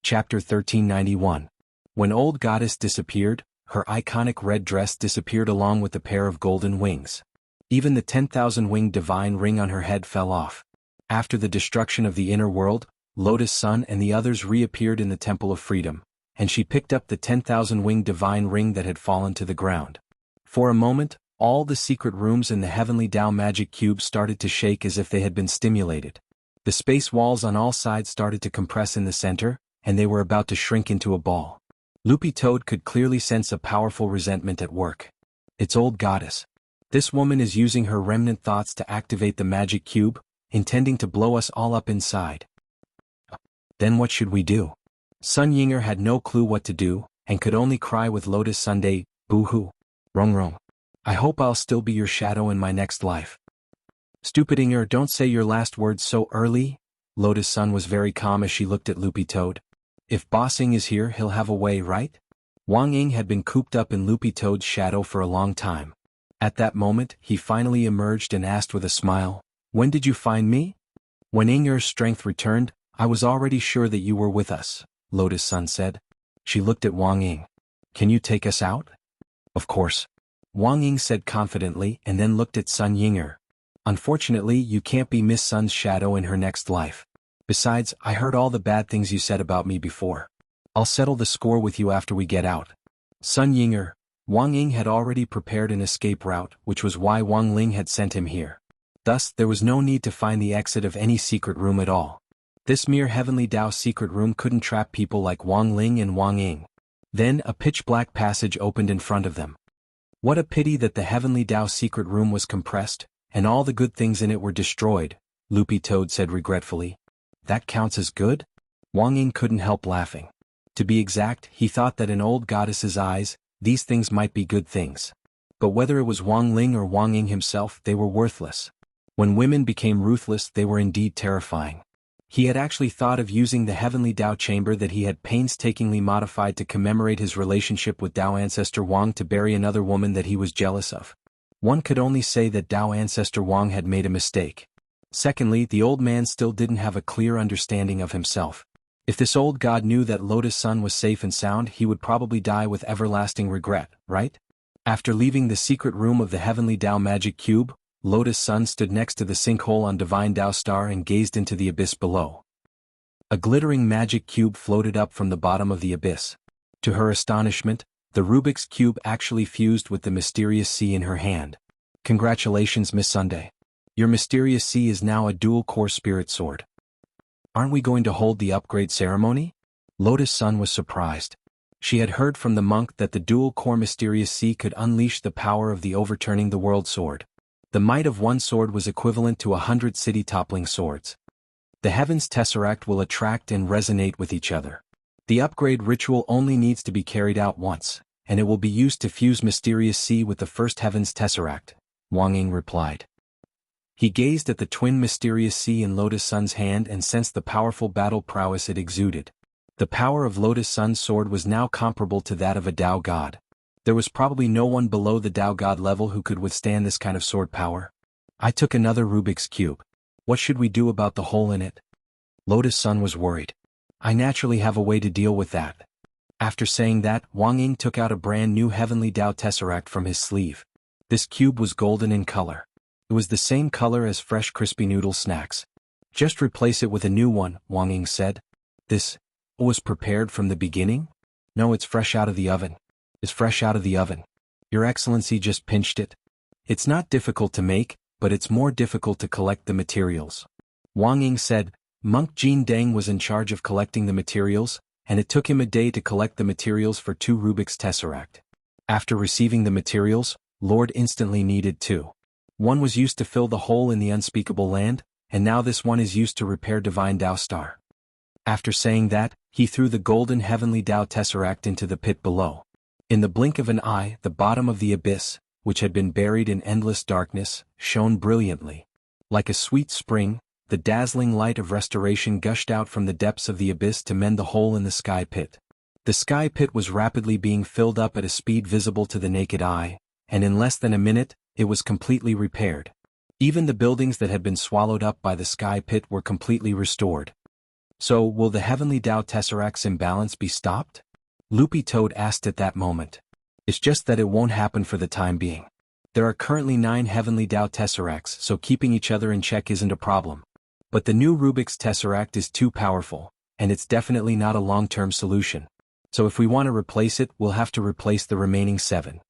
Chapter 1391. When Old Goddess disappeared, her iconic red dress disappeared along with the pair of golden wings. Even the 10,000-winged divine ring on her head fell off. After the destruction of the inner world, Lotus Sun and the others reappeared in the Temple of Freedom, and she picked up the 10,000-winged divine ring that had fallen to the ground. For a moment, all the secret rooms in the Heavenly Tao Magic Cube started to shake as if they had been stimulated. The space walls on all sides started to compress in the center, and they were about to shrink into a ball. Loopy Toad could clearly sense a powerful resentment at work. It's Old Goddess. This woman is using her remnant thoughts to activate the magic cube, intending to blow us all up inside. Then what should we do? Sun Yinger had no clue what to do, and could only cry with Lotus Sunday, boo-hoo. Rong. I hope I'll still be your shadow in my next life. Stupid Inger, don't say your last words so early. Lotus Sun was very calm as she looked at Loopy Toad. If Boss Ing is here, he'll have a way, right? Wang Ing had been cooped up in Loopy Toad's shadow for a long time. At that moment, he finally emerged and asked with a smile, "When did you find me?" "When Inger's strength returned, I was already sure that you were with us," Lotus Sun said. She looked at Wang Ing. "Can you take us out?" "Of course," Wang Ing said confidently and then looked at Sun Yinger. "Unfortunately, you can't be Miss Sun's shadow in her next life. Besides, I heard all the bad things you said about me before. I'll settle the score with you after we get out." Sun Yinger, Wang Ing had already prepared an escape route, which was why Wang Ling had sent him here. Thus, there was no need to find the exit of any secret room at all. This mere Heavenly Tao secret room couldn't trap people like Wang Ling and Wang Ing. Then a pitch-black passage opened in front of them. What a pity that the Heavenly Tao secret room was compressed, and all the good things in it were destroyed, Loopy Toad said regretfully. That counts as good? Wang Ing couldn't help laughing. To be exact, he thought that in Old Goddess's eyes, these things might be good things. But whether it was Wang Ling or Wang Ing himself, they were worthless. When women became ruthless, they were indeed terrifying. He had actually thought of using the Heavenly Tao chamber that he had painstakingly modified to commemorate his relationship with Tao Ancestor Wang to bury another woman that he was jealous of. One could only say that Tao Ancestor Wang had made a mistake. Secondly, the old man still didn't have a clear understanding of himself. If this old god knew that Lotus Sun was safe and sound, he would probably die with everlasting regret, right? After leaving the secret room of the Heavenly Tao Magic Cube, Lotus Sun stood next to the sinkhole on Divine Tao Star and gazed into the abyss below. A glittering magic cube floated up from the bottom of the abyss. To her astonishment, the Rubik's Cube actually fused with the mysterious sea in her hand. Congratulations, Miss Sunday. Your mysterious sea is now a dual-core spirit sword. Aren't we going to hold the upgrade ceremony? Lotus Sun was surprised. She had heard from the monk that the dual-core mysterious sea could unleash the power of the overturning the world sword. The might of one sword was equivalent to 100 city-toppling swords. The Heaven's Tesseract will attract and resonate with each other. The upgrade ritual only needs to be carried out once, and it will be used to fuse Mysterious Sea with the first Heaven's Tesseract, Wang Ing replied. He gazed at the twin Mysterious Sea in Lotus Sun's hand and sensed the powerful battle prowess it exuded. The power of Lotus Sun's sword was now comparable to that of a Tao god. There was probably no one below the Tao god level who could withstand this kind of sword power. I took another Rubik's Cube. What should we do about the hole in it? Lotus Sun was worried. I naturally have a way to deal with that. After saying that, Wang Ing took out a brand new Heavenly Tao Tesseract from his sleeve. This cube was golden in color. It was the same color as fresh crispy noodle snacks. Just replace it with a new one, Wang Ing said. This was prepared from the beginning? No, it's fresh out of the oven. It's fresh out of the oven. Your Excellency just pinched it. It's not difficult to make, but it's more difficult to collect the materials. Wang Ing said. Monk Jin Deng was in charge of collecting the materials, and it took him a day to collect the materials for 2 Rubik's Tesseract. After receiving the materials, Lord instantly needed 2. One was used to fill the hole in the unspeakable land, and now this one is used to repair Divine Tao Star. After saying that, he threw the golden Heavenly Tao Tesseract into the pit below. In the blink of an eye, the bottom of the abyss, which had been buried in endless darkness, shone brilliantly. Like a sweet spring, the dazzling light of restoration gushed out from the depths of the abyss to mend the hole in the sky pit. The sky pit was rapidly being filled up at a speed visible to the naked eye, and in less than a minute, it was completely repaired. Even the buildings that had been swallowed up by the sky pit were completely restored. So, will the Heavenly Tao Tesseract's imbalance be stopped? Loopy Toad asked at that moment. It's just that it won't happen for the time being. There are currently 9 Heavenly Tao Tesseracts, so keeping each other in check isn't a problem. But the new Rubik's Tesseract is too powerful, and it's definitely not a long-term solution. So if we want to replace it, we'll have to replace the remaining 7.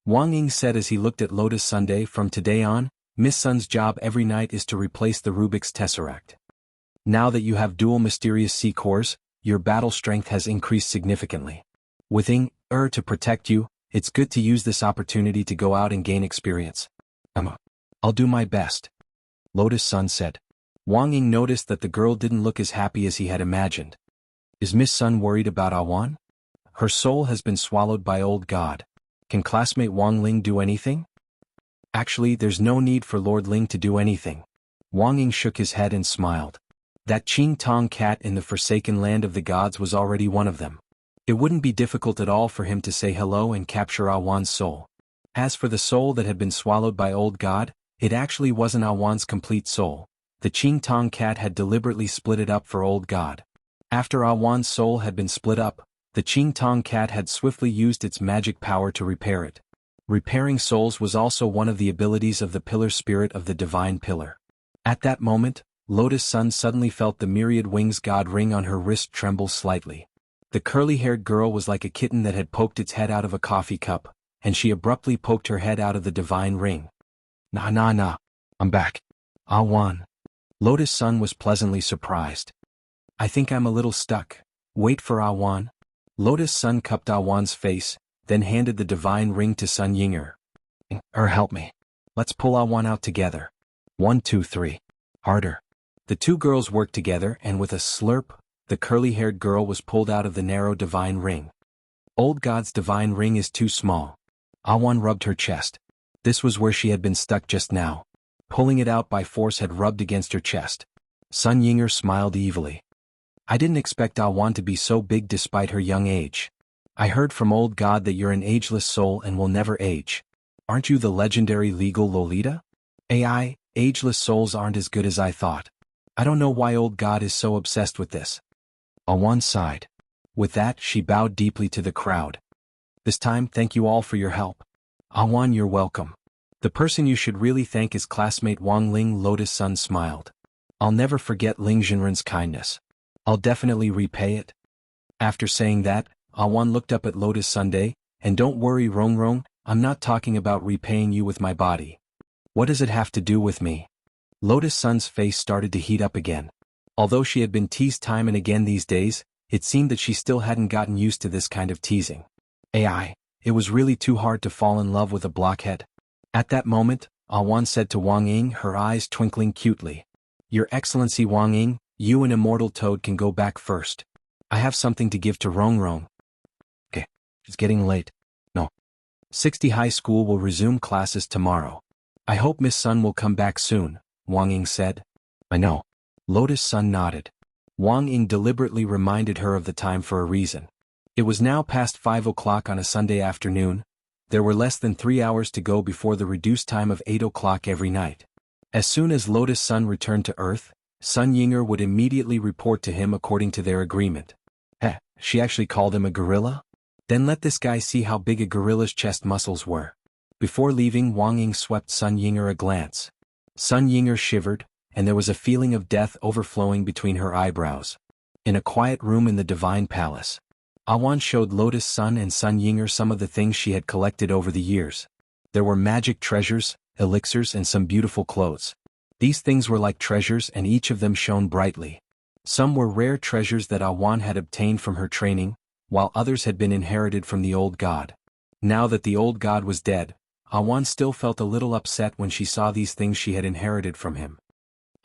Wang Ying said as he looked at Lotus Sunday. From today on, Miss Sun's job every night is to replace the Rubik's Tesseract. Now that you have dual mysterious C cores, your battle strength has increased significantly. With Ying to protect you, it's good to use this opportunity to go out and gain experience. I'll do my best. Lotus Sun said. Wang Ying noticed that the girl didn't look as happy as he had imagined. Is Miss Sun worried about Awan? Her soul has been swallowed by Old God. Can classmate Wang Ling do anything? Actually, there's no need for Lord Ling to do anything. Wang Ying shook his head and smiled. That Qing Tong cat in the forsaken land of the gods was already one of them. It wouldn't be difficult at all for him to say hello and capture Awan's soul. As for the soul that had been swallowed by Old God, it actually wasn't Awan's complete soul. The Qing Tong cat had deliberately split it up for Old God. After Awan's soul had been split up, the Qing Tong cat had swiftly used its magic power to repair it. Repairing souls was also one of the abilities of the pillar spirit of the divine pillar. At that moment, Lotus Sun suddenly felt the myriad wings god ring on her wrist tremble slightly. The curly-haired girl was like a kitten that had poked its head out of a coffee cup, and she abruptly poked her head out of the divine ring. Nah, I'm back. Awan. Lotus Sun was pleasantly surprised. I think I'm a little stuck. Wait for Awan. Lotus Sun cupped Awan's face, then handed the divine ring to Sun Yinger. Help me. Let's pull Awan out together. 1, 2, 3. Harder. The two girls worked together, and with a slurp, the curly-haired girl was pulled out of the narrow divine ring. Old God's divine ring is too small. Awan rubbed her chest. This was where she had been stuck just now. Pulling it out by force had rubbed against her chest. Sun Yinger smiled evilly. I didn't expect Awan to be so big despite her young age. I heard from Old God that you're an ageless soul and will never age. Aren't you the legendary legal Lolita? AI, ageless souls aren't as good as I thought. I don't know why Old God is so obsessed with this. Awan sighed. With that, she bowed deeply to the crowd. This time, thank you all for your help. Awan, you're welcome. The person you should really thank is classmate Wang Ling. Lotus Sun smiled. I'll never forget Ling Jinren's kindness. I'll definitely repay it. After saying that, Awan looked up at Lotus Sunday, and don't worry Rong, I'm not talking about repaying you with my body. What does it have to do with me? Lotus Sun's face started to heat up again. Although she had been teased time and again these days, it seemed that she still hadn't gotten used to this kind of teasing. AI, it was really too hard to fall in love with a blockhead. At that moment, Awan said to Wang Ying, her eyes twinkling cutely. Your Excellency Wang Ying, you and Immortal Toad can go back first. I have something to give to Rong. Okay, it's getting late. No. 60 High School will resume classes tomorrow. I hope Miss Sun will come back soon, Wang Ying said. I know. Lotus Sun nodded. Wang Ying deliberately reminded her of the time for a reason. It was now past 5 o'clock on a Sunday afternoon. There were less than 3 hours to go before the reduced time of 8 o'clock every night. As soon as Lotus Sun returned to Earth, Sun Yinger would immediately report to him according to their agreement. She actually called him a gorilla? Then let this guy see how big a gorilla's chest muscles were. Before leaving, Wang Ying swept Sun Yinger a glance. Sun Yinger shivered, and there was a feeling of death overflowing between her eyebrows. In a quiet room in the Divine Palace, Awan showed Lotus Sun and Sun Yinger some of the things she had collected over the years. There were magic treasures, elixirs and some beautiful clothes. These things were like treasures and each of them shone brightly. Some were rare treasures that Awan had obtained from her training, while others had been inherited from the old god. Now that the old god was dead, Awan still felt a little upset when she saw these things she had inherited from him.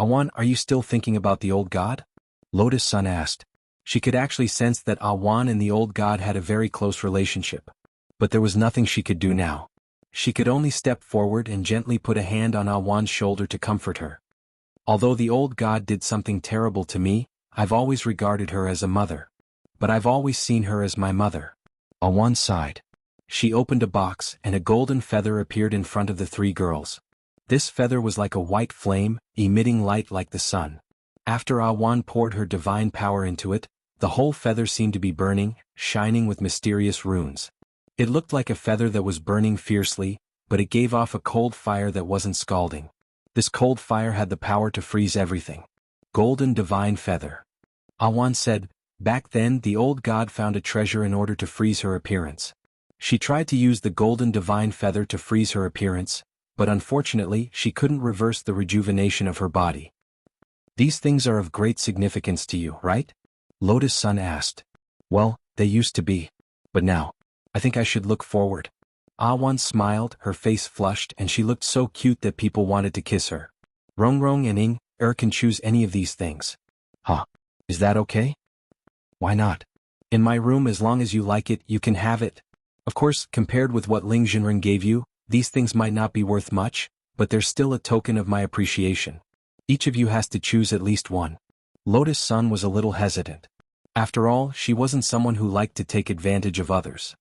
Awan, are you still thinking about the old god? Lotus Sun asked. She could actually sense that Awan and the old god had a very close relationship. But there was nothing she could do now. She could only step forward and gently put a hand on Awan's shoulder to comfort her. Although the old god did something terrible to me, I've always regarded her as a mother. But I've always seen her as my mother. Awan sighed. She opened a box and a golden feather appeared in front of the three girls. This feather was like a white flame, emitting light like the sun. After Awan poured her divine power into it, the whole feather seemed to be burning, shining with mysterious runes. It looked like a feather that was burning fiercely, but it gave off a cold fire that wasn't scalding. This cold fire had the power to freeze everything. Golden divine feather. Awan said, back then the old god found a treasure in order to freeze her appearance. She tried to use the golden divine feather to freeze her appearance, but unfortunately she couldn't reverse the rejuvenation of her body. These things are of great significance to you, right? Lotus Sun asked. Well, they used to be. But now, I think I should look forward. Awan smiled, her face flushed, and she looked so cute that people wanted to kiss her. Rongrong and Ing can choose any of these things. Huh? Is that okay? Why not? In my room, as long as you like it, you can have it. Of course, compared with what Ling Jinren gave you, these things might not be worth much, but they're still a token of my appreciation. Each of you has to choose at least one. Lotus Sun was a little hesitant. After all, she wasn't someone who liked to take advantage of others.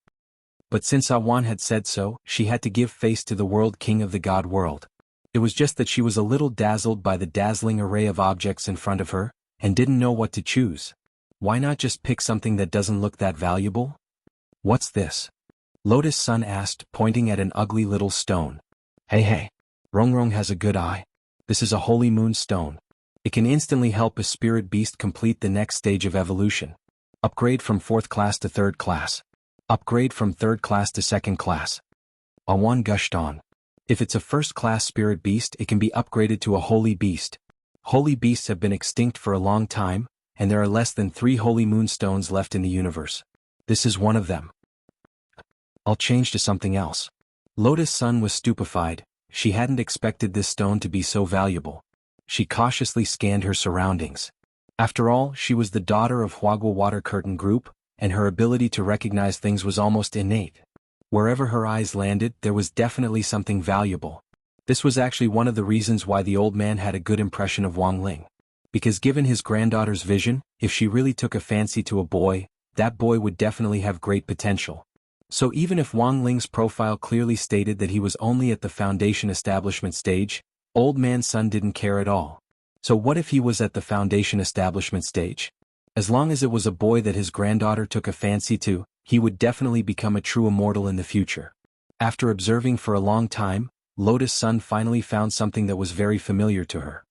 But since Awan had said so, she had to give face to the world king of the god world. It was just that she was a little dazzled by the dazzling array of objects in front of her, and didn't know what to choose. Why not just pick something that doesn't look that valuable? What's this? Lotus Sun asked, pointing at an ugly little stone. Hey, Rongrong has a good eye. This is a holy moon stone. It can instantly help a spirit beast complete the next stage of evolution. Upgrade from 4th class to 3rd class. Upgrade from 3rd class to 2nd class. Awan gushed on. If it's a 1st class spirit beast, it can be upgraded to a holy beast. Holy beasts have been extinct for a long time, and there are less than 3 holy moonstones left in the universe. This is one of them. I'll change to something else. Lotus Sun was stupefied. She hadn't expected this stone to be so valuable. She cautiously scanned her surroundings. After all, she was the daughter of Huagua Water Curtain Group, and her ability to recognize things was almost innate. Wherever her eyes landed, there was definitely something valuable. This was actually one of the reasons why the old man had a good impression of Wang Ling. Because given his granddaughter's vision, if she really took a fancy to a boy, that boy would definitely have great potential. So even if Wang Ling's profile clearly stated that he was only at the foundation establishment stage, Old Man Sun didn't care at all. So what if he was at the foundation establishment stage? As long as it was a boy that his granddaughter took a fancy to, he would definitely become a true immortal in the future. After observing for a long time, Lotus Sun finally found something that was very familiar to her.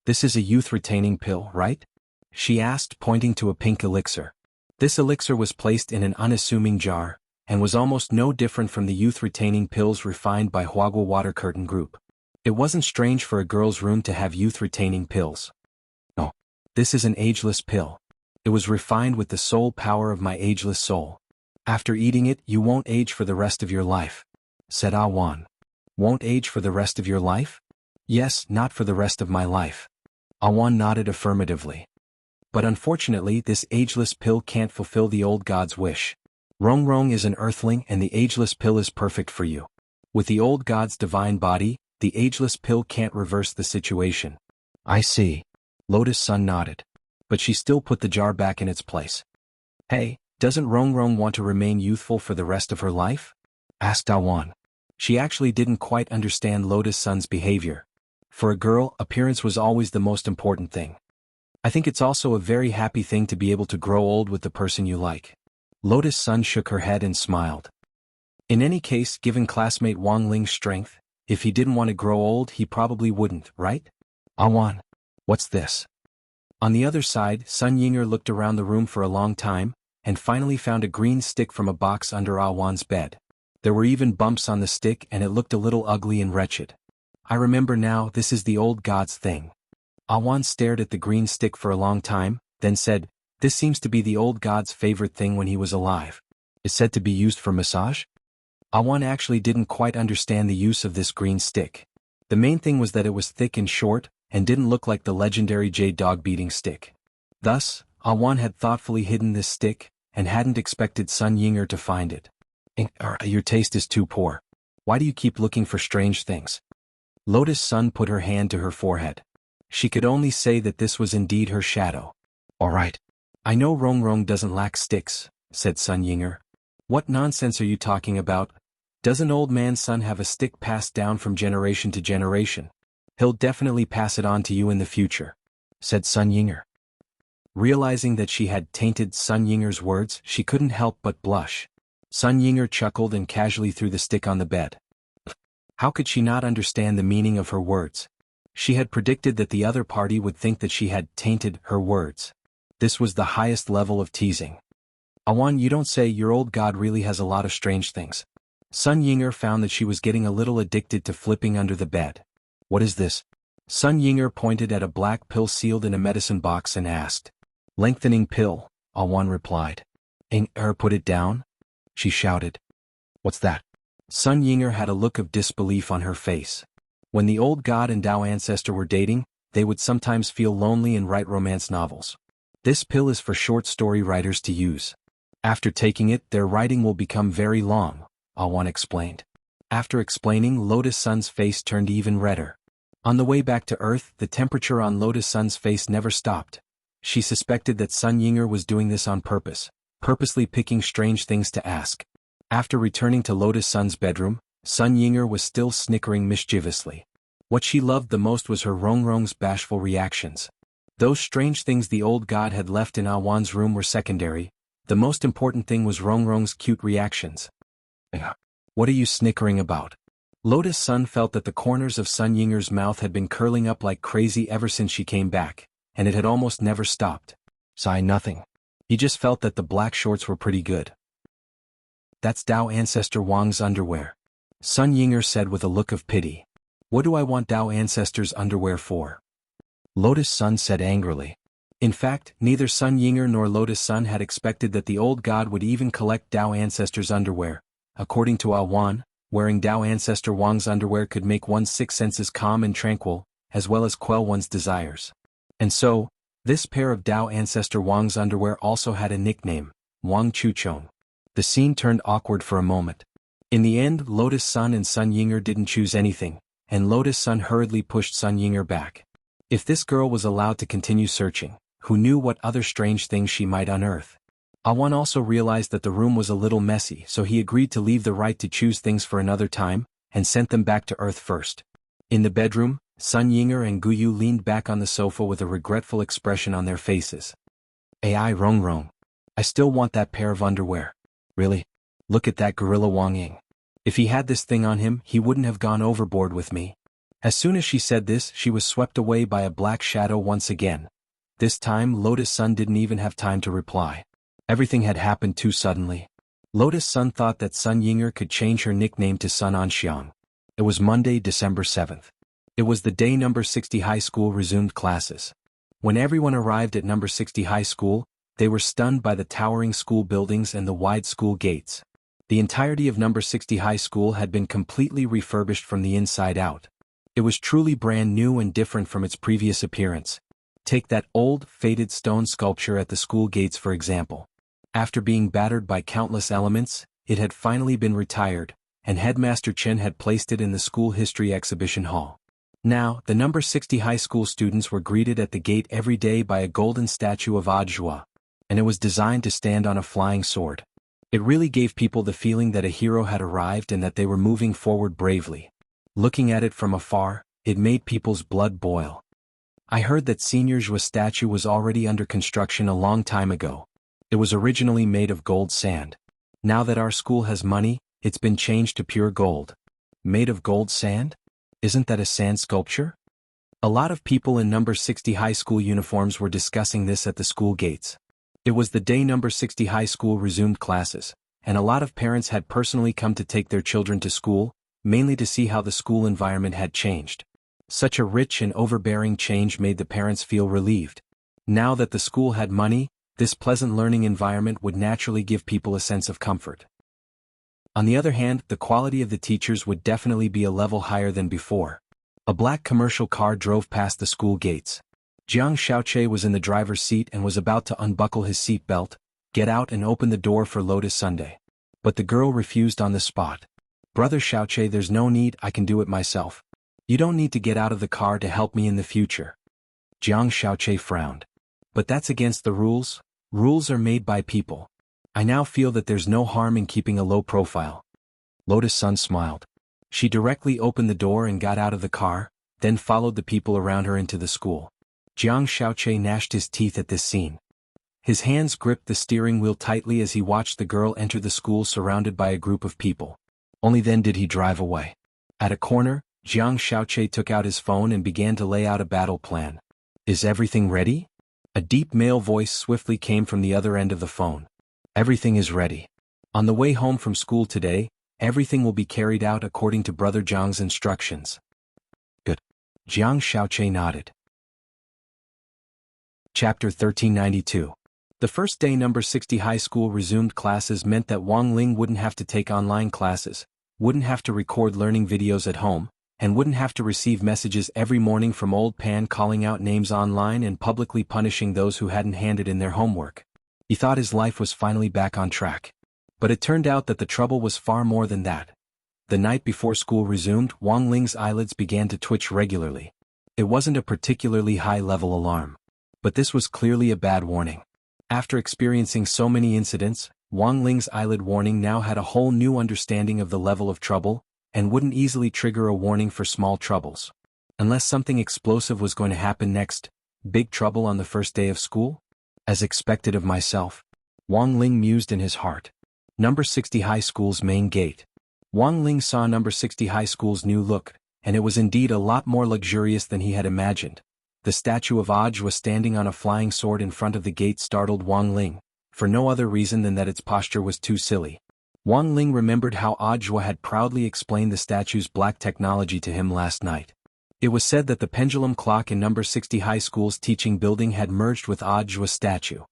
This is a youth-retaining pill, right? She asked, pointing to a pink elixir. This elixir was placed in an unassuming jar, and was almost no different from the youth-retaining pills refined by Huagua Water Curtain Group. It wasn't strange for a girl's room to have youth-retaining pills. No. This is an ageless pill. It was refined with the soul power of my ageless soul. After eating it, you won't age for the rest of your life, said Awan. Won't age for the rest of your life? Yes, not for the rest of my life. Awan nodded affirmatively. But unfortunately, this ageless pill can't fulfill the old god's wish. Rongrong is an earthling and the ageless pill is perfect for you. With the old god's divine body, the ageless pill can't reverse the situation. I see. Lotus Sun nodded. But she still put the jar back in its place. Hey, doesn't Rongrong want to remain youthful for the rest of her life? Asked Awan. She actually didn't quite understand Lotus Sun's behavior. For a girl, appearance was always the most important thing. I think it's also a very happy thing to be able to grow old with the person you like. Lotus Sun shook her head and smiled. In any case, given classmate Wang Ling's strength, if he didn't want to grow old, he probably wouldn't, right? Awan, what's this? On the other side, Sun Yinger looked around the room for a long time, and finally found a green stick from a box under Awan's bed. There were even bumps on the stick and it looked a little ugly and wretched. I remember now, this is the old god's thing. Awan stared at the green stick for a long time, then said, this seems to be the old god's favorite thing when he was alive. It's said to be used for massage? Awan actually didn't quite understand the use of this green stick. The main thing was that it was thick and short, and didn't look like the legendary jade dog beating stick. Thus, Awan had thoughtfully hidden this stick, and hadn't expected Sun Yinger to find it. Your taste is too poor. Why do you keep looking for strange things? Lotus Sun put her hand to her forehead. She could only say that this was indeed her shadow. Alright. I know Rongrong doesn't lack sticks, said Sun Yinger. What nonsense are you talking about? Doesn't Old Man Sun have a stick passed down from generation to generation? He'll definitely pass it on to you in the future. said Sun Yinger. Realizing that she had tainted Sun Yinger's words, she couldn't help but blush. Sun Yinger chuckled and casually threw the stick on the bed. How could she not understand the meaning of her words? She had predicted that the other party would think that she had tainted her words. This was the highest level of teasing. Awan, you don't say. Your old god really has a lot of strange things. Sun Yinger found that she was getting a little addicted to flipping under the bed. What is this? Sun Yinger pointed at a black pill sealed in a medicine box and asked. Lengthening pill, Awan replied. Ain't put it down? She shouted. What's that? Sun Yinger had a look of disbelief on her face. When the old god and Tao ancestor were dating, they would sometimes feel lonely and write romance novels. This pill is for short story writers to use. After taking it, their writing will become very long, Awan explained. After explaining, Lotus Sun's face turned even redder. On the way back to Earth, the temperature on Lotus Sun's face never stopped. She suspected that Sun Yinger was doing this on purpose, purposely picking strange things to ask. After returning to Lotus Sun's bedroom, Sun Yinger was still snickering mischievously. What she loved the most was her Rongrong's bashful reactions. Those strange things the old god had left in Awan's room were secondary. The most important thing was Rongrong's cute reactions. What are you snickering about? Lotus Sun felt that the corners of Sun Yinger's mouth had been curling up like crazy ever since she came back, and it had almost never stopped. Sigh, nothing. He just felt that the black shorts were pretty good. That's Tao ancestor Wang's underwear, Sun Yinger said with a look of pity. What do I want Tao ancestor's underwear for? Lotus Sun said angrily. In fact, neither Sun Yinger nor Lotus Sun had expected that the old god would even collect Tao ancestor's underwear. According to Awan, wearing Tao ancestor Wang's underwear could make one's six senses calm and tranquil, as well as quell one's desires. And so, this pair of Tao ancestor Wang's underwear also had a nickname, Wang Chuchong. The scene turned awkward for a moment. In the end, Lotus Sun and Sun Yinger didn't choose anything, and Lotus Sun hurriedly pushed Sun Yinger back. If this girl was allowed to continue searching, who knew what other strange things she might unearth? Awan also realized that the room was a little messy, so he agreed to leave the right to choose things for another time, and sent them back to Earth first. In the bedroom, Sun Yinger and Guyu leaned back on the sofa with a regretful expression on their faces. Ai Rongrong. I still want that pair of underwear. Really? Look at that gorilla Wang Ying. If he had this thing on him, he wouldn't have gone overboard with me. As soon as she said this, she was swept away by a black shadow once again. This time, Lotus Sun didn't even have time to reply. Everything had happened too suddenly. Lotus Sun thought that Sun Yinger could change her nickname to Sun Anxiang. It was Monday, December 7th. It was the day number 60 high school resumed classes. When everyone arrived at number 60 high school, they were stunned by the towering school buildings and the wide school gates. The entirety of number 60 high school had been completely refurbished from the inside out. It was truly brand new and different from its previous appearance. Take that old, faded stone sculpture at the school gates for example. After being battered by countless elements, it had finally been retired, and Headmaster Chen had placed it in the school history exhibition hall. Now, the number 60 high school students were greeted at the gate every day by a golden statue of Adjua, and it was designed to stand on a flying sword. It really gave people the feeling that a hero had arrived and that they were moving forward bravely. Looking at it from afar, it made people's blood boil. I heard that Senior Zhua's statue was already under construction a long time ago. It was originally made of gold sand. Now that our school has money, it's been changed to pure gold. Made of gold sand? Isn't that a sand sculpture? A lot of people in number 60 high school uniforms were discussing this at the school gates. It was the day number 60 high school resumed classes, and a lot of parents had personally come to take their children to school, mainly to see how the school environment had changed. Such a rich and overbearing change made the parents feel relieved. Now that the school had money, this pleasant learning environment would naturally give people a sense of comfort. On the other hand, the quality of the teachers would definitely be a level higher than before. A black commercial car drove past the school gates. Jiang Xiaoche was in the driver's seat and was about to unbuckle his seat belt, get out and open the door for Lotus Sunday. But the girl refused on the spot. Brother Xiaoche, there's no need, I can do it myself. You don't need to get out of the car to help me in the future. Jiang Xiaoche frowned. But that's against the rules. Rules are made by people. I now feel that there's no harm in keeping a low profile. Lotus Sun smiled. She directly opened the door and got out of the car, then followed the people around her into the school. Jiang Shaoqi gnashed his teeth at this scene. His hands gripped the steering wheel tightly as he watched the girl enter the school surrounded by a group of people. Only then did he drive away. At a corner, Jiang Shaoqi took out his phone and began to lay out a battle plan. "Is everything ready?" A deep male voice swiftly came from the other end of the phone. "Everything is ready. On the way home from school today, everything will be carried out according to Brother Jiang's instructions." "Good." Jiang Shaoqi nodded. Chapter 1392. The first day number 60 high school resumed classes meant that Wang Ling wouldn't have to take online classes, wouldn't have to record learning videos at home, and wouldn't have to receive messages every morning from old Pan calling out names online and publicly punishing those who hadn't handed in their homework. He thought his life was finally back on track. But it turned out that the trouble was far more than that. The night before school resumed, Wang Ling's eyelids began to twitch regularly. It wasn't a particularly high-level alarm. But this was clearly a bad warning. After experiencing so many incidents, Wang Ling's eyelid warning now had a whole new understanding of the level of trouble, and wouldn't easily trigger a warning for small troubles. Unless something explosive was going to happen next, big trouble on the first day of school? As expected of myself, Wang Ling mused in his heart. Number 60 High School's main gate. Wang Ling saw Number 60 High School's new look, and it was indeed a lot more luxurious than he had imagined. The statue of Audiobook standing on a flying sword in front of the gate startled Wang Ling, for no other reason than that its posture was too silly. Wang Ling remembered how Audiobook had proudly explained the statue's black technology to him last night. It was said that the pendulum clock in Number 60 High School's teaching building had merged with Audiobook's statue.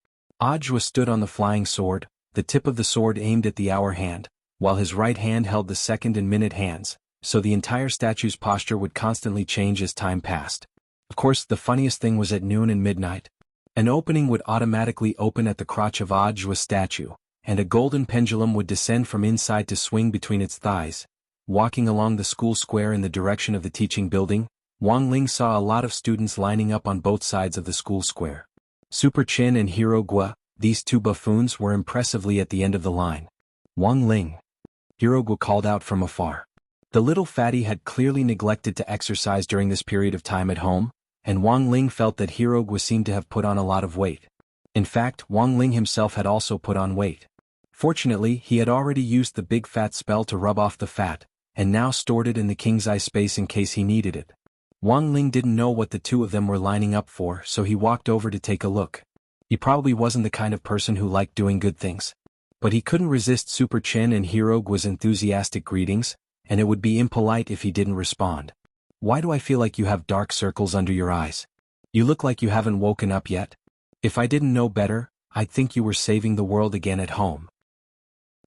Audiobook stood on the flying sword, the tip of the sword aimed at the hour hand, while his right hand held the second and minute hands, so the entire statue's posture would constantly change as time passed. Of course, the funniest thing was at noon and midnight. An opening would automatically open at the crotch of Audiobook's statue, and a golden pendulum would descend from inside to swing between its thighs. Walking along the school square in the direction of the teaching building, Wang Ling saw a lot of students lining up on both sides of the school square. Super Chin and Hero Gua, these two buffoons, were impressively at the end of the line. "Wang Ling," Hero Gua called out from afar. The little fatty had clearly neglected to exercise during this period of time at home, and Wang Ling felt that Hero Gua seemed to have put on a lot of weight. In fact, Wang Ling himself had also put on weight. Fortunately, he had already used the big fat spell to rub off the fat, and now stored it in the king's eye space in case he needed it. Wang Ling didn't know what the two of them were lining up for, so he walked over to take a look. He probably wasn't the kind of person who liked doing good things. But he couldn't resist Super Chin and Hero Gua's enthusiastic greetings, and it would be impolite if he didn't respond. "Why do I feel like you have dark circles under your eyes? You look like you haven't woken up yet. If I didn't know better, I'd think you were saving the world again at home."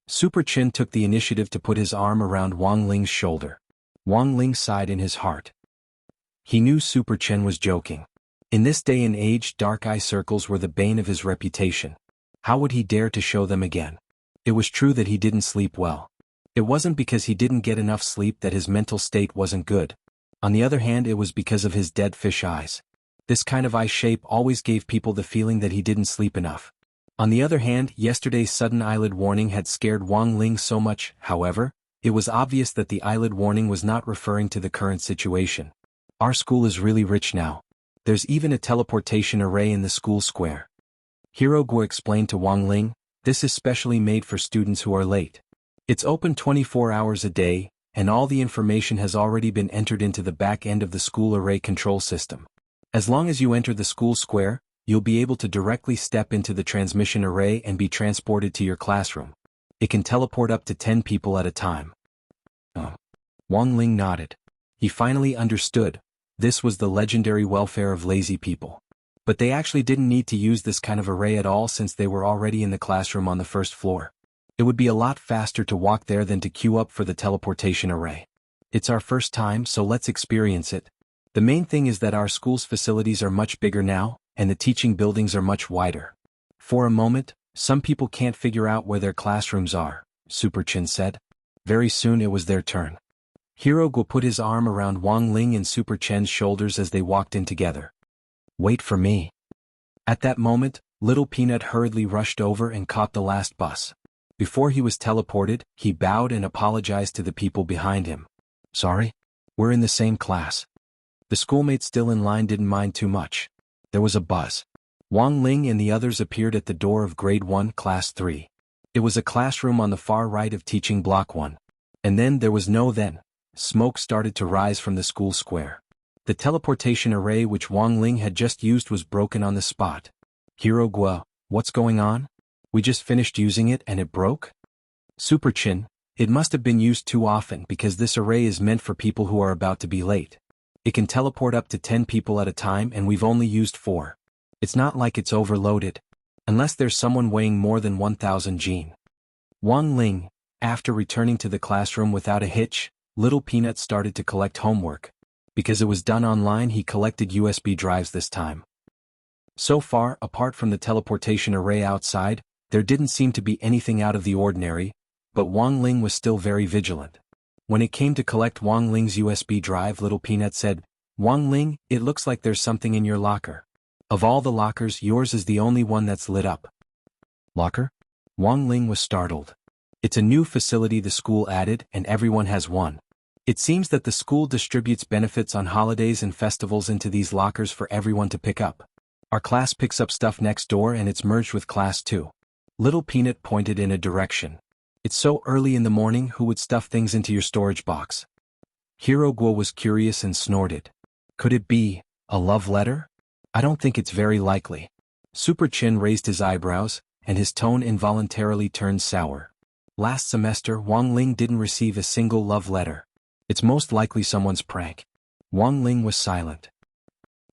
Super Chin took the initiative to put his arm around Wang Ling's shoulder. Wang Ling sighed in his heart. He knew Super Chin was joking. In this day and age, dark eye circles were the bane of his reputation. How would he dare to show them again? It was true that he didn't sleep well. It wasn't because he didn't get enough sleep that his mental state wasn't good. On the other hand, it was because of his dead fish eyes. This kind of eye shape always gave people the feeling that he didn't sleep enough. On the other hand, yesterday's sudden eyelid warning had scared Wang Ling so much, however, it was obvious that the eyelid warning was not referring to the current situation. "Our school is really rich now. There's even a teleportation array in the school square." Hero Gua explained to Wang Ling, "This is specially made for students who are late. It's open 24 hours a day, and all the information has already been entered into the back end of the school array control system. As long as you enter the school square, you'll be able to directly step into the transmission array and be transported to your classroom. It can teleport up to 10 people at a time." Oh. Wang Ling nodded. He finally understood. This was the legendary welfare of lazy people. But they actually didn't need to use this kind of array at all since they were already in the classroom on the first floor. It would be a lot faster to walk there than to queue up for the teleportation array. "It's our first time, so let's experience it. The main thing is that our school's facilities are much bigger now, and the teaching buildings are much wider." "For a moment, some people can't figure out where their classrooms are," Super Chin said. Very soon it was their turn. Hero Gua put his arm around Wang Ling and Super Chen's shoulders as they walked in together. "Wait for me." At that moment, Little Peanut hurriedly rushed over and caught the last bus. Before he was teleported, he bowed and apologized to the people behind him. "Sorry? We're in the same class." The schoolmates still in line didn't mind too much. There was a buzz. Wang Ling and the others appeared at the door of Grade 1, Class 3. It was a classroom on the far right of Teaching Block 1. And then there was smoke started to rise from the school square. The teleportation array which Wang Ling had just used was broken on the spot. Hero Guo, what's going on? We just finished using it and it broke? Super Chin, it must have been used too often because this array is meant for people who are about to be late. It can teleport up to 10 people at a time and we've only used 4. It's not like it's overloaded. Unless there's someone weighing more than 1,000 Gene. Wang Ling, after returning to the classroom without a hitch, Little Peanut started to collect homework. Because it was done online, he collected USB drives this time. So far, apart from the teleportation array outside, there didn't seem to be anything out of the ordinary, but Wang Ling was still very vigilant. When it came to collect Wang Ling's USB drive, Little Peanut said, "Wang Ling, it looks like there's something in your locker. Of all the lockers, yours is the only one that's lit up." Locker? Wang Ling was startled. It's a new facility the school added and everyone has one. It seems that the school distributes benefits on holidays and festivals into these lockers for everyone to pick up. Our class picks up stuff next door and it's merged with class 2. Little Peanut pointed in a direction. It's so early in the morning, who would stuff things into your storage box? Hero Guo was curious and snorted. Could it be a love letter? I don't think it's very likely. Super Chin raised his eyebrows, and his tone involuntarily turned sour. Last semester, Wang Ling didn't receive a single love letter. It's most likely someone's prank. Wang Ling was silent.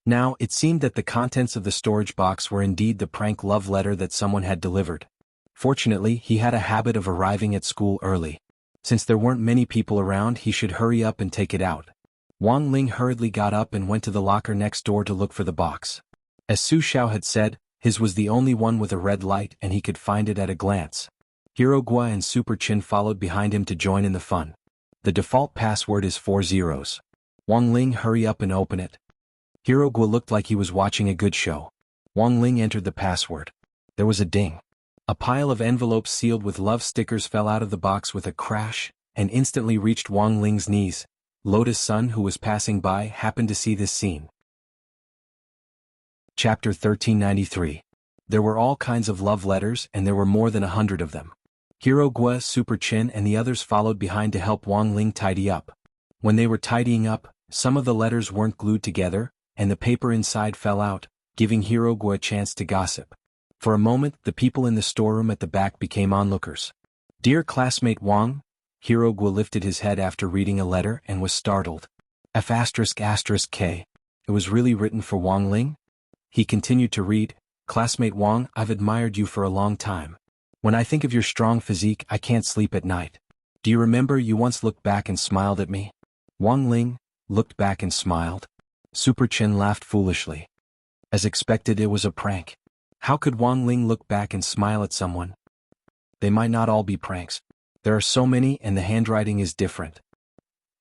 Now, it seemed that the contents of the storage box were indeed the prank love letter that someone had delivered. Fortunately, he had a habit of arriving at school early. Since there weren't many people around, he should hurry up and take it out. Wang Ling hurriedly got up and went to the locker next door to look for the box. As Su Xiao had said, his was the only one with a red light and he could find it at a glance. Hero Guo and Super Chin followed behind him to join in the fun. The default password is 4 zeros. Wang Ling, hurry up and open it. Hero Guo looked like he was watching a good show. Wang Ling entered the password. There was a ding. A pile of envelopes sealed with love stickers fell out of the box with a crash, and instantly reached Wang Ling's knees. Lotus Sun, who was passing by, happened to see this scene. Chapter 1393. There were all kinds of love letters and there were more than 100 of them. Hero Guo, Super Chin and the others followed behind to help Wang Ling tidy up. When they were tidying up, some of the letters weren't glued together, and the paper inside fell out, giving Hero Guo a chance to gossip. For a moment, the people in the storeroom at the back became onlookers. "Dear classmate Wang," Hero Guo lifted his head after reading a letter and was startled. F***K. It was really written for Wang Ling? He continued to read, "Classmate Wang, I've admired you for a long time. When I think of your strong physique, I can't sleep at night. Do you remember you once looked back and smiled at me?" Wang Ling looked back and smiled. Super Chin laughed foolishly. As expected, it was a prank. How could Wang Ling look back and smile at someone? They might not all be pranks. There are so many and the handwriting is different.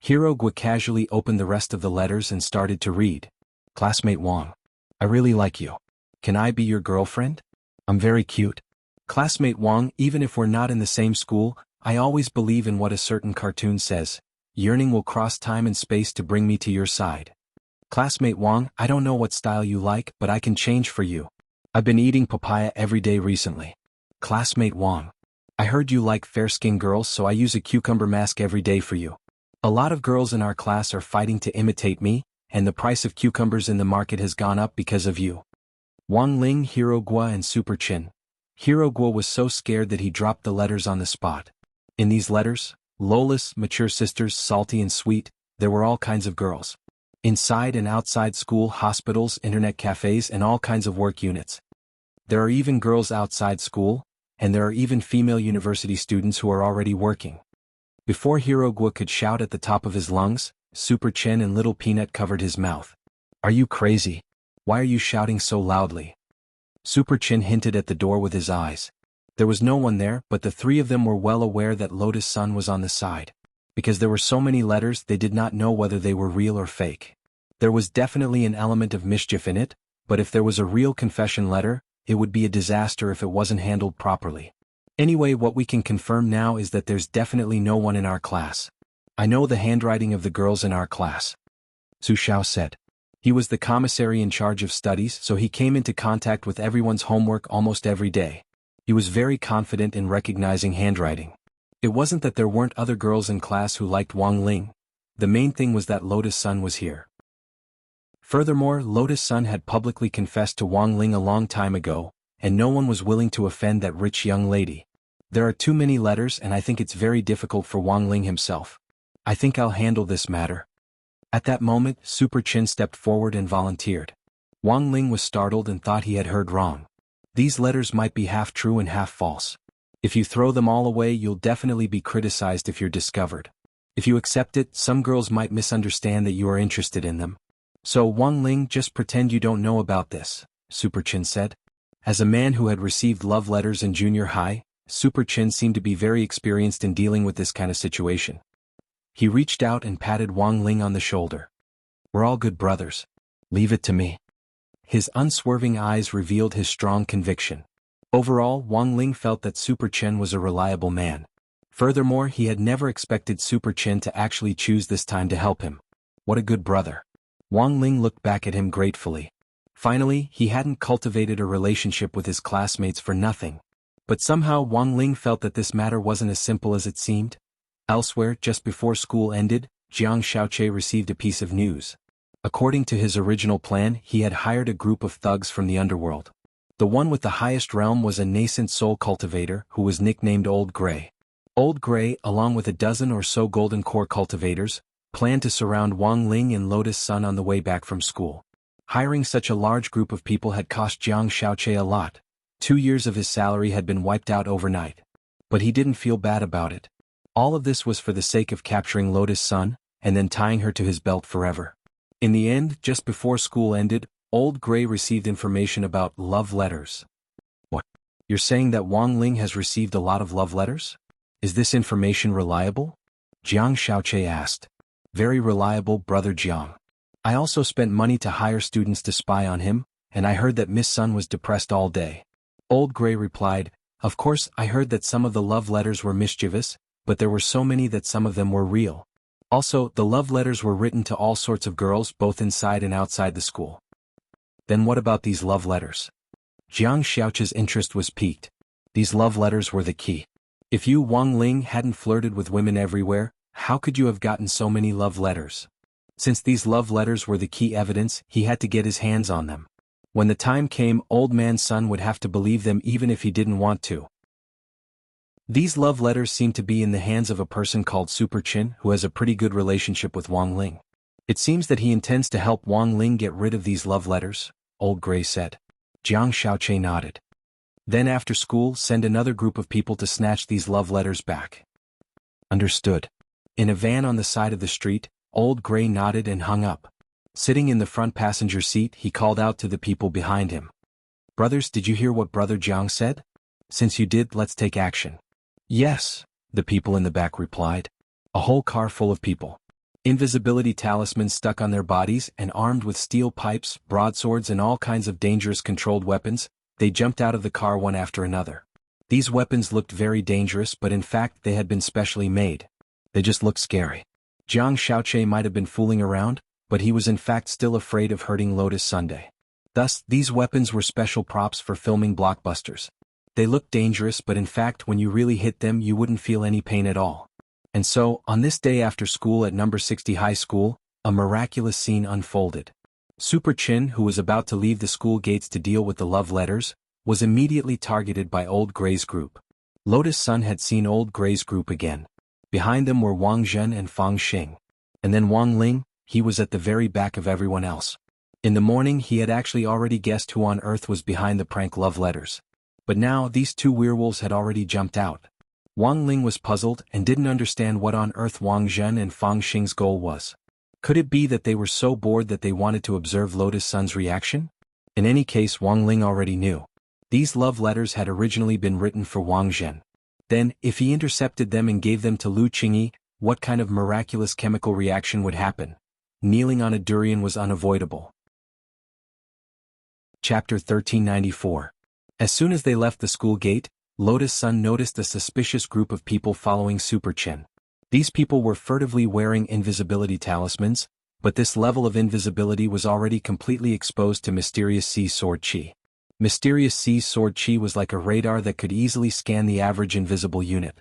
Hero Guo casually opened the rest of the letters and started to read. "Classmate Wang, I really like you. Can I be your girlfriend? I'm very cute. Classmate Wang, even if we're not in the same school, I always believe in what a certain cartoon says. Yearning will cross time and space to bring me to your side. Classmate Wang, I don't know what style you like, but I can change for you. I've been eating papaya every day recently. Classmate Wang, I heard you like fair-skinned girls, so I use a cucumber mask every day for you. A lot of girls in our class are fighting to imitate me, and the price of cucumbers in the market has gone up because of you." Wang Ling, Hero Guo and Super Chin. Hero Guo was so scared that he dropped the letters on the spot. In these letters, Lola's mature sisters, salty and sweet, there were all kinds of girls. Inside and outside school, hospitals, internet cafes and all kinds of work units. There are even girls outside school, and there are even female university students who are already working. Before Hero Guo could shout at the top of his lungs, Super Chin and Little Peanut covered his mouth. "Are you crazy? Why are you shouting so loudly?" Super Chin hinted at the door with his eyes. There was no one there, but the three of them were well aware that Lotus Sun was on the side. Because there were so many letters, they did not know whether they were real or fake. There was definitely an element of mischief in it, but if there was a real confession letter, it would be a disaster if it wasn't handled properly. Anyway, what we can confirm now is that there's definitely no one in our class. I know the handwriting of the girls in our class. Su Xiao said. He was the commissary in charge of studies, so he came into contact with everyone's homework almost every day. He was very confident in recognizing handwriting. It wasn't that there weren't other girls in class who liked Wang Ling. The main thing was that Lotus Sun was here. Furthermore, Lotus Sun had publicly confessed to Wang Ling a long time ago, and no one was willing to offend that rich young lady. There are too many letters, and I think it's very difficult for Wang Ling himself. I think I'll handle this matter. At that moment, Super Chin stepped forward and volunteered. Wang Ling was startled and thought he had heard wrong. These letters might be half true and half false. If you throw them all away, you'll definitely be criticized if you're discovered. If you accept it, some girls might misunderstand that you are interested in them. So Wang Ling, just pretend you don't know about this, Super Chin said. As a man who had received love letters in junior high, Super Chin seemed to be very experienced in dealing with this kind of situation. He reached out and patted Wang Ling on the shoulder. We're all good brothers. Leave it to me. His unswerving eyes revealed his strong conviction. Overall, Wang Ling felt that Super Chin was a reliable man. Furthermore, he had never expected Super Chin to actually choose this time to help him. What a good brother. Wang Ling looked back at him gratefully. Finally, he hadn't cultivated a relationship with his classmates for nothing. But somehow Wang Ling felt that this matter wasn't as simple as it seemed. Elsewhere, just before school ended, Jiang Xiaoche received a piece of news. According to his original plan, he had hired a group of thugs from the underworld. The one with the highest realm was a nascent soul cultivator who was nicknamed Old Gray. Old Gray, along with a dozen or so golden core cultivators, planned to surround Wang Ling and Lotus Sun on the way back from school. Hiring such a large group of people had cost Jiang Xiaoche a lot. 2 years of his salary had been wiped out overnight. But he didn't feel bad about it. All of this was for the sake of capturing Lotus Sun, and then tying her to his belt forever. In the end, just before school ended, Old Gray received information about love letters. What? You're saying that Wang Ling has received a lot of love letters? Is this information reliable? Jiang Xiaoche asked. Very reliable, Brother Jiang. I also spent money to hire students to spy on him, and I heard that Miss Sun was depressed all day. Old Gray replied, Of course, I heard that some of the love letters were mischievous, but there were so many that some of them were real. Also, the love letters were written to all sorts of girls both inside and outside the school. Then what about these love letters? Jiang Xiaoche's interest was piqued. These love letters were the key. If you, Wang Ling, hadn't flirted with women everywhere, how could you have gotten so many love letters? Since these love letters were the key evidence, he had to get his hands on them. When the time came, Old Man Sun would have to believe them even if he didn't want to. These love letters seem to be in the hands of a person called Super Chin who has a pretty good relationship with Wang Ling. It seems that he intends to help Wang Ling get rid of these love letters, Old Gray said. Jiang Xiaoche nodded. Then after school, send another group of people to snatch these love letters back. Understood. In a van on the side of the street, Old Gray nodded and hung up. Sitting in the front passenger seat, he called out to the people behind him. Brothers, did you hear what Brother Jiang said? Since you did, let's take action. Yes, the people in the back replied. A whole car full of people. Invisibility talismans stuck on their bodies and armed with steel pipes, broadswords and all kinds of dangerous controlled weapons, they jumped out of the car one after another. These weapons looked very dangerous, but in fact they had been specially made. They just looked scary. Jiang Xiaoche might have been fooling around, but he was in fact still afraid of hurting Lotus Sunday. Thus, these weapons were special props for filming blockbusters. They looked dangerous, but in fact when you really hit them you wouldn't feel any pain at all. And so, on this day after school at number 60 high school, a miraculous scene unfolded. Super Chin, who was about to leave the school gates to deal with the love letters, was immediately targeted by Old Gray's group. Lotus Sun had seen Old Gray's group again. Behind them were Wang Zhen and Fang Xing. And then Wang Ling, he was at the very back of everyone else. In the morning he had actually already guessed who on earth was behind the prank love letters. But now these two werewolves had already jumped out. Wang Ling was puzzled and didn't understand what on earth Wang Zhen and Fang Xing's goal was. Could it be that they were so bored that they wanted to observe Lotus Sun's reaction? In any case, Wang Ling already knew. These love letters had originally been written for Wang Zhen. Then, if he intercepted them and gave them to Lu Qingyi, what kind of miraculous chemical reaction would happen? Kneeling on a durian was unavoidable. Chapter 1394. As soon as they left the school gate, Lotus Sun noticed a suspicious group of people following Super Chin. These people were furtively wearing invisibility talismans, but this level of invisibility was already completely exposed to Mysterious Sea Sword Chi. Mysterious Sea Sword Chi was like a radar that could easily scan the average invisible unit.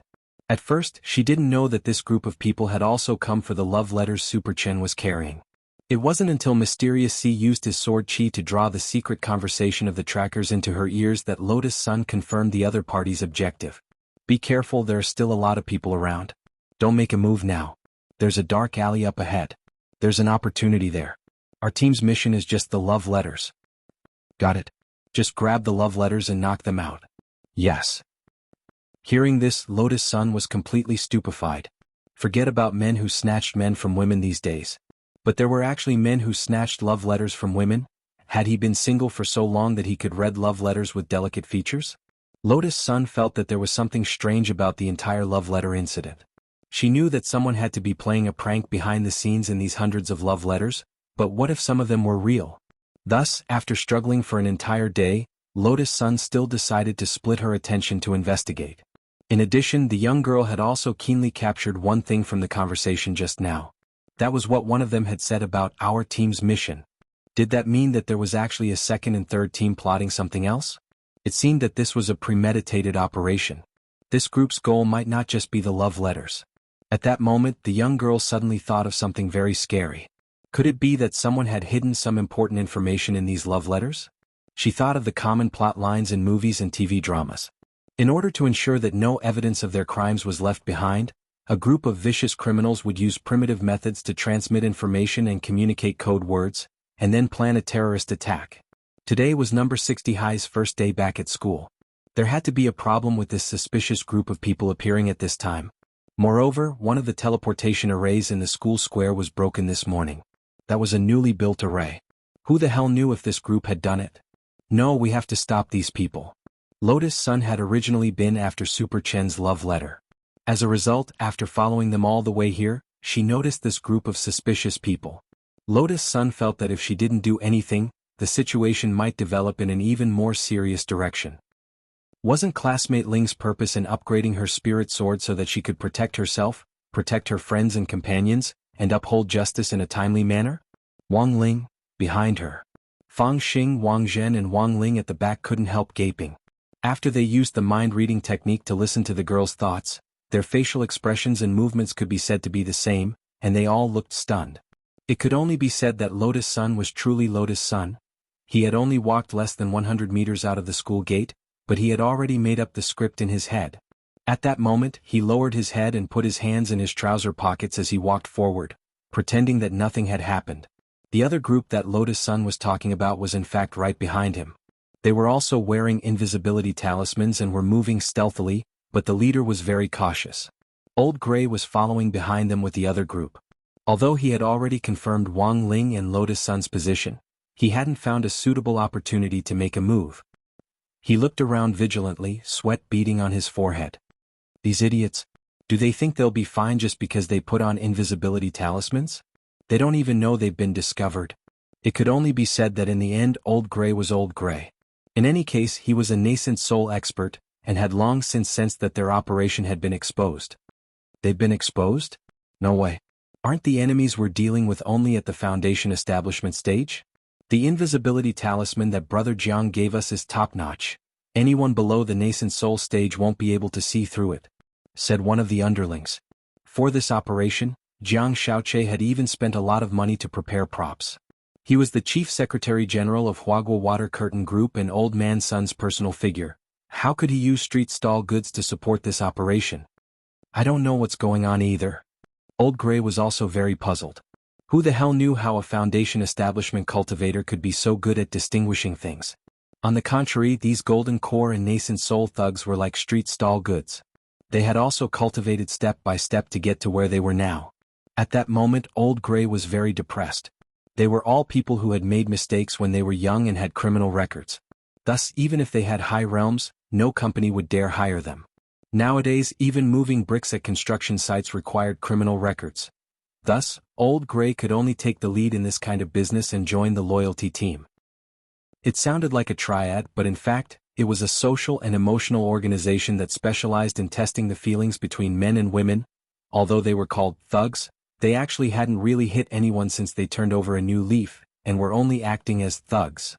At first, she didn't know that this group of people had also come for the love letters Super Chen was carrying. It wasn't until Mysterious Sea used his sword chi to draw the secret conversation of the trackers into her ears that Lotus Sun confirmed the other party's objective. Be careful, there are still a lot of people around. Don't make a move now. There's a dark alley up ahead. There's an opportunity there. Our team's mission is just the love letters. Got it. Just grab the love letters and knock them out. Yes. Hearing this, Lotus Sun was completely stupefied. Forget about men who snatched men from women these days. But there were actually men who snatched love letters from women? Had he been single for so long that he could read love letters with delicate features? Lotus Sun felt that there was something strange about the entire love letter incident. She knew that someone had to be playing a prank behind the scenes in these hundreds of love letters, but what if some of them were real? Thus, after struggling for an entire day, Lotus Sun still decided to split her attention to investigate. In addition, the young girl had also keenly captured one thing from the conversation just now. That was what one of them had said about our team's mission. Did that mean that there was actually a second and third team plotting something else? It seemed that this was a premeditated operation. This group's goal might not just be the love letters. At that moment, the young girl suddenly thought of something very scary. Could it be that someone had hidden some important information in these love letters? She thought of the common plot lines in movies and TV dramas. In order to ensure that no evidence of their crimes was left behind, a group of vicious criminals would use primitive methods to transmit information and communicate code words, and then plan a terrorist attack. Today was number 60 High's first day back at school. There had to be a problem with this suspicious group of people appearing at this time. Moreover, one of the teleportation arrays in the school square was broken this morning. That was a newly built array. Who the hell knew if this group had done it? No, we have to stop these people. Lotus Sun had originally been after Super Chen's love letter. As a result, after following them all the way here, she noticed this group of suspicious people. Lotus Sun felt that if she didn't do anything, the situation might develop in an even more serious direction. Wasn't classmate Ling's purpose in upgrading her spirit sword so that she could protect herself, protect her friends and companions, and uphold justice in a timely manner? Wang Ling, behind her. Fang Xing, Wang Zhen and Wang Ling at the back couldn't help gaping. After they used the mind-reading technique to listen to the girl's thoughts, their facial expressions and movements could be said to be the same, and they all looked stunned. It could only be said that Lotus Sun was truly Lotus Sun. He had only walked less than 100 meters out of the school gate, but he had already made up the script in his head. At that moment, he lowered his head and put his hands in his trouser pockets as he walked forward, pretending that nothing had happened. The other group that Lotus Sun was talking about was in fact right behind him. They were also wearing invisibility talismans and were moving stealthily, but the leader was very cautious. Old Gray was following behind them with the other group. Although he had already confirmed Wang Ling and Lotus Sun's position, he hadn't found a suitable opportunity to make a move. He looked around vigilantly, sweat beading on his forehead. These idiots, do they think they'll be fine just because they put on invisibility talismans? They don't even know they've been discovered. It could only be said that in the end Old Gray was Old Gray. In any case, he was a nascent soul expert, and had long since sensed that their operation had been exposed. They'd been exposed? No way. Aren't the enemies we're dealing with only at the Foundation establishment stage? The invisibility talisman that Brother Jiang gave us is top-notch. Anyone below the nascent soul stage won't be able to see through it, said one of the underlings. For this operation, Jiang Shaoche had even spent a lot of money to prepare props. He was the Chief Secretary General of Huagua Water Curtain Group and Old Man Sun's personal figure. How could he use street stall goods to support this operation? I don't know what's going on either. Old Gray was also very puzzled. Who the hell knew how a Foundation establishment cultivator could be so good at distinguishing things? On the contrary, these Golden Core and Nascent Soul thugs were like street stall goods. They had also cultivated step by step to get to where they were now. At that moment, Old Gray was very depressed. They were all people who had made mistakes when they were young and had criminal records. Thus, even if they had high realms, no company would dare hire them. Nowadays, even moving bricks at construction sites required criminal records. Thus, Old Gray could only take the lead in this kind of business and join the loyalty team. It sounded like a triad, but in fact, it was a social and emotional organization that specialized in testing the feelings between men and women. Although they were called thugs, They actually hadn't really hit anyone since they turned over a new leaf, and were only acting as thugs.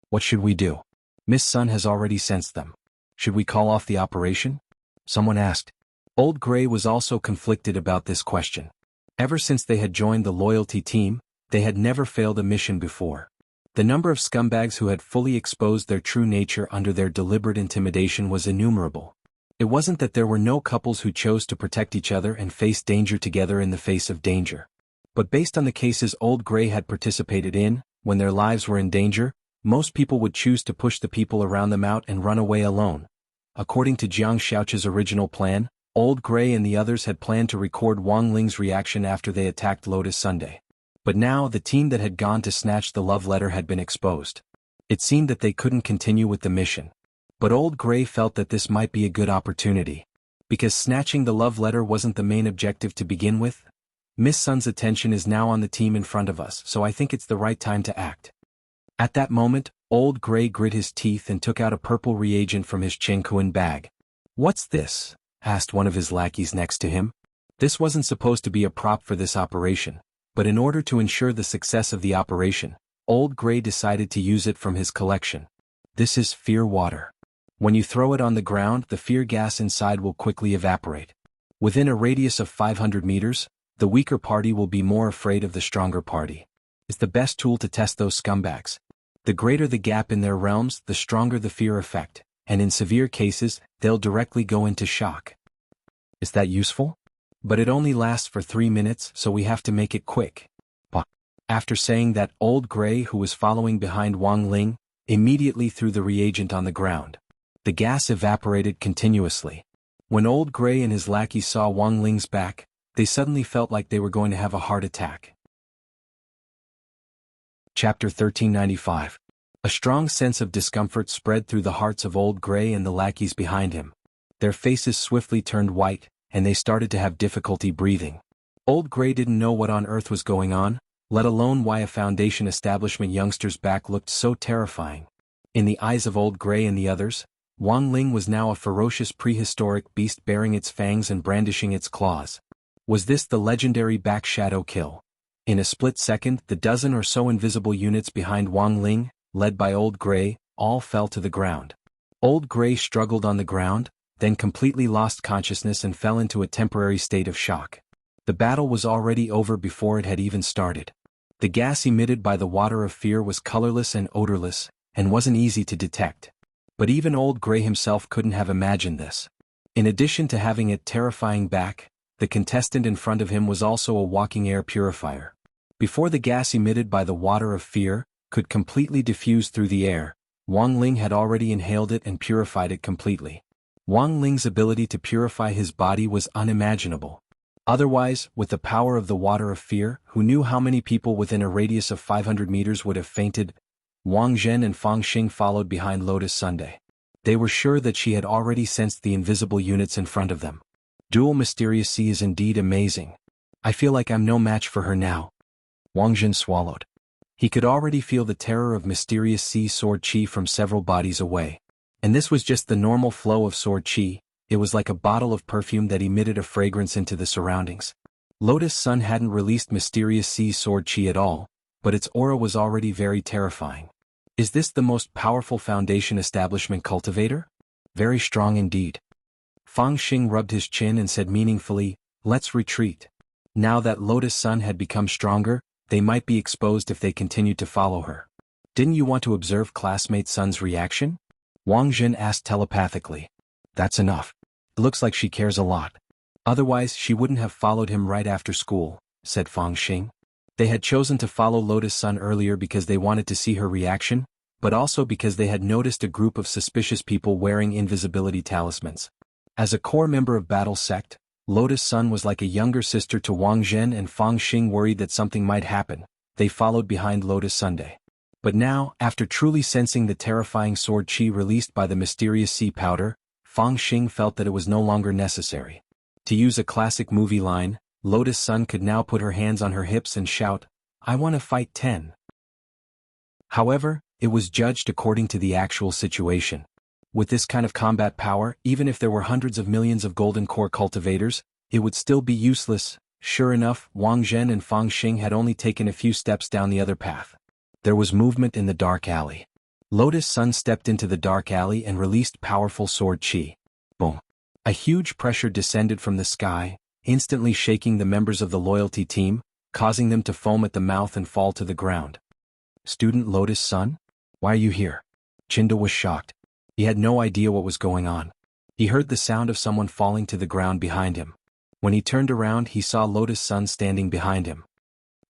What should we do? Miss Sun has already sensed them. Should we call off the operation? Someone asked. Old Grey was also conflicted about this question. Ever since they had joined the loyalty team, they had never failed a mission before. The number of scumbags who had fully exposed their true nature under their deliberate intimidation was innumerable. It wasn't that there were no couples who chose to protect each other and face danger together in the face of danger. But based on the cases Old Grey had participated in, when their lives were in danger, most people would choose to push the people around them out and run away alone. According to Jiang Xiaoqi's original plan, Old Grey and the others had planned to record Wang Ling's reaction after they attacked Lotus Sunday. But now the team that had gone to snatch the love letter had been exposed. It seemed that they couldn't continue with the mission. But Old Grey felt that this might be a good opportunity. Because snatching the love letter wasn't the main objective to begin with. Miss Sun's attention is now on the team in front of us, so I think it's the right time to act. At that moment, Old Grey grit his teeth and took out a purple reagent from his Chengkuan bag. What's this? Asked one of his lackeys next to him. This wasn't supposed to be a prop for this operation, but in order to ensure the success of the operation, Old Grey decided to use it from his collection. This is fear water. When you throw it on the ground, the fear gas inside will quickly evaporate. Within a radius of 500 meters, the weaker party will be more afraid of the stronger party. It's the best tool to test those scumbags. The greater the gap in their realms, the stronger the fear effect, and in severe cases, they'll directly go into shock. Is that useful? But it only lasts for 3 minutes, so we have to make it quick. After saying that, Old Grey, who was following behind Wang Ling, immediately threw the reagent on the ground. The gas evaporated continuously. When Old Grey and his lackey saw Wang Ling's back, they suddenly felt like they were going to have a heart attack. Chapter 1395. A strong sense of discomfort spread through the hearts of Old Grey and the lackeys behind him. Their faces swiftly turned white, and they started to have difficulty breathing. Old Grey didn't know what on earth was going on, let alone why a Foundation establishment youngster's back looked so terrifying. In the eyes of Old Grey and the others, Wang Ling was now a ferocious prehistoric beast bearing its fangs and brandishing its claws. Was this the legendary back shadow kill? In a split second, the dozen or so invisible units behind Wang Ling, led by Old Grey, all fell to the ground. Old Grey struggled on the ground, then completely lost consciousness and fell into a temporary state of shock. The battle was already over before it had even started. The gas emitted by the water of fear was colorless and odorless, and wasn't easy to detect. But even Old Grey himself couldn't have imagined this. In addition to having a terrifying back, the contestant in front of him was also a walking air purifier. Before the gas emitted by the water of fear could completely diffuse through the air, Wang Ling had already inhaled it and purified it completely. Wang Ling's ability to purify his body was unimaginable. Otherwise, with the power of the water of fear, who knew how many people within a radius of 500 meters would have fainted? Wang Zhen and Fang Xing followed behind Lotus Sunday. They were sure that she had already sensed the invisible units in front of them. Dual Mysterious Sea is indeed amazing. I feel like I'm no match for her now. Wang Zhen swallowed. He could already feel the terror of Mysterious Sea sword chi from several bodies away. And this was just the normal flow of sword chi. It was like a bottle of perfume that emitted a fragrance into the surroundings. Lotus Sun hadn't released Mysterious Sea sword chi at all, but its aura was already very terrifying. Is this the most powerful Foundation establishment cultivator? Very strong indeed. Fang Xing rubbed his chin and said meaningfully, "Let's retreat." Now that Lotus Sun had become stronger, they might be exposed if they continued to follow her. Didn't you want to observe classmate Sun's reaction? Wang Zhen asked telepathically. That's enough. It looks like she cares a lot. Otherwise she wouldn't have followed him right after school, said Fang Xing. They had chosen to follow Lotus Sun earlier because they wanted to see her reaction, but also because they had noticed a group of suspicious people wearing invisibility talismans. As a core member of Battle Sect, Lotus Sun was like a younger sister to Wang Zhen, and Fang Xing worried that something might happen. They followed behind Lotus Sunday. But now, after truly sensing the terrifying sword chi released by the Mysterious Sea powder, Fang Xing felt that it was no longer necessary. To use a classic movie line, Lotus Sun could now put her hands on her hips and shout, "I want to fight 10." However, it was judged according to the actual situation. With this kind of combat power, even if there were hundreds of millions of golden core cultivators, it would still be useless. Sure enough, Wang Zhen and Fang Xing had only taken a few steps down the other path. There was movement in the dark alley. Lotus Sun stepped into the dark alley and released powerful sword chi. Boom. A huge pressure descended from the sky, instantly shaking the members of the loyalty team, causing them to foam at the mouth and fall to the ground. Student Lotus Sun? Why are you here? Chinda was shocked. He had no idea what was going on. He heard the sound of someone falling to the ground behind him. When he turned around, he saw Lotus Sun standing behind him.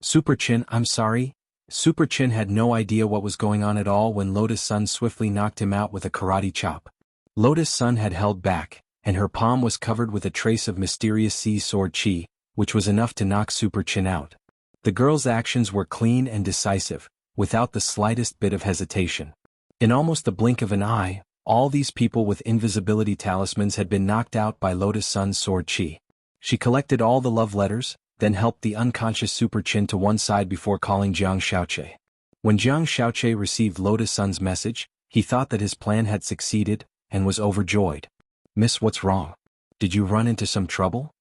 Super Chin, I'm sorry. Super Chin had no idea what was going on at all when Lotus Sun swiftly knocked him out with a karate chop. Lotus Sun had held back, and her palm was covered with a trace of mysterious sea sword chi, which was enough to knock Super Chin out. The girl's actions were clean and decisive, without the slightest bit of hesitation. In almost the blink of an eye, all these people with invisibility talismans had been knocked out by Lotus Sun's sword chi. She collected all the love letters, then helped the unconscious Super Chin to one side before calling Jiang Xiaoche. When Jiang Xiaoche received Lotus Sun's message, he thought that his plan had succeeded, and was overjoyed. Miss, what's wrong? Did you run into some trouble?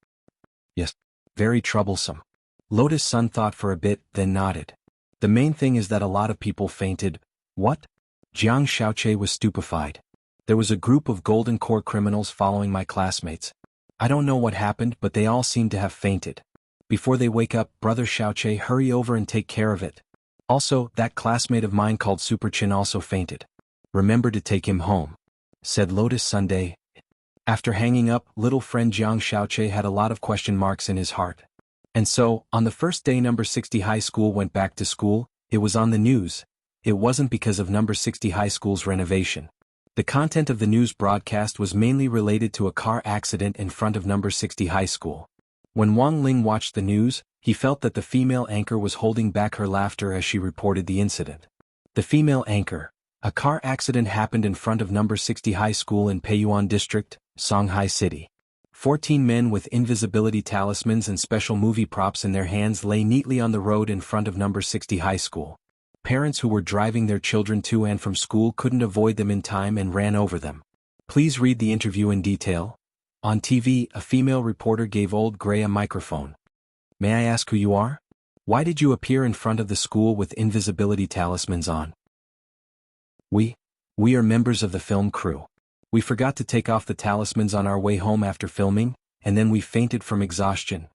Yes. Very troublesome. Lotus Sun thought for a bit, then nodded. The main thing is that a lot of people fainted. What? Jiang Xiaoche was stupefied. There was a group of Golden Core criminals following my classmates. I don't know what happened, but they all seem to have fainted. Before they wake up, Brother Xiaoche, hurry over and take care of it. Also, that classmate of mine called Super Chin also fainted. Remember to take him home, said Lotus Sunday. After hanging up, little friend Jiang Xiaoche had a lot of question marks in his heart. And so, on the first day number 60 high school went back to school, it was on the news. It wasn't because of number 60 high school's renovation. The content of the news broadcast was mainly related to a car accident in front of number 60 high school. When Wang Ling watched the news, he felt that the female anchor was holding back her laughter as she reported the incident. The female anchor. A car accident happened in front of number 60 high school in Peiyuan District, Songhai City. 14 men with invisibility talismans and special movie props in their hands lay neatly on the road in front of number 60 high school. Parents who were driving their children to and from school couldn't avoid them in time and ran over them. Please read the interview in detail. On TV, a female reporter gave Old Gray a microphone. May I ask who you are? Why did you appear in front of the school with invisibility talismans on? We are members of the film crew. We forgot to take off the talismans on our way home after filming, and then we fainted from exhaustion.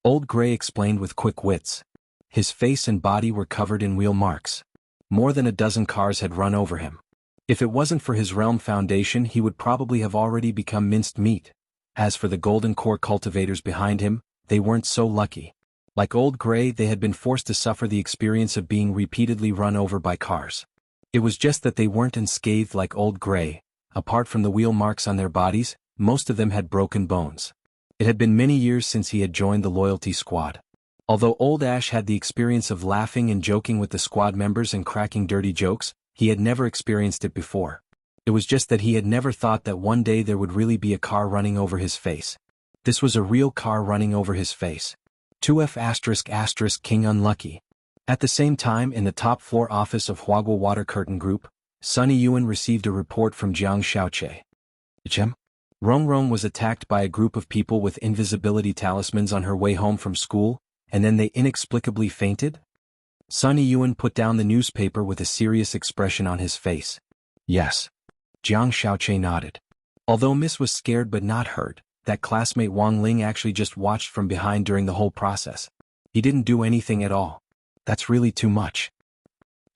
Old Gray explained with quick wits. His face and body were covered in wheel marks. More than a dozen cars had run over him. If it wasn't for his realm foundation, he would probably have already become minced meat. As for the Golden Core cultivators behind him, they weren't so lucky. Like Old Gray, they had been forced to suffer the experience of being repeatedly run over by cars. It was just that they weren't unscathed like Old Gray. Apart from the wheel marks on their bodies, most of them had broken bones. It had been many years since he had joined the loyalty squad. Although Old Ash had the experience of laughing and joking with the squad members and cracking dirty jokes, he had never experienced it before. It was just that he had never thought that one day there would really be a car running over his face. This was a real car running over his face. 2F*** King Unlucky. At the same time, in the top floor office of Huagua Water Curtain Group, Sunny Yuan received a report from Jiang Xiaoche. Rong was attacked by a group of people with invisibility talismans on her way home from school, and then they inexplicably fainted? Sunny Yuan put down the newspaper with a serious expression on his face. Yes. Jiang Xiaoche nodded. Although Miss was scared but not hurt, that classmate Wang Ling actually just watched from behind during the whole process. He didn't do anything at all. That's really too much.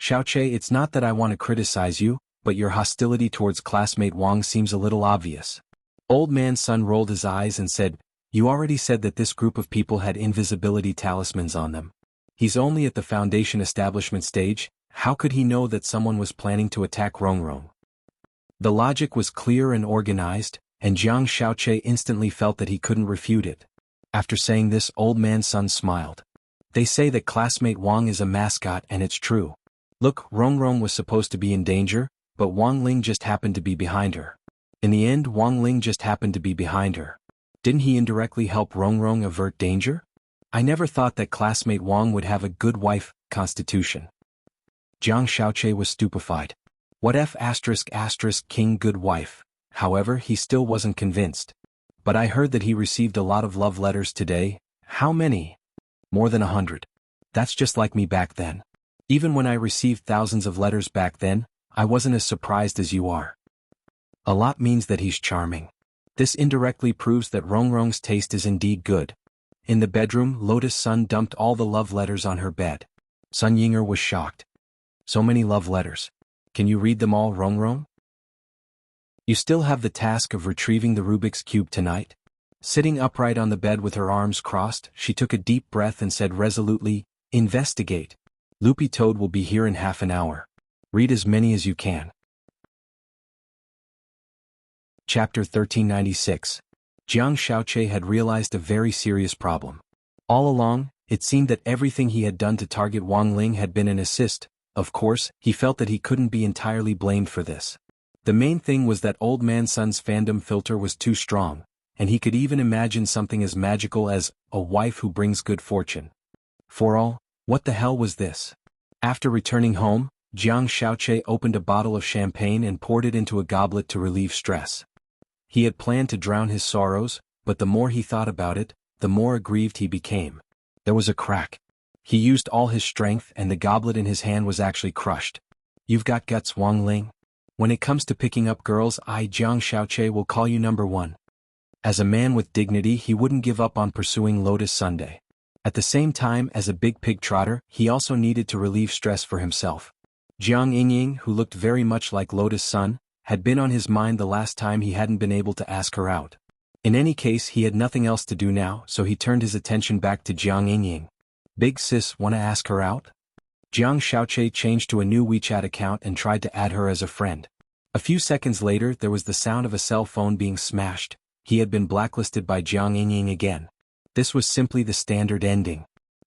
Xiaoche, it's not that I want to criticize you, but your hostility towards classmate Wang seems a little obvious. Old Man Sun rolled his eyes and said, You already said that this group of people had invisibility talismans on them. He's only at the foundation establishment stage. How could he know that someone was planning to attack Rongrong? The logic was clear and organized, and Jiang Xiaoche instantly felt that he couldn't refute it. After saying this, Old Man Sun smiled. They say that classmate Wang is a mascot, and it's true. Look, Rongrong was supposed to be in danger, but Wang Ling just happened to be behind her. In the end, Wang Ling just happened to be behind her. Didn't he indirectly help Rongrong avert danger? I never thought that classmate Wang would have a good wife constitution. Jiang Xiaoche was stupefied. What F*** King good wife? However, he still wasn't convinced. But I heard that he received a lot of love letters today. How many? More than 100. That's just like me back then. Even when I received thousands of letters back then, I wasn't as surprised as you are. A lot means that he's charming. This indirectly proves that Rongrong's taste is indeed good. In the bedroom, Lotus Sun dumped all the love letters on her bed. Sun Yinger was shocked. So many love letters. Can you read them all, Rongrong? You still have the task of retrieving the Rubik's Cube tonight? Sitting upright on the bed with her arms crossed, she took a deep breath and said resolutely, investigate. Loopy Toad will be here in half an hour. Read as many as you can. Chapter 1396. Jiang Shaoqi had realized a very serious problem. All along, it seemed that everything he had done to target Wang Ling had been an assist. Of course, he felt that he couldn't be entirely blamed for this. The main thing was that Old Man Sun's fandom filter was too strong, and he could even imagine something as magical as a wife who brings good fortune. For all, what the hell was this? After returning home, Jiang Shaoqi opened a bottle of champagne and poured it into a goblet to relieve stress. He had planned to drown his sorrows, but the more he thought about it, the more aggrieved he became. There was a crack. He used all his strength and the goblet in his hand was actually crushed. You've got guts, Wang Ling. When it comes to picking up girls, I, Jiang Shaoqi, will call you number one. As a man with dignity, he wouldn't give up on pursuing Lotus Sunday. At the same time, as a big pig trotter, he also needed to relieve stress for himself. Jiang Yingying, who looked very much like Lotus Sun, had been on his mind the last time he hadn't been able to ask her out. In any case, he had nothing else to do now, so he turned his attention back to Jiang Yingying. Big sis, wanna ask her out? Jiang Shaoqi changed to a new WeChat account and tried to add her as a friend. A few seconds later, there was the sound of a cell phone being smashed. He had been blacklisted by Jiang Yingying again. This was simply the standard ending.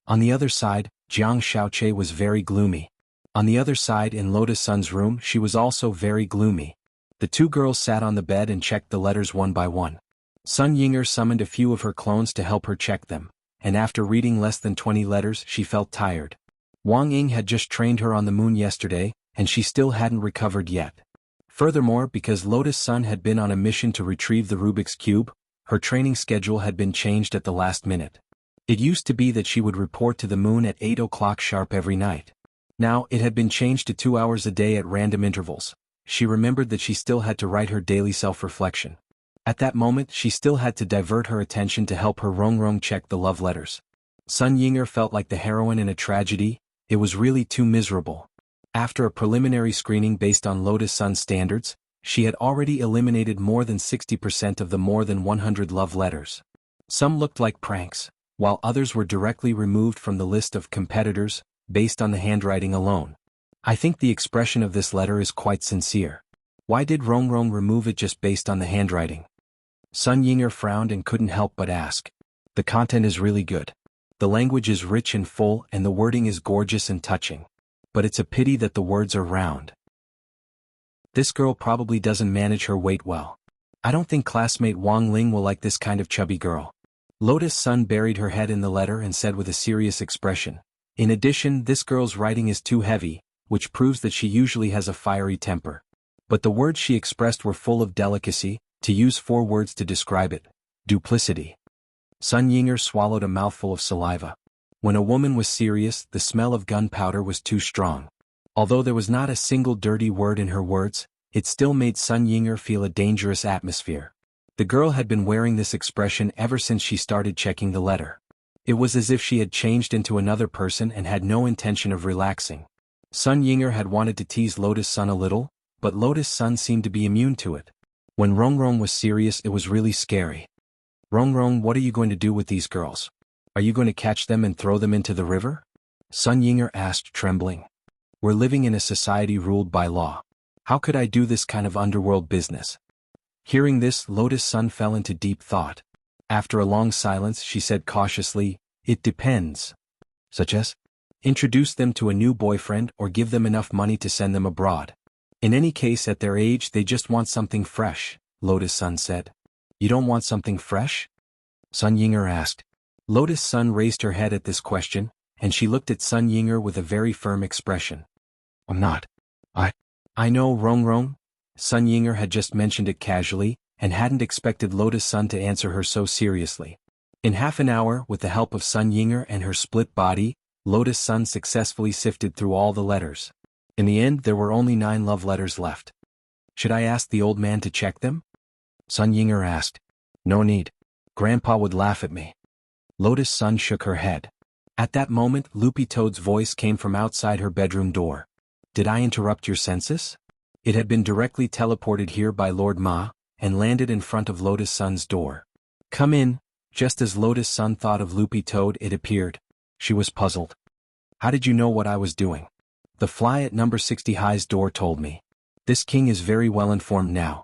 On the other side, Jiang Shaoqi was very gloomy. On the other side, in Lotus Sun's room, she was also very gloomy. The two girls sat on the bed and checked the letters one by one. Sun Yinger summoned a few of her clones to help her check them, and after reading less than 20 letters, she felt tired. Wang Ying had just trained her on the moon yesterday, and she still hadn't recovered yet. Furthermore, because Lotus Sun had been on a mission to retrieve the Rubik's Cube, her training schedule had been changed at the last minute. It used to be that she would report to the moon at 8 o'clock sharp every night. Now, it had been changed to 2 hours a day at random intervals. She remembered that she still had to write her daily self-reflection. At that moment, she still had to divert her attention to help her Rongrong check the love letters. Sun Yinger felt like the heroine in a tragedy. It was really too miserable. After a preliminary screening based on Lotus Sun standards, she had already eliminated more than 60% of the more than 100 love letters. Some looked like pranks, while others were directly removed from the list of competitors, based on the handwriting alone. I think the expression of this letter is quite sincere. Why did Rongrong remove it just based on the handwriting? Sun Yinger frowned and couldn't help but ask. The content is really good. The language is rich and full and the wording is gorgeous and touching. But it's a pity that the words are round. This girl probably doesn't manage her weight well. I don't think classmate Wang Ling will like this kind of chubby girl. Lotus Sun buried her head in the letter and said with a serious expression. In addition, this girl's writing is too heavy, which proves that she usually has a fiery temper. But the words she expressed were full of delicacy, to use 4 words to describe it. Duplicity. Sun Yinger swallowed a mouthful of saliva. When a woman was serious, the smell of gunpowder was too strong. Although there was not a single dirty word in her words, it still made Sun Yinger feel a dangerous atmosphere. The girl had been wearing this expression ever since she started checking the letter. It was as if she had changed into another person and had no intention of relaxing. Sun Yinger had wanted to tease Lotus Sun a little, but Lotus Sun seemed to be immune to it. When Rongrong was serious, it was really scary. Rongrong, what are you going to do with these girls? Are you going to catch them and throw them into the river? Sun Yinger asked, trembling. We're living in a society ruled by law. How could I do this kind of underworld business? Hearing this, Lotus Sun fell into deep thought. After a long silence, she said cautiously, it depends. Such as? Introduce them to a new boyfriend or give them enough money to send them abroad. In any case, at their age, they just want something fresh, Lotus Sun said. You don't want something fresh? Sun Yinger asked. Lotus Sun raised her head at this question, and she looked at Sun Yinger with a very firm expression. I'm not. I know, Rongrong. Sun Yinger had just mentioned it casually, and hadn't expected Lotus Sun to answer her so seriously. In half an hour, with the help of Sun Yinger and her split body, Lotus Sun successfully sifted through all the letters. In the end, there were only 9 love letters left. Should I ask the old man to check them? Sun Yinger asked. No need. Grandpa would laugh at me. Lotus Sun shook her head. At that moment, Loopy Toad's voice came from outside her bedroom door. Did I interrupt your census? It had been directly teleported here by Lord Ma, and landed in front of Lotus Sun's door. Come in. Just as Lotus Sun thought of Loopy Toad, it appeared. She was puzzled. How did you know what I was doing? The fly at number 60 High's door told me. This king is very well informed now.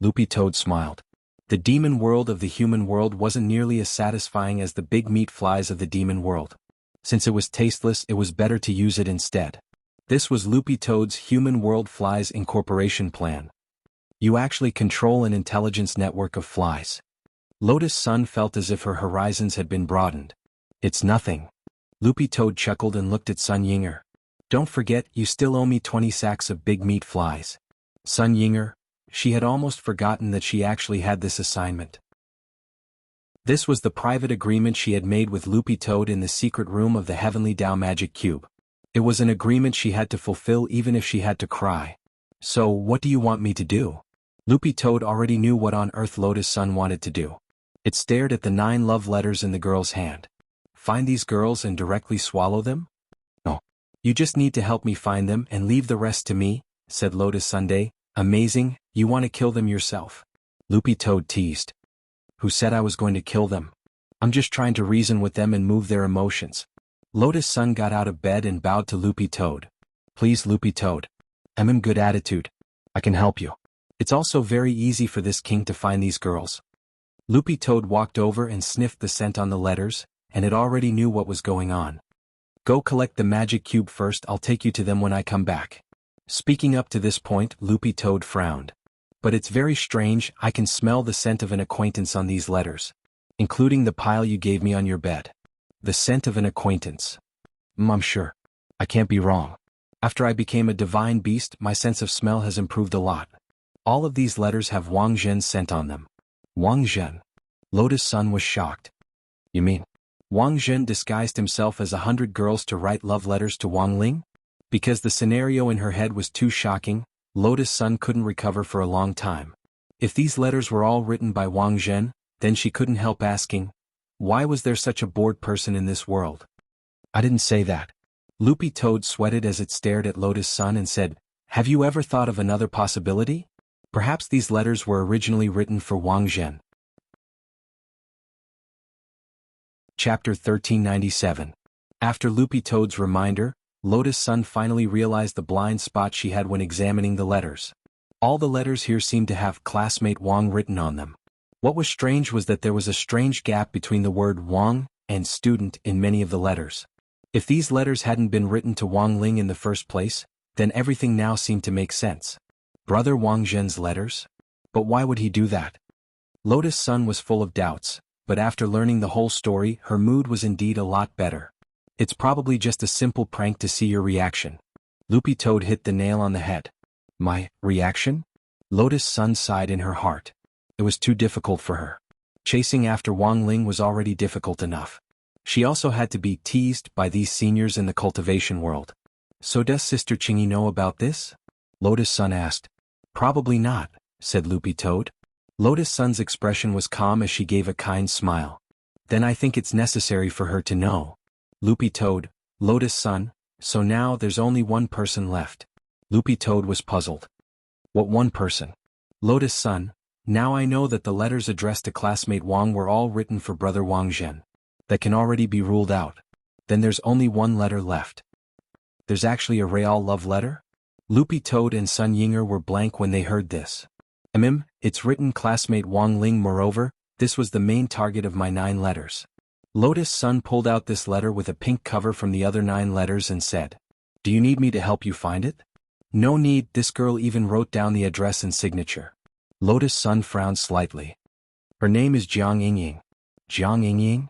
Loopy Toad smiled. The demon world of the human world wasn't nearly as satisfying as the big meat flies of the demon world. Since it was tasteless, it was better to use it instead. This was Loopy Toad's Human World Flies Incorporation plan. You actually control an intelligence network of flies. Lotus Sun felt as if her horizons had been broadened. It's nothing. Loopy Toad chuckled and looked at Sun Yinger. Don't forget, you still owe me 20 sacks of big meat flies. Sun Yinger, she had almost forgotten that she actually had this assignment. This was the private agreement she had made with Loopy Toad in the secret room of the Heavenly Dao Magic Cube. It was an agreement she had to fulfill even if she had to cry. So, what do you want me to do? Loopy Toad already knew what on earth Lotus Sun wanted to do. It stared at the 9 love letters in the girl's hand. Find these girls and directly swallow them? No. You just need to help me find them and leave the rest to me, said Lotus Sunday. Amazing, you want to kill them yourself. Loopy Toad teased. Who said I was going to kill them? I'm just trying to reason with them and move their emotions. Lotus Sun got out of bed and bowed to Loopy Toad. Please, Loopy Toad. I'm in good attitude. I can help you. It's also very easy for this king to find these girls. Loopy Toad walked over and sniffed the scent on the letters, and it already knew what was going on. Go collect the magic cube first, I'll take you to them when I come back. Speaking up to this point, Loopy Toad frowned. But it's very strange, I can smell the scent of an acquaintance on these letters. Including the pile you gave me on your bed. The scent of an acquaintance. I'm sure. I can't be wrong. After I became a divine beast, my sense of smell has improved a lot. All of these letters have Wang Zhen's scent on them. Wang Zhen. Lotus Sun was shocked. You mean, Wang Zhen disguised himself as 100 girls to write love letters to Wang Ling? Because the scenario in her head was too shocking, Lotus Sun couldn't recover for a long time. If these letters were all written by Wang Zhen, then she couldn't help asking, why was there such a bored person in this world? I didn't say that. Loopy Toad sweated as it stared at Lotus Sun and said, have you ever thought of another possibility? Perhaps these letters were originally written for Wang Zhen. Chapter 1397. After Loopy Toad's reminder, Lotus Sun finally realized the blind spot she had when examining the letters. All the letters here seemed to have classmate Wang written on them. What was strange was that there was a strange gap between the word Wang and student in many of the letters. If these letters hadn't been written to Wang Ling in the first place, then everything now seemed to make sense. Brother Wang Zhen's letters? But why would he do that? Lotus Sun was full of doubts, but after learning the whole story, her mood was indeed a lot better. It's probably just a simple prank to see your reaction. Loopy Toad hit the nail on the head. My reaction? Lotus Sun sighed in her heart. It was too difficult for her. Chasing after Wang Ling was already difficult enough. She also had to be teased by these seniors in the cultivation world. So does Sister Chingy know about this? Lotus Sun asked. Probably not, said Loopy Toad. Lotus Sun's expression was calm as she gave a kind smile. Then I think it's necessary for her to know. Loopy Toad, Lotus Sun, so now there's only one person left. Loopy Toad was puzzled. What one person? Lotus Sun, now I know that the letters addressed to classmate Wang were all written for brother Wang Zhen. That can already be ruled out. Then there's only one letter left. There's actually a real love letter? Loopy Toad and Sun Yinger were blank when they heard this. It's written classmate Wang Ling. Moreover, this was the main target of my 9 letters. Lotus Sun pulled out this letter with a pink cover from the other 9 letters and said, do you need me to help you find it? No need, this girl even wrote down the address and signature. Lotus Sun frowned slightly. Her name is Jiang Yingying. Jiang Yingying?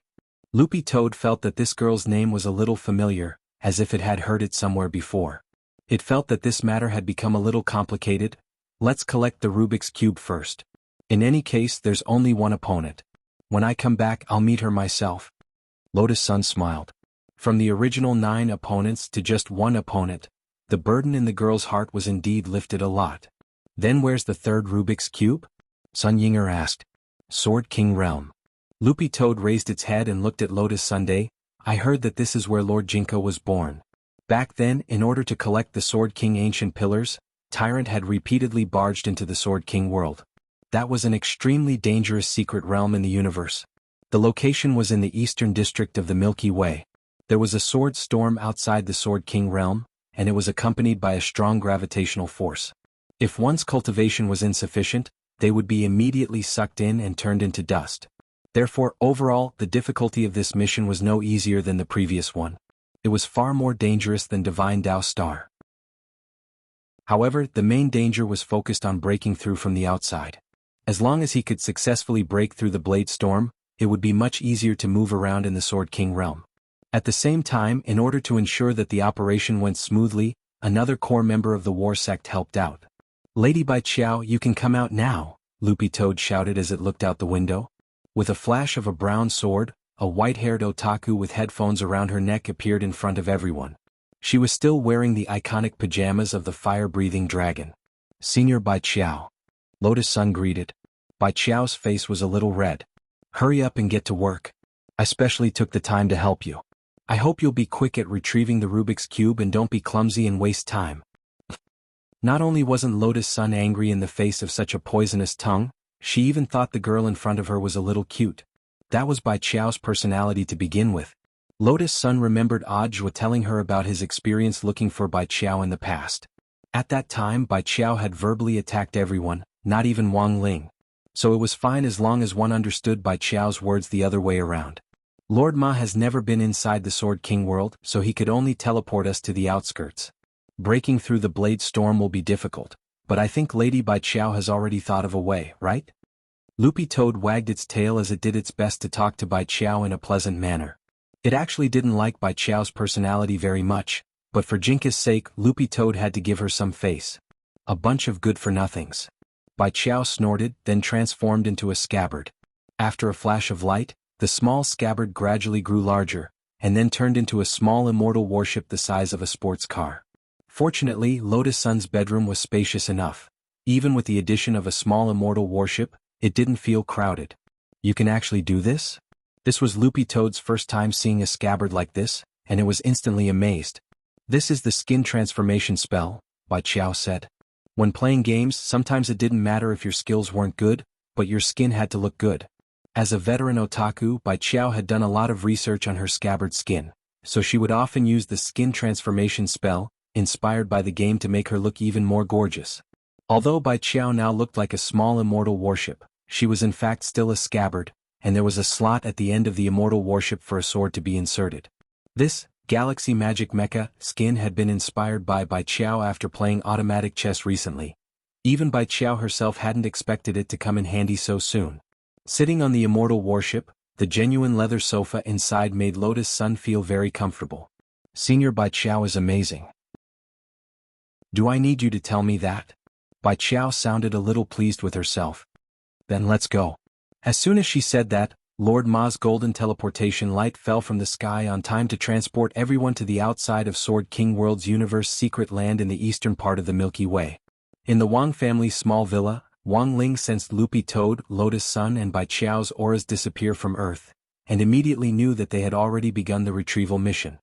Loopy Toad felt that this girl's name was a little familiar, as if it had heard it somewhere before. It felt that this matter had become a little complicated. Let's collect the Rubik's Cube first. In any case, there's only one opponent. When I come back I'll meet her myself. Lotus Sun smiled. From the original 9 opponents to just 1 opponent, the burden in the girl's heart was indeed lifted a lot. Then where's the 3rd Rubik's Cube? Sun Yinger asked. Sword King Realm. Loopy Toad raised its head and looked at Lotus Sunday. I heard that this is where Lord Jinka was born. Back then, in order to collect the Sword King ancient pillars, Tyrant had repeatedly barged into the Sword King world. That was an extremely dangerous secret realm in the universe. The location was in the eastern district of the Milky Way. There was a sword storm outside the Sword King realm, and it was accompanied by a strong gravitational force. If one's cultivation was insufficient, they would be immediately sucked in and turned into dust. Therefore, overall, the difficulty of this mission was no easier than the previous one. It was far more dangerous than Divine Dao Star. However, the main danger was focused on breaking through from the outside. As long as he could successfully break through the Blade Storm, it would be much easier to move around in the Sword King realm. At the same time, in order to ensure that the operation went smoothly, another core member of the war sect helped out. Lady Bai Qiao, you can come out now, Loopy Toad shouted as it looked out the window. With a flash of a brown sword, a white-haired otaku with headphones around her neck appeared in front of everyone. She was still wearing the iconic pajamas of the fire-breathing dragon. Senior Bai Qiao. Lotus Sun greeted. Bai Qiao's face was a little red. Hurry up and get to work. I specially took the time to help you. I hope you'll be quick at retrieving the Rubik's Cube and don't be clumsy and waste time. Not only wasn't Lotus Sun angry in the face of such a poisonous tongue, she even thought the girl in front of her was a little cute. That was Bai Qiao's personality to begin with. Lotus Sun remembered Audiobook telling her about his experience looking for Bai Qiao in the past. At that time Bai Qiao had verbally attacked everyone, not even Wang Ling. So it was fine as long as one understood Bai Qiao's words the other way around. Lord Ma has never been inside the Sword King world, so he could only teleport us to the outskirts. Breaking through the Blade Storm will be difficult, but I think Lady Bai Qiao has already thought of a way, right? Loopy Toad wagged its tail as it did its best to talk to Bai Qiao in a pleasant manner. It actually didn't like Bai Qiao's personality very much, but for Jinka's sake Loopy Toad had to give her some face. A bunch of good-for-nothings. Bai Qiao snorted, then transformed into a scabbard. After a flash of light, the small scabbard gradually grew larger, and then turned into a small immortal warship the size of a sports car. Fortunately, Lotus Sun's bedroom was spacious enough. Even with the addition of a small immortal warship, it didn't feel crowded. You can actually do this? This was Loopy Toad's first time seeing a scabbard like this, and it was instantly amazed. This is the skin transformation spell, Bai Qiao said. When playing games, sometimes it didn't matter if your skills weren't good, but your skin had to look good. As a veteran otaku, Bai Qiao had done a lot of research on her scabbard skin, so she would often use the skin transformation spell, inspired by the game to make her look even more gorgeous. Although Bai Qiao now looked like a small immortal warship, she was in fact still a scabbard, and there was a slot at the end of the immortal warship for a sword to be inserted. This, Galaxy Magic Mecha, skin had been inspired by Bai Qiao after playing automatic chess recently. Even Bai Qiao herself hadn't expected it to come in handy so soon. Sitting on the immortal warship, the genuine leather sofa inside made Lotus Sun feel very comfortable. Senior Bai Qiao is amazing. Do I need you to tell me that? Bai Qiao sounded a little pleased with herself. Then let's go. As soon as she said that, Lord Ma's golden teleportation light fell from the sky on time to transport everyone to the outside of Sword King World's universe secret land in the eastern part of the Milky Way. In the Wang family's small villa, Wang Ling sensed Loopy Toad, Lotus Sun and Bai Qiao's auras disappear from Earth, and immediately knew that they had already begun the retrieval mission.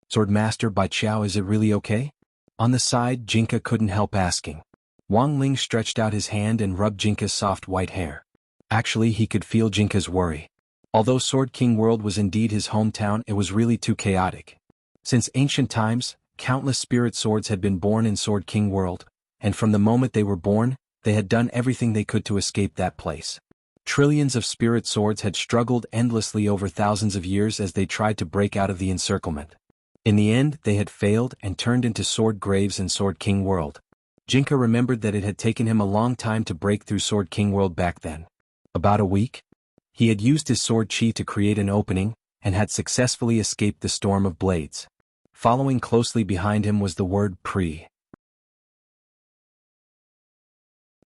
Swordmaster Bai Qiao, is it really okay? On the side, Jinka couldn't help asking. Wang Ling stretched out his hand and rubbed Jinka's soft white hair. Actually, he could feel Jinka's worry. Although Sword King World was indeed his hometown, it was really too chaotic. Since ancient times, countless spirit swords had been born in Sword King World, and from the moment they were born, they had done everything they could to escape that place. Trillions of spirit swords had struggled endlessly over thousands of years as they tried to break out of the encirclement. In the end, they had failed and turned into sword graves in Sword King World. Jinka remembered that it had taken him a long time to break through Sword King World back then. About a week? He had used his sword chi to create an opening, and had successfully escaped the storm of blades. Following closely behind him was the word pre.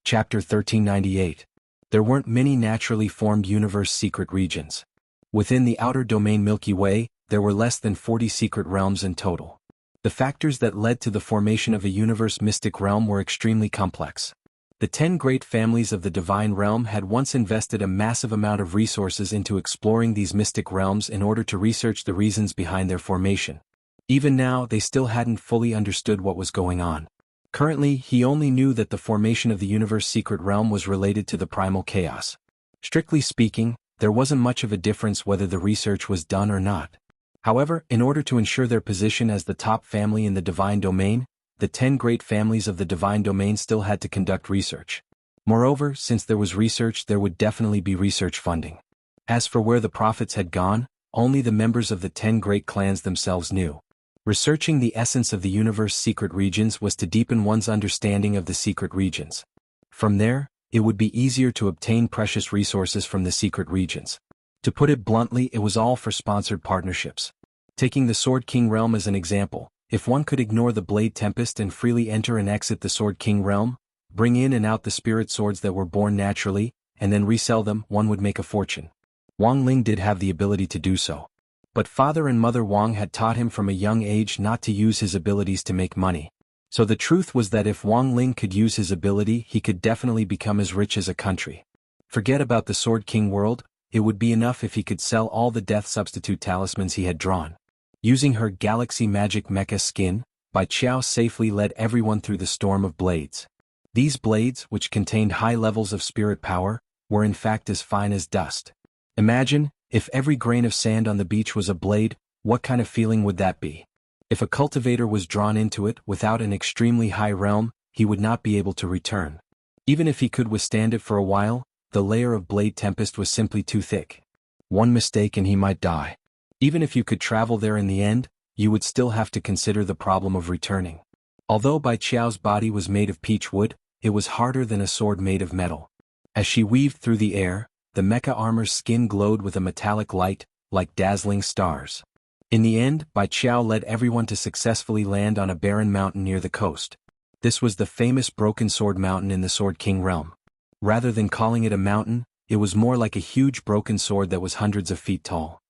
Chapter 1398. There weren't many naturally formed universe secret regions. Within the outer domain Milky Way, there were less than 40 secret realms in total. The factors that led to the formation of a universe mystic realm were extremely complex. The 10 great families of the divine realm had once invested a massive amount of resources into exploring these mystic realms in order to research the reasons behind their formation. Even now, they still hadn't fully understood what was going on. Currently, he only knew that the formation of the universe secret realm was related to the primal chaos. Strictly speaking, there wasn't much of a difference whether the research was done or not. However, in order to ensure their position as the top family in the divine domain, the 10 great families of the divine domain still had to conduct research. Moreover, since there was research, there would definitely be research funding. As for where the prophets had gone, only the members of the 10 great clans themselves knew. Researching the essence of the universe's secret regions was to deepen one's understanding of the secret regions. From there, it would be easier to obtain precious resources from the secret regions. To put it bluntly, it was all for sponsored partnerships. Taking the Sword King realm as an example, if one could ignore the Blade Tempest and freely enter and exit the Sword King realm, bring in and out the spirit swords that were born naturally, and then resell them, one would make a fortune. Wang Ling did have the ability to do so. But Father and Mother Wang had taught him from a young age not to use his abilities to make money. So the truth was that if Wang Ling could use his ability, he could definitely become as rich as a country. Forget about the Sword King world, it would be enough if he could sell all the death substitute talismans he had drawn. Using her Galaxy Magic Mecha skin, Bai Qiao safely led everyone through the storm of blades. These blades, which contained high levels of spirit power, were in fact as fine as dust. Imagine, if every grain of sand on the beach was a blade, what kind of feeling would that be? If a cultivator was drawn into it without an extremely high realm, he would not be able to return. Even if he could withstand it for a while, the layer of Blade Tempest was simply too thick. One mistake and he might die. Even if you could travel there in the end, you would still have to consider the problem of returning. Although Bai Qiao's body was made of peach wood, it was harder than a sword made of metal. As she weaved through the air, the mecha armor's skin glowed with a metallic light, like dazzling stars. In the end, Bai Qiao led everyone to successfully land on a barren mountain near the coast. This was the famous Broken Sword Mountain in the Sword King realm. Rather than calling it a mountain, it was more like a huge broken sword that was hundreds of feet tall.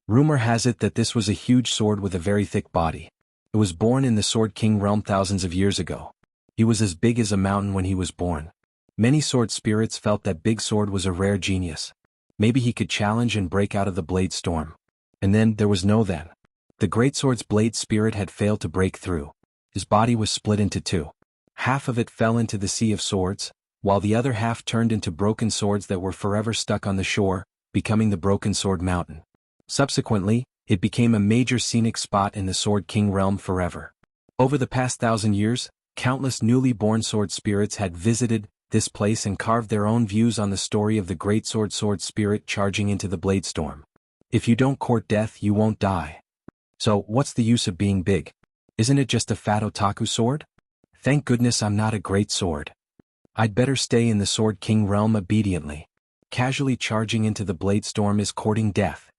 Rumor has it that this was a huge sword with a very thick body. It was born in the Sword King realm thousands of years ago. He was as big as a mountain when he was born. Many sword spirits felt that Big Sword was a rare genius. Maybe he could challenge and break out of the blade storm. And then there was no then. The Great Sword's blade spirit had failed to break through. His body was split into two. Half of it fell into the Sea of Swords, while the other half turned into broken swords that were forever stuck on the shore, becoming the Broken Sword Mountain. Subsequently, it became a major scenic spot in the Sword King realm forever. Over the past 1,000 years, countless newly born sword spirits had visited this place and carved their own views on the story of the Great Sword spirit charging into the blade storm. If you don't court death, you won't die. So, what's the use of being big? Isn't it just a fat otaku sword? Thank goodness I'm not a great sword. I'd better stay in the Sword King realm obediently. Casually charging into the blade storm is courting death.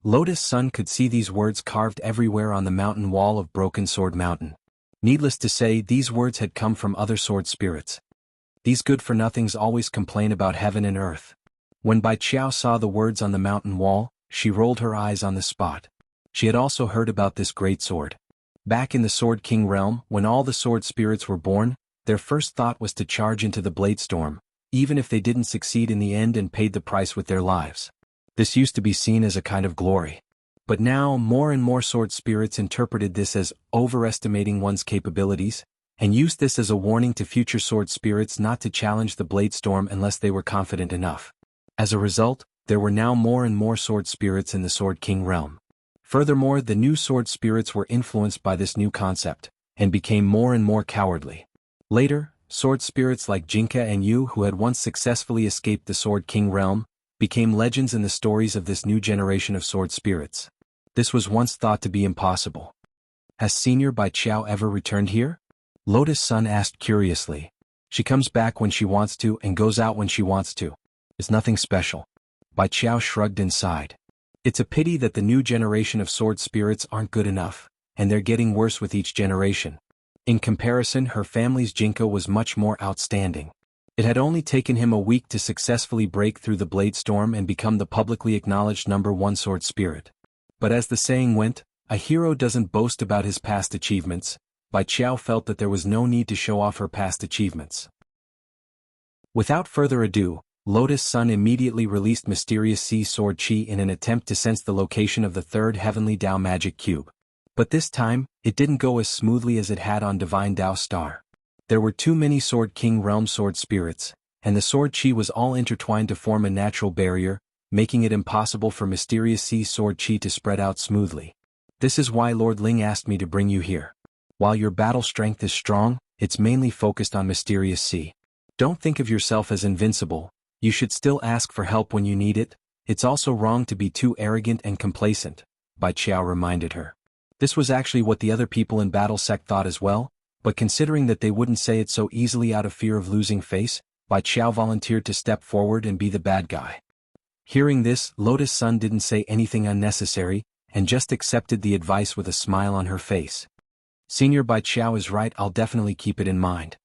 Lotus Sun could see these words carved everywhere on the mountain wall of Broken Sword Mountain. Needless to say, these words had come from other sword spirits. These good-for-nothings always complain about heaven and earth. When Bai Qiao saw the words on the mountain wall, she rolled her eyes on the spot. She had also heard about this great sword. Back in the Sword King realm, when all the sword spirits were born, their first thought was to charge into the blade storm, even if they didn't succeed in the end and paid the price with their lives. This used to be seen as a kind of glory. But now, more and more sword spirits interpreted this as overestimating one's capabilities, and used this as a warning to future sword spirits not to challenge the blade storm unless they were confident enough. As a result, there were now more and more sword spirits in the Sword King realm. Furthermore, the new sword spirits were influenced by this new concept, and became more and more cowardly. Later, sword spirits like Jinka and Yu, who had once successfully escaped the Sword King realm, became legends in the stories of this new generation of sword spirits. This was once thought to be impossible. Has Senior Bai Qiao ever returned here? Lotus Sun asked curiously. She comes back when she wants to and goes out when she wants to. It's nothing special. Bai Qiao shrugged and sighed. It's a pity that the new generation of sword spirits aren't good enough, and they're getting worse with each generation. In comparison, her family's Jinka was much more outstanding. It had only taken him a week to successfully break through the blade storm and become the publicly acknowledged #1 sword spirit. But as the saying went, a hero doesn't boast about his past achievements. Bai Qiao felt that there was no need to show off her past achievements. Without further ado, Lotus Sun immediately released Mysterious Sea Sword Qi in an attempt to sense the location of the third Heavenly Dao Magic Cube. But this time, it didn't go as smoothly as it had on Divine Dao Star. There were too many Sword King Realm sword spirits, and the sword Qi was all intertwined to form a natural barrier, making it impossible for Mysterious Sea Sword Qi to spread out smoothly. This is why Lord Ling asked me to bring you here. While your battle strength is strong, it's mainly focused on Mysterious Sea. Don't think of yourself as invincible. You should still ask for help when you need it. It's also wrong to be too arrogant and complacent, Bai Qiao reminded her. This was actually what the other people in Battle Sect thought as well, but considering that they wouldn't say it so easily out of fear of losing face, Bai Qiao volunteered to step forward and be the bad guy. Hearing this, Lotus Sun didn't say anything unnecessary, and just accepted the advice with a smile on her face. Senior Bai Qiao is right, I'll definitely keep it in mind.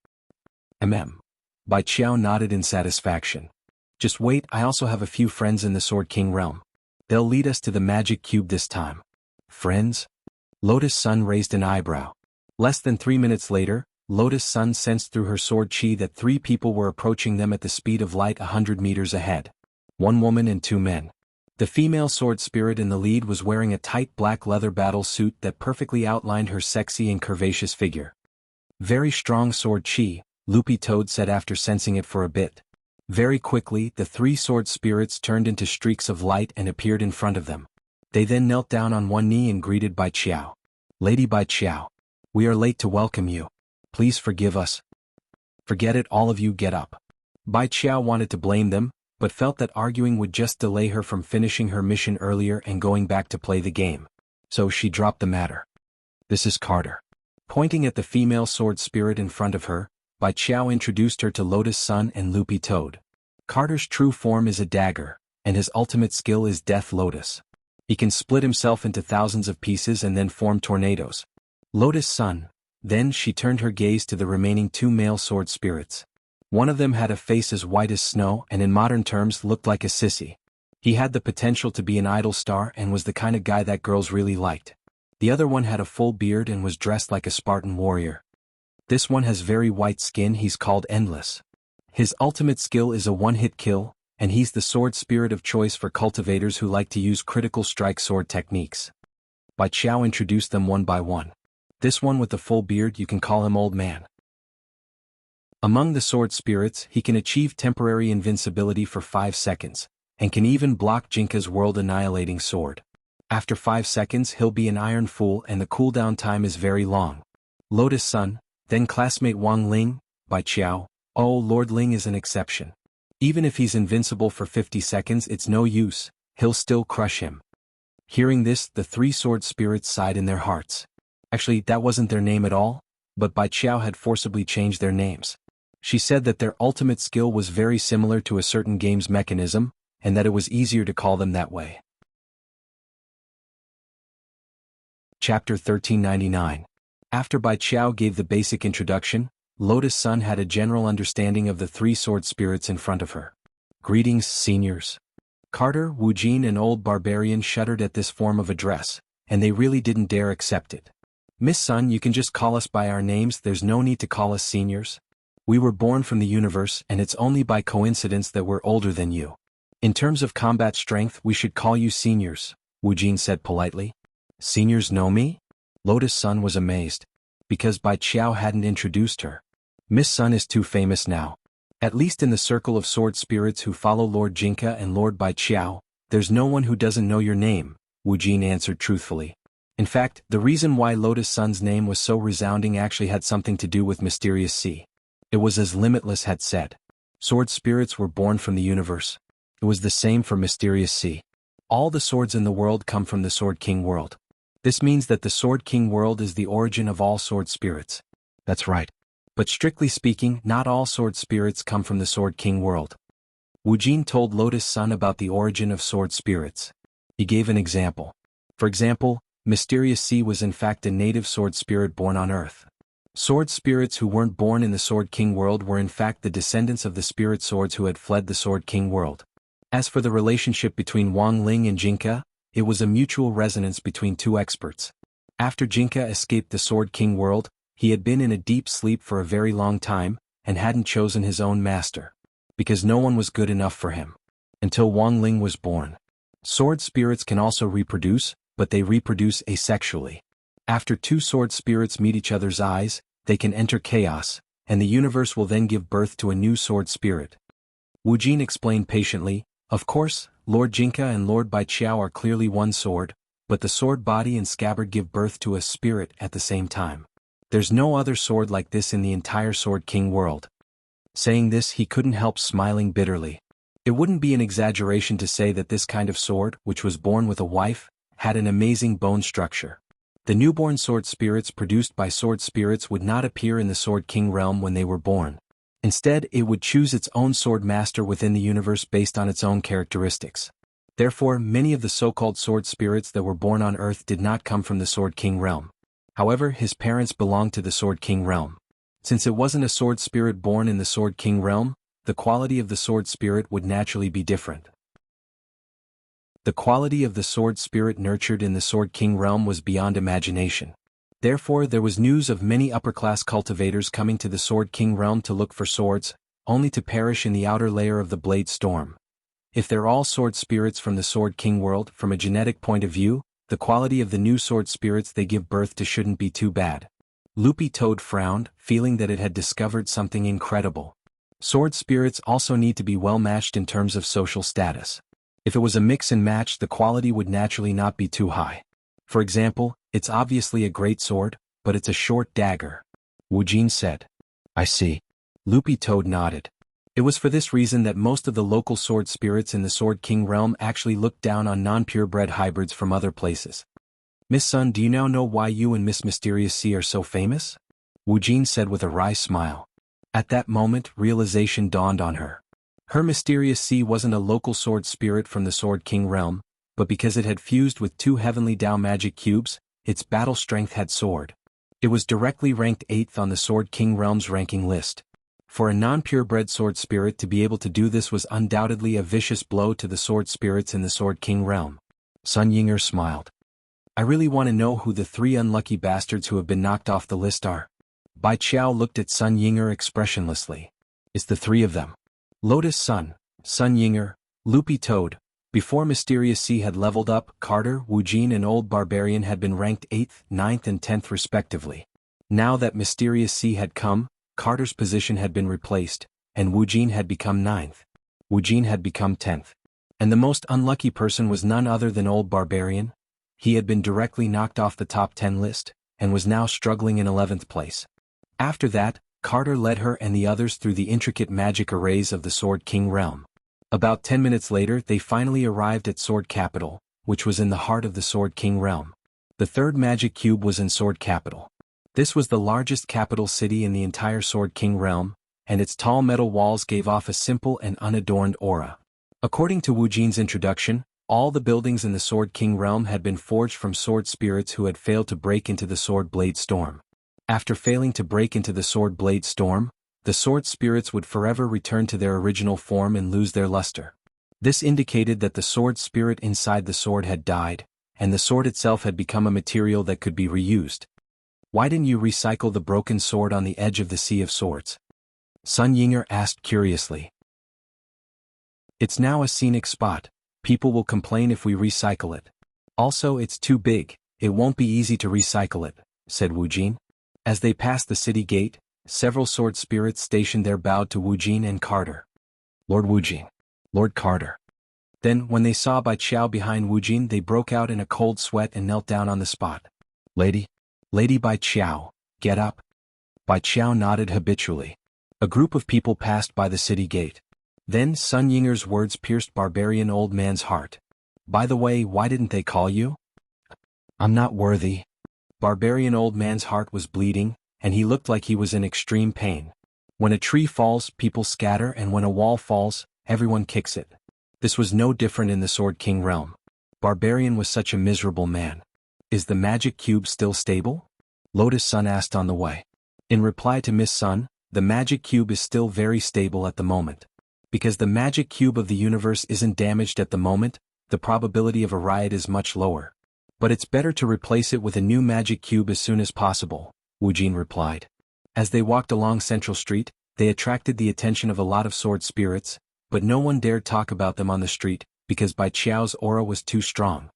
Bai Qiao nodded in satisfaction. Just wait, I also have a few friends in the Sword King realm. They'll lead us to the magic cube this time. Friends? Lotus Sun raised an eyebrow. Less than 3 minutes later, Lotus Sun sensed through her sword Qi that 3 people were approaching them at the speed of light 100 meters ahead. 1 woman and 2 men. The female sword spirit in the lead was wearing a tight black leather battle suit that perfectly outlined her sexy and curvaceous figure. Very strong sword Qi, Loopy Toad said after sensing it for a bit. Very quickly, the 3 sword spirits turned into streaks of light and appeared in front of them. They then knelt down on one knee and greeted Bai Qiao. Lady Bai Qiao. We are late to welcome you. Please forgive us. Forget it, all of you, get up. Bai Qiao wanted to blame them, but felt that arguing would just delay her from finishing her mission earlier and going back to play the game. So she dropped the matter. This is Carter. Pointing at the female sword spirit in front of her, Bai Qiao introduced her to Lotus Sun and Loopy Toad. Carter's true form is a dagger, and his ultimate skill is Death Lotus. He can split himself into thousands of pieces and then form tornadoes. Lotus Sun. Then she turned her gaze to the remaining 2 male sword spirits. One of them had a face as white as snow and in modern terms looked like a sissy. He had the potential to be an idol star and was the kind of guy that girls really liked. The other one had a full beard and was dressed like a Spartan warrior. This one has very white skin, he's called Endless. His ultimate skill is a one-hit kill, and he's the sword spirit of choice for cultivators who like to use critical strike sword techniques. Bai Qiao introduced them one by one. This one with the full beard, you can call him Old Man. Among the sword spirits, he can achieve temporary invincibility for 5 seconds, and can even block Jinka's world-annihilating sword. After 5 seconds he'll be an Iron Fool and the cooldown time is very long. Lotus Sun, then classmate Wang Ling, Bai Qiao. Oh, Lord Ling is an exception. Even if he's invincible for 50 seconds it's no use, he'll still crush him. Hearing this, the 3 sword spirits sighed in their hearts. Actually, that wasn't their name at all, but Bai Qiao had forcibly changed their names. She said that their ultimate skill was very similar to a certain game's mechanism, and that it was easier to call them that way. Chapter 1399. After Bai Qiao gave the basic introduction, Lotus Sun had a general understanding of the 3 sword spirits in front of her. Greetings, seniors. Carter, Wu Jin and Old Barbarian shuddered at this form of address, and they really didn't dare accept it. Miss Sun, you can just call us by our names, there's no need to call us seniors. We were born from the universe and it's only by coincidence that we're older than you. In terms of combat strength we should call you seniors, Wu Jin said politely. Seniors know me? Lotus Sun was amazed. Because Bai Qiao hadn't introduced her. Miss Sun is too famous now. At least in the circle of sword spirits who follow Lord Jinka and Lord Bai Qiao, there's no one who doesn't know your name, Wu Jin answered truthfully. In fact, the reason why Lotus Sun's name was so resounding actually had something to do with Mysterious Sea. It was as Limitless had said. Sword spirits were born from the universe. It was the same for Mysterious Sea. All the swords in the world come from the Sword King world. This means that the Sword King world is the origin of all sword spirits. That's right. But strictly speaking, not all sword spirits come from the Sword King world. Wu Jin told Lotus Sun about the origin of sword spirits. He gave an example. For example, Mysterious Sea was in fact a native sword spirit born on Earth. Sword spirits who weren't born in the Sword King world were in fact the descendants of the spirit swords who had fled the Sword King world. As for the relationship between Wang Ling and Jinka, it was a mutual resonance between two experts. After Jinka escaped the Sword King world, he had been in a deep sleep for a very long time, and hadn't chosen his own master. Because no one was good enough for him. Until Wang Ling was born. Sword spirits can also reproduce, but they reproduce asexually. After two sword spirits meet each other's eyes, they can enter chaos, and the universe will then give birth to a new sword spirit. Wu Jin explained patiently, of course, Lord Jinka and Lord Bai Qiao are clearly one sword, but the sword body and scabbard give birth to a spirit at the same time. There's no other sword like this in the entire Sword King world. Saying this, he couldn't help smiling bitterly. It wouldn't be an exaggeration to say that this kind of sword, which was born with a wife, had an amazing bone structure. The newborn sword spirits produced by sword spirits would not appear in the Sword King realm when they were born. Instead, it would choose its own sword master within the universe based on its own characteristics. Therefore, many of the so-called sword spirits that were born on Earth did not come from the Sword King realm. However, his parents belonged to the Sword King realm. Since it wasn't a sword spirit born in the Sword King realm, the quality of the sword spirit would naturally be different. The quality of the sword spirit nurtured in the Sword King realm was beyond imagination. Therefore, there was news of many upper-class cultivators coming to the Sword King realm to look for swords, only to perish in the outer layer of the Blade Storm. If they're all sword spirits from the Sword King world, from a genetic point of view, the quality of the new sword spirits they give birth to shouldn't be too bad. Loopy Toad frowned, feeling that it had discovered something incredible. Sword spirits also need to be well matched in terms of social status. If it was a mix and match, the quality would naturally not be too high. For example, it's obviously a great sword, but it's a short dagger. Wu Jin said. I see. Loopy Toad nodded. It was for this reason that most of the local sword spirits in the Sword King realm actually looked down on non-purebred hybrids from other places. Miss Sun, do you now know why you and Miss Mysterious Sea are so famous? Wu Jin said with a wry smile. At that moment, realization dawned on her. Her Mysterious Sea wasn't a local sword spirit from the Sword King realm, but because it had fused with two heavenly Dao magic cubes, its battle strength had soared. It was directly ranked 8th on the Sword King realm's ranking list. For a non-purebred sword spirit to be able to do this was undoubtedly a vicious blow to the sword spirits in the Sword King realm. Sun Yinger smiled. I really want to know who the 3 unlucky bastards who have been knocked off the list are. Bai Qiao looked at Sun Yinger expressionlessly. It's the 3 of them. Lotus Sun, Sun Yinger, Loopy Toad. Before Mysterious Sea had leveled up, Carter, Wu Jin and Old Barbarian had been ranked 8th, 9th and 10th respectively. Now that Mysterious Sea had come, Carter's position had been replaced, and Wu Jin had become 9th. Wu Jin had become 10th. And the most unlucky person was none other than Old Barbarian. He had been directly knocked off the top 10 list, and was now struggling in 11th place. After that, Carter led her and the others through the intricate magic arrays of the Sword King realm. About 10 minutes later they finally arrived at Sword Capital, which was in the heart of the Sword King realm. The 3rd magic cube was in Sword Capital. This was the largest capital city in the entire Sword King realm, and its tall metal walls gave off a simple and unadorned aura. According to Wu Jin's introduction, all the buildings in the Sword King realm had been forged from sword spirits who had failed to break into the Sword Blade Storm. After failing to break into the Sword Blade Storm, the sword spirits would forever return to their original form and lose their luster. This indicated that the sword spirit inside the sword had died, and the sword itself had become a material that could be reused. Why didn't you recycle the broken sword on the edge of the Sea of Swords? Sun Yinger asked curiously. It's now a scenic spot. People will complain if we recycle it. Also, it's too big. It won't be easy to recycle it, said Wu Jin. As they passed the city gate, several sword spirits stationed there bowed to Wu Jin and Carter. Lord Wu Jin. Lord Carter. Then, when they saw Bai Qiao behind Wu Jin, they broke out in a cold sweat and knelt down on the spot. Lady Bai Qiao, get up. Bai Qiao nodded habitually. A group of people passed by the city gate. Then Sun Yinger's words pierced Barbarian Old Man's heart. By the way, why didn't they call you? I'm not worthy. Barbarian Old Man's heart was bleeding, and he looked like he was in extreme pain. When a tree falls, people scatter, and when a wall falls, everyone kicks it. This was no different in the Sword King realm. Barbarian was such a miserable man. Is the magic cube still stable? Lotus Sun asked on the way. In reply to Miss Sun, the magic cube is still very stable at the moment. Because the magic cube of the universe isn't damaged at the moment, the probability of a riot is much lower. But it's better to replace it with a new magic cube as soon as possible, Wu Jin replied. As they walked along Central Street, they attracted the attention of a lot of sword spirits, but no one dared talk about them on the street, because Bai Qiao's aura was too strong.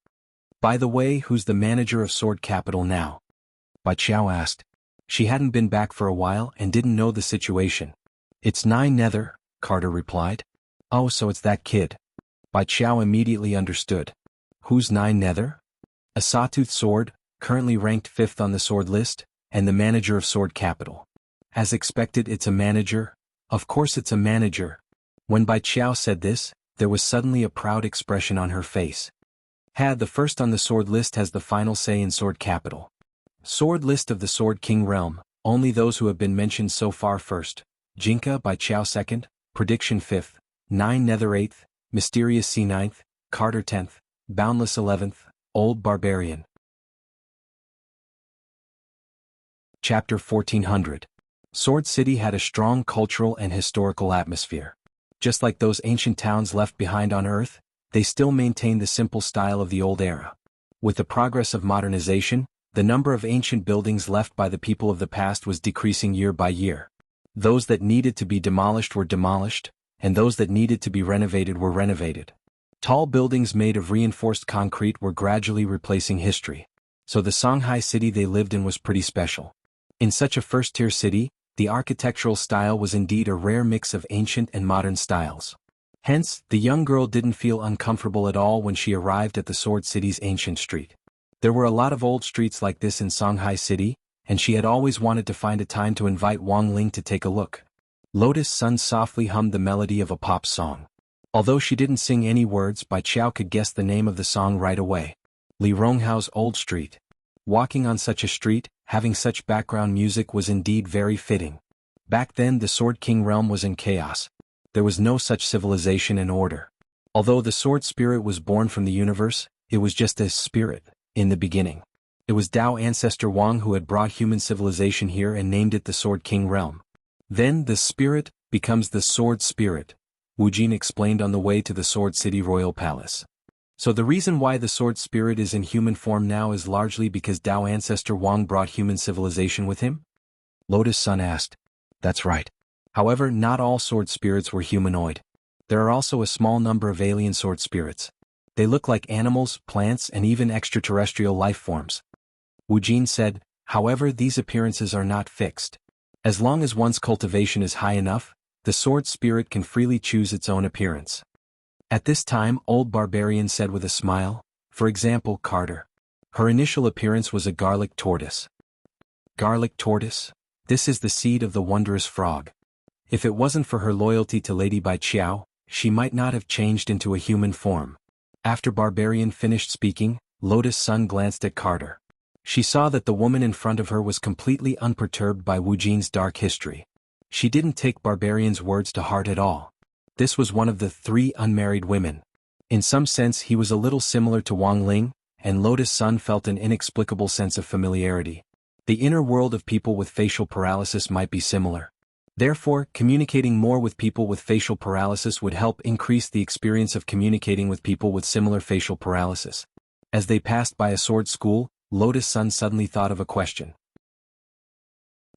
By the way, who's the manager of Sword Capital now? Bai Qiao asked. She hadn't been back for a while and didn't know the situation. It's Nine Nether, Carter replied. Oh, so it's that kid. Bai Qiao immediately understood. Who's Nine Nether? A sawtooth sword, currently ranked 5th on the sword list, and the manager of Sword Capital. As expected, it's a manager? Of course it's a manager. When Bai Qiao said this, there was suddenly a proud expression on her face. The first on the sword list has the final say in Sword Capital. Sword list of the Sword King realm, only those who have been mentioned so far first. Jinka Bai Qiao 2nd, Prediction 5th, Nine Nether 8th, Mysterious Sea 9th, Carter 10th, Boundless 11th, Old Barbarian. Chapter 1400. Sword City had a strong cultural and historical atmosphere. Just like those ancient towns left behind on Earth, they still maintained the simple style of the old era. With the progress of modernization, the number of ancient buildings left by the people of the past was decreasing year by year. Those that needed to be demolished were demolished, and those that needed to be renovated were renovated. Tall buildings made of reinforced concrete were gradually replacing history. So the Songhai city they lived in was pretty special. In such a first-tier city, the architectural style was indeed a rare mix of ancient and modern styles. Hence, the young girl didn't feel uncomfortable at all when she arrived at the Sword City's ancient street. There were a lot of old streets like this in Songhai City, and she had always wanted to find a time to invite Wang Ling to take a look. Lotus Sun softly hummed the melody of a pop song. Although she didn't sing any words, Bai Qiao could guess the name of the song right away. Li Ronghao's Old Street. Walking on such a street, having such background music was indeed very fitting. Back then the Sword King realm was in chaos. There was no such civilization and order. Although the sword spirit was born from the universe, it was just a spirit, in the beginning. It was Dao ancestor Wang who had brought human civilization here and named it the Sword King realm. Then the spirit becomes the sword spirit, Wu Jin explained on the way to the Sword City Royal Palace. So the reason why the sword spirit is in human form now is largely because Dao ancestor Wang brought human civilization with him? Lotus Sun asked. That's right. However, not all sword spirits were humanoid. There are also a small number of alien sword spirits. They look like animals, plants, and even extraterrestrial life forms. Wu Jin said, however, these appearances are not fixed. As long as one's cultivation is high enough, the sword spirit can freely choose its own appearance. At this time, Old Barbarian said with a smile, for example, Carter. Her initial appearance was a garlic tortoise. Garlic tortoise? This is the seed of the wondrous frog. If it wasn't for her loyalty to Lady Bai Qiao, she might not have changed into a human form. After Barbarian finished speaking, Lotus Sun glanced at Carter. She saw that the woman in front of her was completely unperturbed by Wu Jin's dark history. She didn't take Barbarian's words to heart at all. This was one of the 3 unmarried women. In some sense he was a little similar to Wang Ling, and Lotus Sun felt an inexplicable sense of familiarity. The inner world of people with facial paralysis might be similar. Therefore, communicating more with people with facial paralysis would help increase the experience of communicating with people with similar facial paralysis. As they passed by a sword school, Lotus Sun suddenly thought of a question.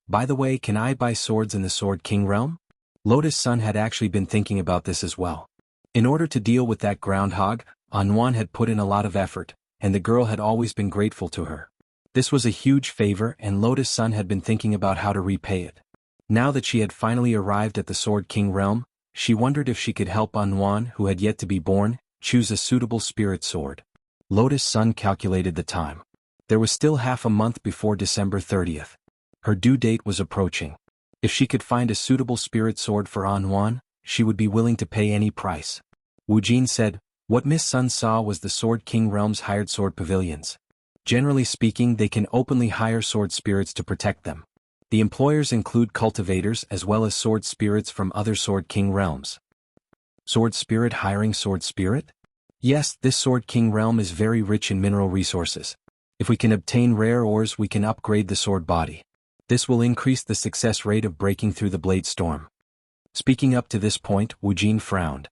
By the way, can I buy swords in the Sword King realm? Lotus Sun had actually been thinking about this as well. In order to deal with that groundhog, Anwan had put in a lot of effort, and the girl had always been grateful to her. This was a huge favor, and Lotus Sun had been thinking about how to repay it. Now that she had finally arrived at the Sword King realm, she wondered if she could help Anwan, who had yet to be born, choose a suitable spirit sword. Lotus Sun calculated the time. There was still half a month before December 30th. Her due date was approaching. If she could find a suitable spirit sword for Anwan, she would be willing to pay any price. Wu Jin said, what Miss Sun saw was the Sword King realm's hired sword pavilions. Generally speaking, they can openly hire sword spirits to protect them. The employers include cultivators as well as sword spirits from other Sword King realms. Sword spirit hiring sword spirit? Yes, this Sword King realm is very rich in mineral resources. If we can obtain rare ores, we can upgrade the sword body. This will increase the success rate of breaking through the blade storm. Speaking up to this point, Wuxia frowned.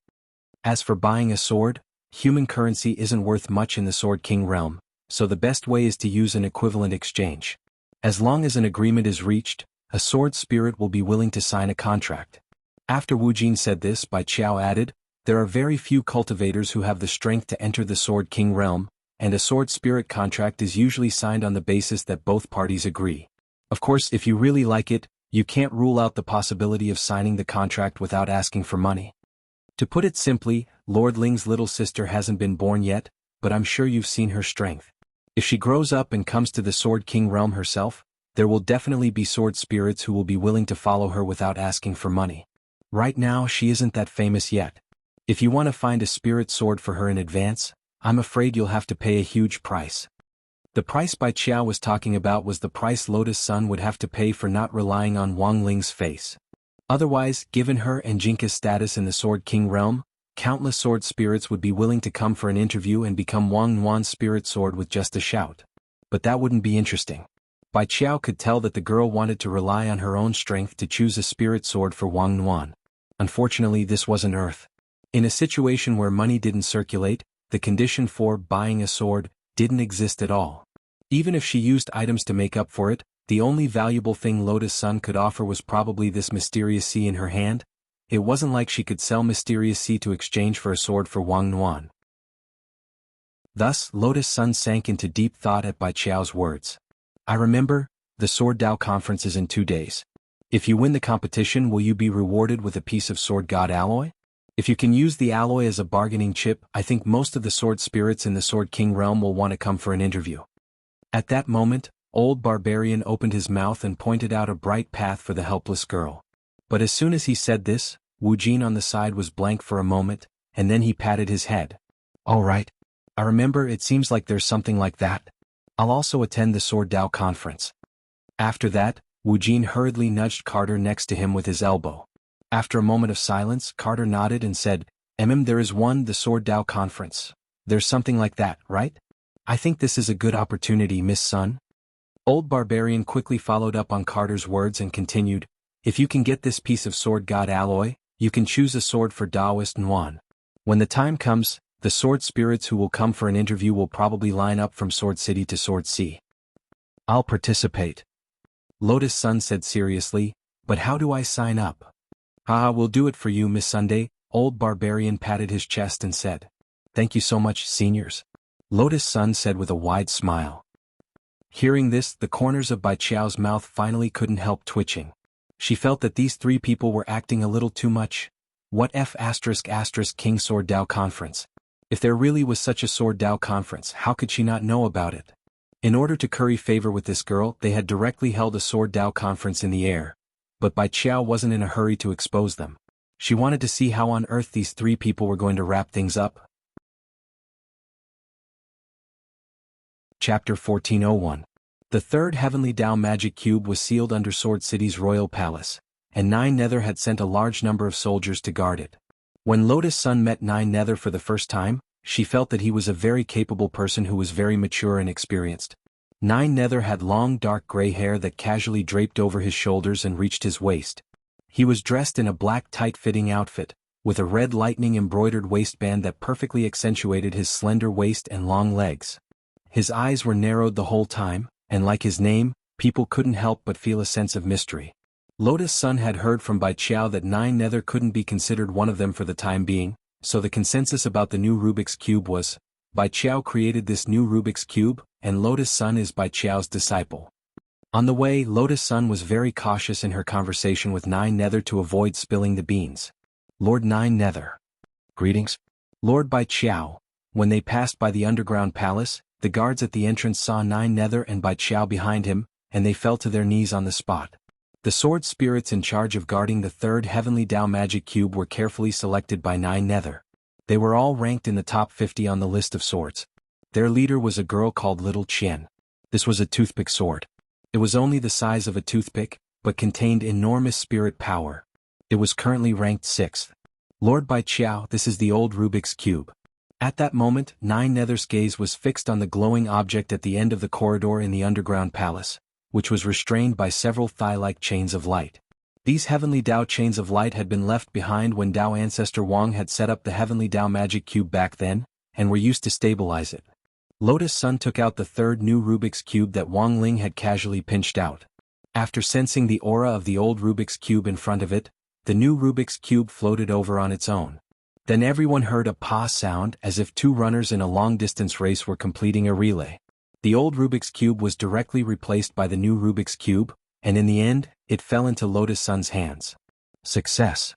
As for buying a sword, human currency isn't worth much in the Sword King realm, so the best way is to use an equivalent exchange. As long as an agreement is reached, a sword spirit will be willing to sign a contract. After Wuxia said this, Bai Qiao added, there are very few cultivators who have the strength to enter the Sword King realm, and a sword spirit contract is usually signed on the basis that both parties agree. Of course, if you really like it, you can't rule out the possibility of signing the contract without asking for money. To put it simply, Lord Ling's little sister hasn't been born yet, but I'm sure you've seen her strength. If she grows up and comes to the Sword King realm herself, there will definitely be sword spirits who will be willing to follow her without asking for money. Right now she isn't that famous yet. If you want to find a spirit sword for her in advance, I'm afraid you'll have to pay a huge price. The price Bai Qiao was talking about was the price Lotus Sun would have to pay for not relying on Wang Ling's face. Otherwise, given her and Jinka's status in the Sword King realm, countless sword spirits would be willing to come for an interview and become Wang Nuan's spirit sword with just a shout. But that wouldn't be interesting. Bai Qiao could tell that the girl wanted to rely on her own strength to choose a spirit sword for Wang Nuan. Unfortunately, this wasn't Earth. In a situation where money didn't circulate, the condition for buying a sword didn't exist at all. Even if she used items to make up for it, the only valuable thing Lotus Sun could offer was probably this mysterious sea in her hand. It wasn't like she could sell mysterious sea to exchange for a sword for Wang Nuan. Thus, Lotus Sun sank into deep thought at Bai Qiao's words. I remember, the Sword Dao conference is in 2 days. If you win the competition, will you be rewarded with a piece of Sword God alloy? If you can use the alloy as a bargaining chip, I think most of the sword spirits in the Sword King realm will want to come for an interview. At that moment, Old Barbarian opened his mouth and pointed out a bright path for the helpless girl. But as soon as he said this, Wuxia on the side was blank for a moment, and then he patted his head. All right. I remember, it seems like there's something like that. I'll also attend the Sword Dao conference. After that, Wuxia hurriedly nudged Carter next to him with his elbow. After a moment of silence, Carter nodded and said, there is one, the Sword Dao conference. There's something like that, right? I think this is a good opportunity, Miss Sun. Old Barbarian quickly followed up on Carter's words and continued, if you can get this piece of Sword God alloy, you can choose a sword for Daoist Nuan. When the time comes, the sword spirits who will come for an interview will probably line up from Sword City to Sword Sea. I'll participate. Lotus Sun said seriously, but how do I sign up? We'll do it for you, Miss Sunday. Old Barbarian patted his chest and said. Thank you so much, seniors. Lotus Sun said with a wide smile. Hearing this, the corners of Bai Qiao's mouth finally couldn't help twitching. She felt that these 3 people were acting a little too much. What King Sword Dao conference? If there really was such a Sword Dao conference, how could she not know about it? In order to curry favor with this girl, they had directly held a Sword Dao conference in the air. But Bai Qiao wasn't in a hurry to expose them. She wanted to see how on earth these 3 people were going to wrap things up. Chapter 1401. The third Heavenly Dao Magic Cube was sealed under Sword City's royal palace, and Nine Nether had sent a large number of soldiers to guard it. When Lotus Sun met Nine Nether for the first time, she felt that he was a very capable person who was very mature and experienced. Nine Nether had long dark gray hair that casually draped over his shoulders and reached his waist. He was dressed in a black tight-fitting outfit, with a red lightning embroidered waistband that perfectly accentuated his slender waist and long legs. His eyes were narrowed the whole time, and like his name, people couldn't help but feel a sense of mystery. Lotus Sun had heard from Bai Qiao that Nine Nether couldn't be considered one of them for the time being, so the consensus about the new Rubik's Cube was, Bai Qiao created this new Rubik's Cube, and Lotus Sun is Bai Qiao's disciple. On the way, Lotus Sun was very cautious in her conversation with Nine Nether to avoid spilling the beans. Lord Nine Nether. Greetings. Lord Bai Qiao. When they passed by the underground palace, the guards at the entrance saw Nine Nether and Bai Qiao behind him, and they fell to their knees on the spot. The sword spirits in charge of guarding the third Heavenly Dao Magic Cube were carefully selected by Nine Nether. They were all ranked in the top 50 on the list of swords. Their leader was a girl called Little Qian. This was a toothpick sword. It was only the size of a toothpick, but contained enormous spirit power. It was currently ranked 6th. Lord Bai Qiao, this is the old Rubik's Cube. At that moment, Nine Nether's gaze was fixed on the glowing object at the end of the corridor in the underground palace. which was restrained by several thigh-like chains of light. These heavenly Dao chains of light had been left behind when Dao ancestor Wang had set up the heavenly Dao magic cube back then, and were used to stabilize it. Lotus Sun took out the third new Rubik's Cube that Wang Ling had casually pinched out. After sensing the aura of the old Rubik's Cube in front of it, the new Rubik's Cube floated over on its own. Then everyone heard a "pa" sound as if two runners in a long-distance race were completing a relay. The old Rubik's Cube was directly replaced by the new Rubik's Cube, and in the end, it fell into Lotus Sun's hands. Success.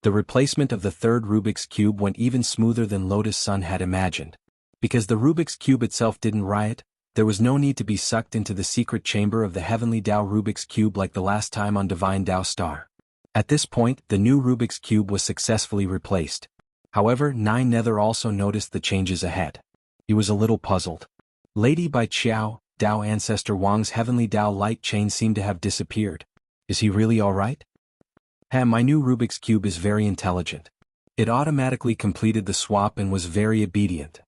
The replacement of the third Rubik's Cube went even smoother than Lotus Sun had imagined. Because the Rubik's Cube itself didn't riot, there was no need to be sucked into the secret chamber of the heavenly Dao Rubik's Cube like the last time on Divine Dao Star. At this point, the new Rubik's Cube was successfully replaced. However, Nine Nether also noticed the changes ahead. He was a little puzzled. Lady Bai Qiao, Dao ancestor Wang's heavenly Dao light chain seemed to have disappeared. Is he really alright? My new Rubik's Cube is very intelligent. It automatically completed the swap and was very obedient.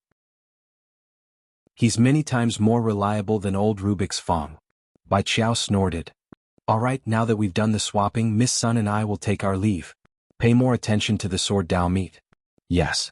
He's many times more reliable than old Rubik's Fong. Bai Qiao snorted. Alright, now that we've done the swapping, Miss Sun and I will take our leave. Pay more attention to the sword Dao meet. Yes.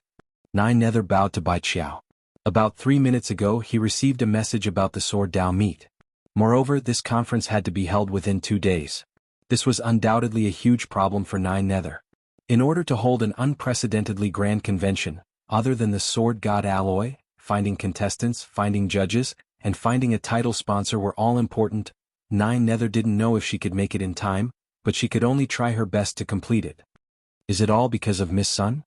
Nine Nether bowed to Bai Qiao. About 3 minutes ago he received a message about the sword Dao meet. Moreover, this conference had to be held within 2 days. This was undoubtedly a huge problem for Nine Nether. In order to hold an unprecedentedly grand convention, other than the Sword God alloy, finding contestants, finding judges, and finding a title sponsor were all important. Nine Nether didn't know if she could make it in time, but she could only try her best to complete it. Is it all because of Miss Sun?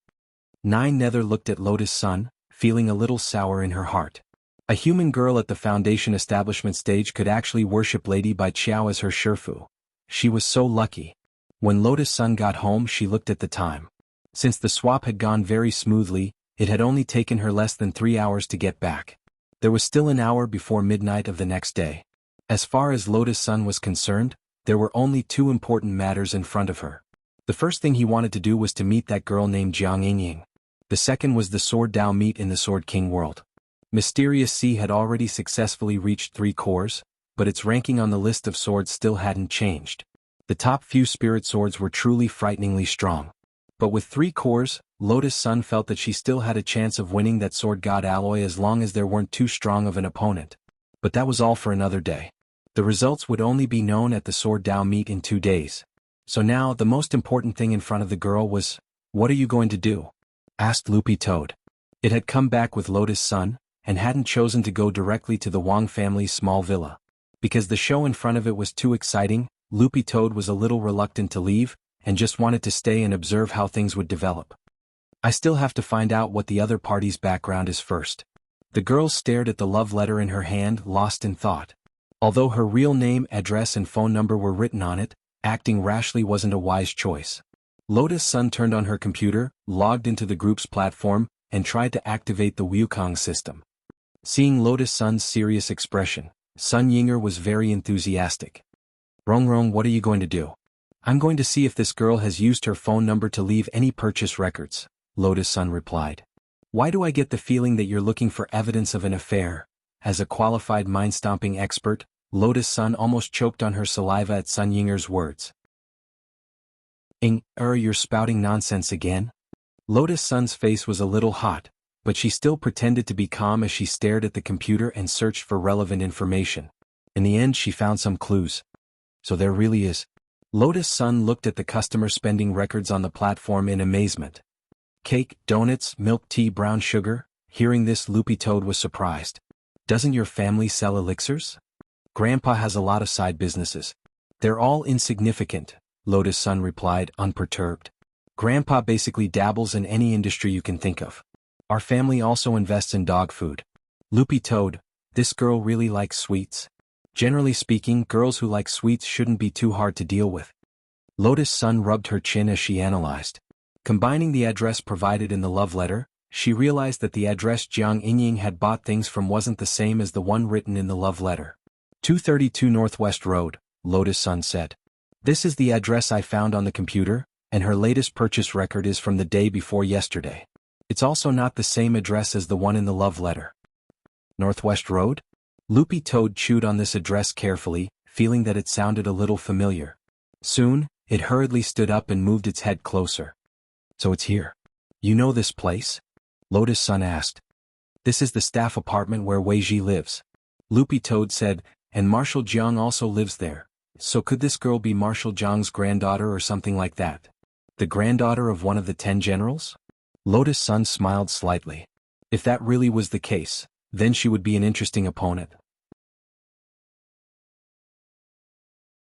Nine Nether looked at Lotus Sun, feeling a little sour in her heart. A human girl at the Foundation establishment stage could actually worship Lady Bai Qiao as her Shifu. She was so lucky. When Lotus Sun got home she looked at the time. Since the swap had gone very smoothly, it had only taken her less than 3 hours to get back. There was still an hour before midnight of the next day. As far as Lotus Sun was concerned, there were only 2 important matters in front of her. The first thing he wanted to do was to meet that girl named Jiang Yingying. The second was the Sword Dao meet in the Sword King world. Mysterious Sea had already successfully reached 3 cores, but its ranking on the list of swords still hadn't changed. The top few spirit swords were truly frighteningly strong. But with 3 cores, Lotus Sun felt that she still had a chance of winning that Sword God alloy as long as there weren't too strong of an opponent. But that was all for another day. The results would only be known at the Sword Dao meet in 2 days. So now the most important thing in front of the girl was, "What are you going to do?" asked Loopy Toad. It had come back with Lotus Sun, and hadn't chosen to go directly to the Wang family's small villa. Because the show in front of it was too exciting, Loopy Toad was a little reluctant to leave, and just wanted to stay and observe how things would develop. I still have to find out what the other party's background is first. The girl stared at the love letter in her hand, lost in thought. Although her real name, address and phone number were written on it, acting rashly wasn't a wise choice. Lotus Sun turned on her computer, logged into the group's platform, and tried to activate the Wukong system. Seeing Lotus Sun's serious expression, Sun Yinger was very enthusiastic. Rong, what are you going to do? I'm going to see if this girl has used her phone number to leave any purchase records, Lotus Sun replied. Why do I get the feeling that you're looking for evidence of an affair? As a qualified mind-stomping expert, Lotus Sun almost choked on her saliva at Sun Yinger's words. You're spouting nonsense again? Lotus Sun's face was a little hot, but she still pretended to be calm as she stared at the computer and searched for relevant information. In the end she found some clues. So there really is. Lotus Sun looked at the customer spending records on the platform in amazement. Cake, donuts, milk tea, brown sugar. Hearing this, Loopy Toad was surprised. Doesn't your family sell elixirs? Grandpa has a lot of side businesses. They're all insignificant, Lotus Sun replied, unperturbed. Grandpa basically dabbles in any industry you can think of. Our family also invests in dog food. Loopy Toad, this girl really likes sweets. Generally speaking, girls who like sweets shouldn't be too hard to deal with. Lotus Sun rubbed her chin as she analyzed. Combining the address provided in the love letter, she realized that the address Jiang Yingying had bought things from wasn't the same as the one written in the love letter. 232 Northwest Road, Lotus Sun said. This is the address I found on the computer, and her latest purchase record is from the day before yesterday. It's also not the same address as the one in the love letter. Northwest Road? Loopy Toad chewed on this address carefully, feeling that it sounded a little familiar. Soon, it hurriedly stood up and moved its head closer. So it's here. You know this place? Lotus Sun asked. This is the staff apartment where Wei Ji lives. Loopy Toad said, and Marshal Jiang also lives there. So could this girl be Marshal Jiang's granddaughter or something like that? The granddaughter of one of the 10 generals? Lotus Sun smiled slightly. If that really was the case, then she would be an interesting opponent.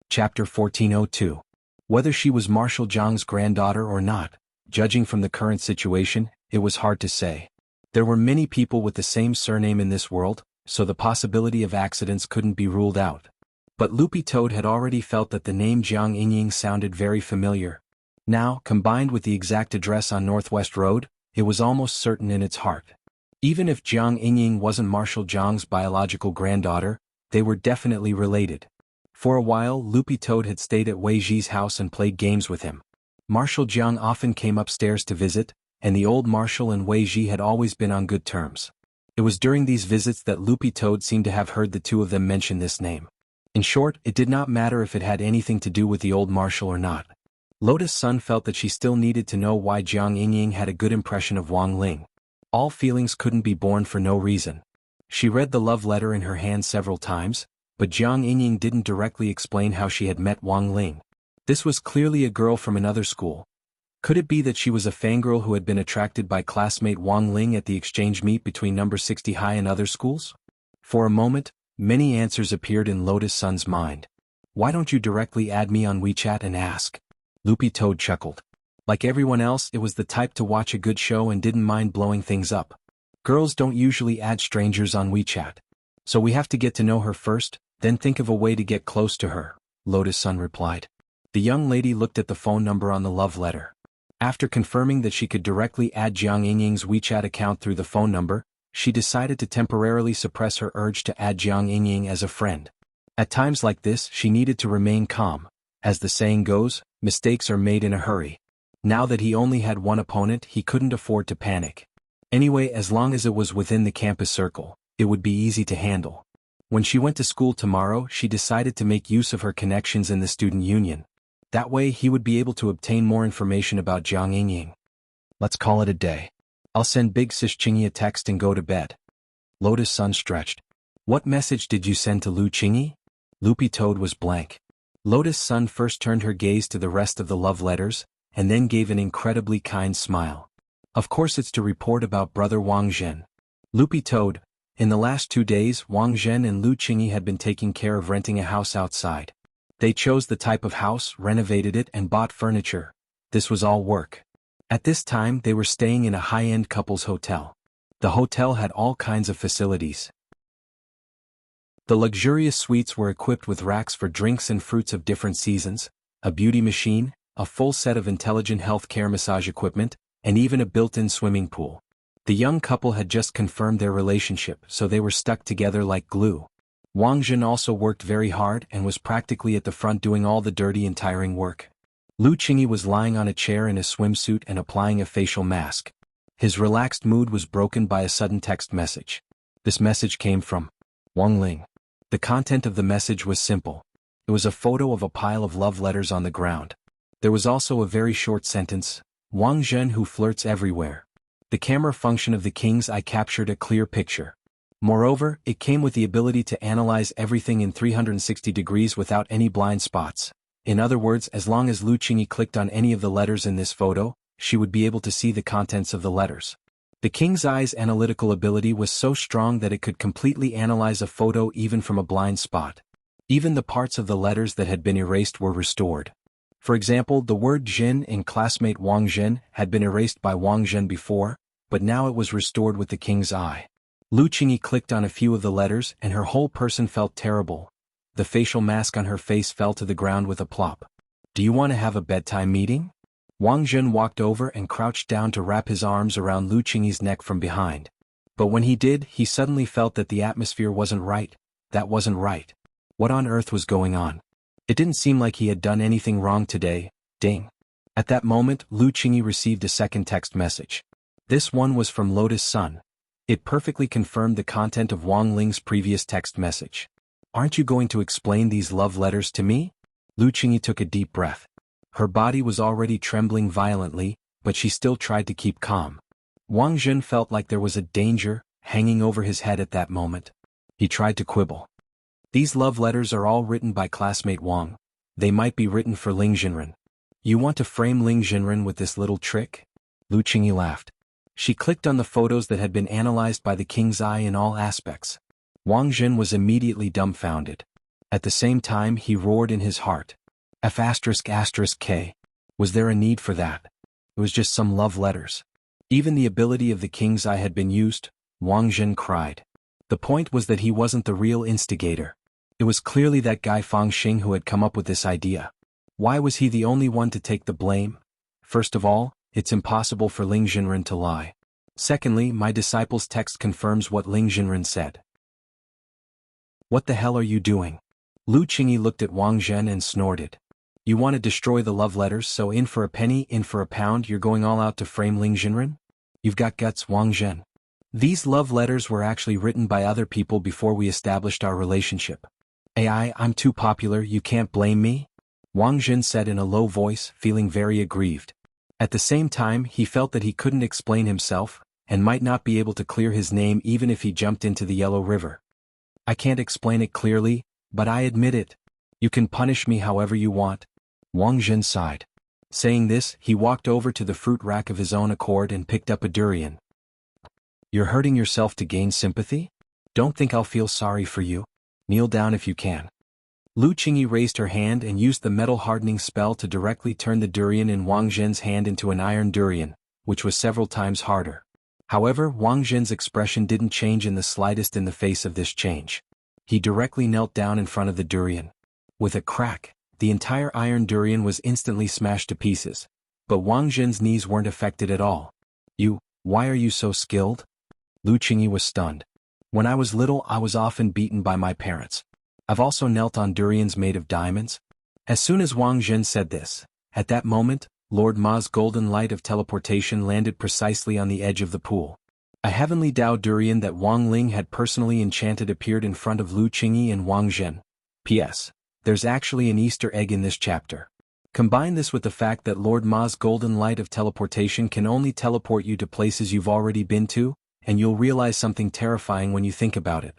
Chapter 1402. Whether she was Marshal Jiang's granddaughter or not, judging from the current situation, it was hard to say. There were many people with the same surname in this world, so the possibility of accidents couldn't be ruled out. But Loopy Toad had already felt that the name Jiang Yingying sounded very familiar. Now, combined with the exact address on Northwest Road, it was almost certain in its heart. Even if Jiang Yingying wasn't Marshal Jiang's biological granddaughter, they were definitely related. For a while, Loopy Toad had stayed at Wei Ji's house and played games with him. Marshal Jiang often came upstairs to visit, and the old Marshal and Wei Ji had always been on good terms. It was during these visits that Loopy Toad seemed to have heard the two of them mention this name. In short, it did not matter if it had anything to do with the old Marshal or not. Lotus Sun felt that she still needed to know why Jiang Yingying had a good impression of Wang Ling. All feelings couldn't be born for no reason. She read the love letter in her hand several times, but Jiang Yingying didn't directly explain how she had met Wang Ling. This was clearly a girl from another school. Could it be that she was a fangirl who had been attracted by classmate Wang Ling at the exchange meet between number 60 High and other schools? For a moment, many answers appeared in Lotus Sun's mind. Why don't you directly add me on WeChat and ask? Loopy Toad chuckled. Like everyone else, it was the type to watch a good show and didn't mind blowing things up. Girls don't usually add strangers on WeChat. So we have to get to know her first, then think of a way to get close to her, Lotus Sun replied. The young lady looked at the phone number on the love letter. After confirming that she could directly add Jiang Yingying's WeChat account through the phone number, she decided to temporarily suppress her urge to add Jiang Yingying as a friend. At times like this, she needed to remain calm. As the saying goes, mistakes are made in a hurry. Now that he only had one opponent, he couldn't afford to panic. Anyway, as long as it was within the campus circle, it would be easy to handle. When she went to school tomorrow, she decided to make use of her connections in the student union. That way he would be able to obtain more information about Jiang Yingying. Let's call it a day. I'll send Big Sis Qingyi a text and go to bed. Lotus Sun stretched. What message did you send to Lu Qingyi? Loopy Toad was blank. Lotus Sun first turned her gaze to the rest of the love letters, and then gave an incredibly kind smile. Of course it's to report about brother Wang Zhen. Loopy Toad, in the last 2 days Wang Zhen and Lu Qingyi had been taking care of renting a house outside. They chose the type of house, renovated it and bought furniture. This was all work. At this time they were staying in a high-end couple's hotel. The hotel had all kinds of facilities. The luxurious suites were equipped with racks for drinks and fruits of different seasons, a beauty machine, a full set of intelligent healthcare massage equipment, and even a built-in swimming pool. The young couple had just confirmed their relationship, so they were stuck together like glue. Wang Zhen also worked very hard and was practically at the front doing all the dirty and tiring work. Lu Qingyi was lying on a chair in a swimsuit and applying a facial mask. His relaxed mood was broken by a sudden text message. This message came from Wang Ling. The content of the message was simple. It was a photo of a pile of love letters on the ground. There was also a very short sentence, Wang Zhen who flirts everywhere. The camera function of the King's Eye captured a clear picture. Moreover, it came with the ability to analyze everything in 360 degrees without any blind spots. In other words, as long as Lu Qingyi clicked on any of the letters in this photo, she would be able to see the contents of the letters. The King's Eye's analytical ability was so strong that it could completely analyze a photo even from a blind spot. Even the parts of the letters that had been erased were restored. For example, the word Jin in classmate Wang Zhen had been erased by Wang Zhen before, but now it was restored with the King's Eye. Lu Qingyi clicked on a few of the letters and her whole person felt terrible. The facial mask on her face fell to the ground with a plop. Do you want to have a bedtime meeting? Wang Zhen walked over and crouched down to wrap his arms around Lu Qingyi's neck from behind. But when he did, he suddenly felt that the atmosphere wasn't right. That wasn't right. What on earth was going on? It didn't seem like he had done anything wrong today. Ding. At that moment, Lu Qingyi received a second text message. This one was from Lotus Sun. It perfectly confirmed the content of Wang Ling's previous text message. Aren't you going to explain these love letters to me? Lu Qingyi took a deep breath. Her body was already trembling violently, but she still tried to keep calm. Wang Jun felt like there was a danger hanging over his head at that moment. He tried to quibble. These love letters are all written by classmate Wang. They might be written for Ling Jinren. You want to frame Ling Jinren with this little trick? Lu Qingyi laughed. She clicked on the photos that had been analyzed by the king's eye in all aspects. Wang Jun was immediately dumbfounded. At the same time he roared in his heart. F***K. Was there a need for that? It was just some love letters. Even the ability of the king's eye had been used, Wang Jun cried. The point was that he wasn't the real instigator. It was clearly that guy Fang Xing who had come up with this idea. Why was he the only one to take the blame? First of all, it's impossible for Ling Jinren to lie. Secondly, my disciple's text confirms what Ling Jinren said. What the hell are you doing? Lu Qingyi looked at Wang Zhen and snorted. You want to destroy the love letters, so in for a penny, in for a pound, you're going all out to frame Ling Jinren? You've got guts, Wang Zhen. These love letters were actually written by other people before we established our relationship. I'm too popular, you can't blame me? Wang Zhen said in a low voice, feeling very aggrieved. At the same time, he felt that he couldn't explain himself, and might not be able to clear his name even if he jumped into the Yellow River. I can't explain it clearly, but I admit it. You can punish me however you want. Wang Zhen sighed. Saying this, he walked over to the fruit rack of his own accord and picked up a durian. You're hurting yourself to gain sympathy? Don't think I'll feel sorry for you. Kneel down if you can. Lu Qingyi raised her hand and used the metal hardening spell to directly turn the durian in Wang Zhen's hand into an iron durian, which was several times harder. However, Wang Zhen's expression didn't change in the slightest in the face of this change. He directly knelt down in front of the durian. With a crack, the entire iron durian was instantly smashed to pieces. But Wang Zhen's knees weren't affected at all. Why are you so skilled? Lu Qingyi was stunned. When I was little, I was often beaten by my parents. I've also knelt on durians made of diamonds. As soon as Wang Zhen said this, at that moment, Lord Ma's golden light of teleportation landed precisely on the edge of the pool. A heavenly Dao durian that Wang Ling had personally enchanted appeared in front of Lu Qingyi and Wang Zhen. P.S. There's actually an Easter egg in this chapter. Combine this with the fact that Lord Ma's golden light of teleportation can only teleport you to places you've already been to, and you'll realize something terrifying when you think about it.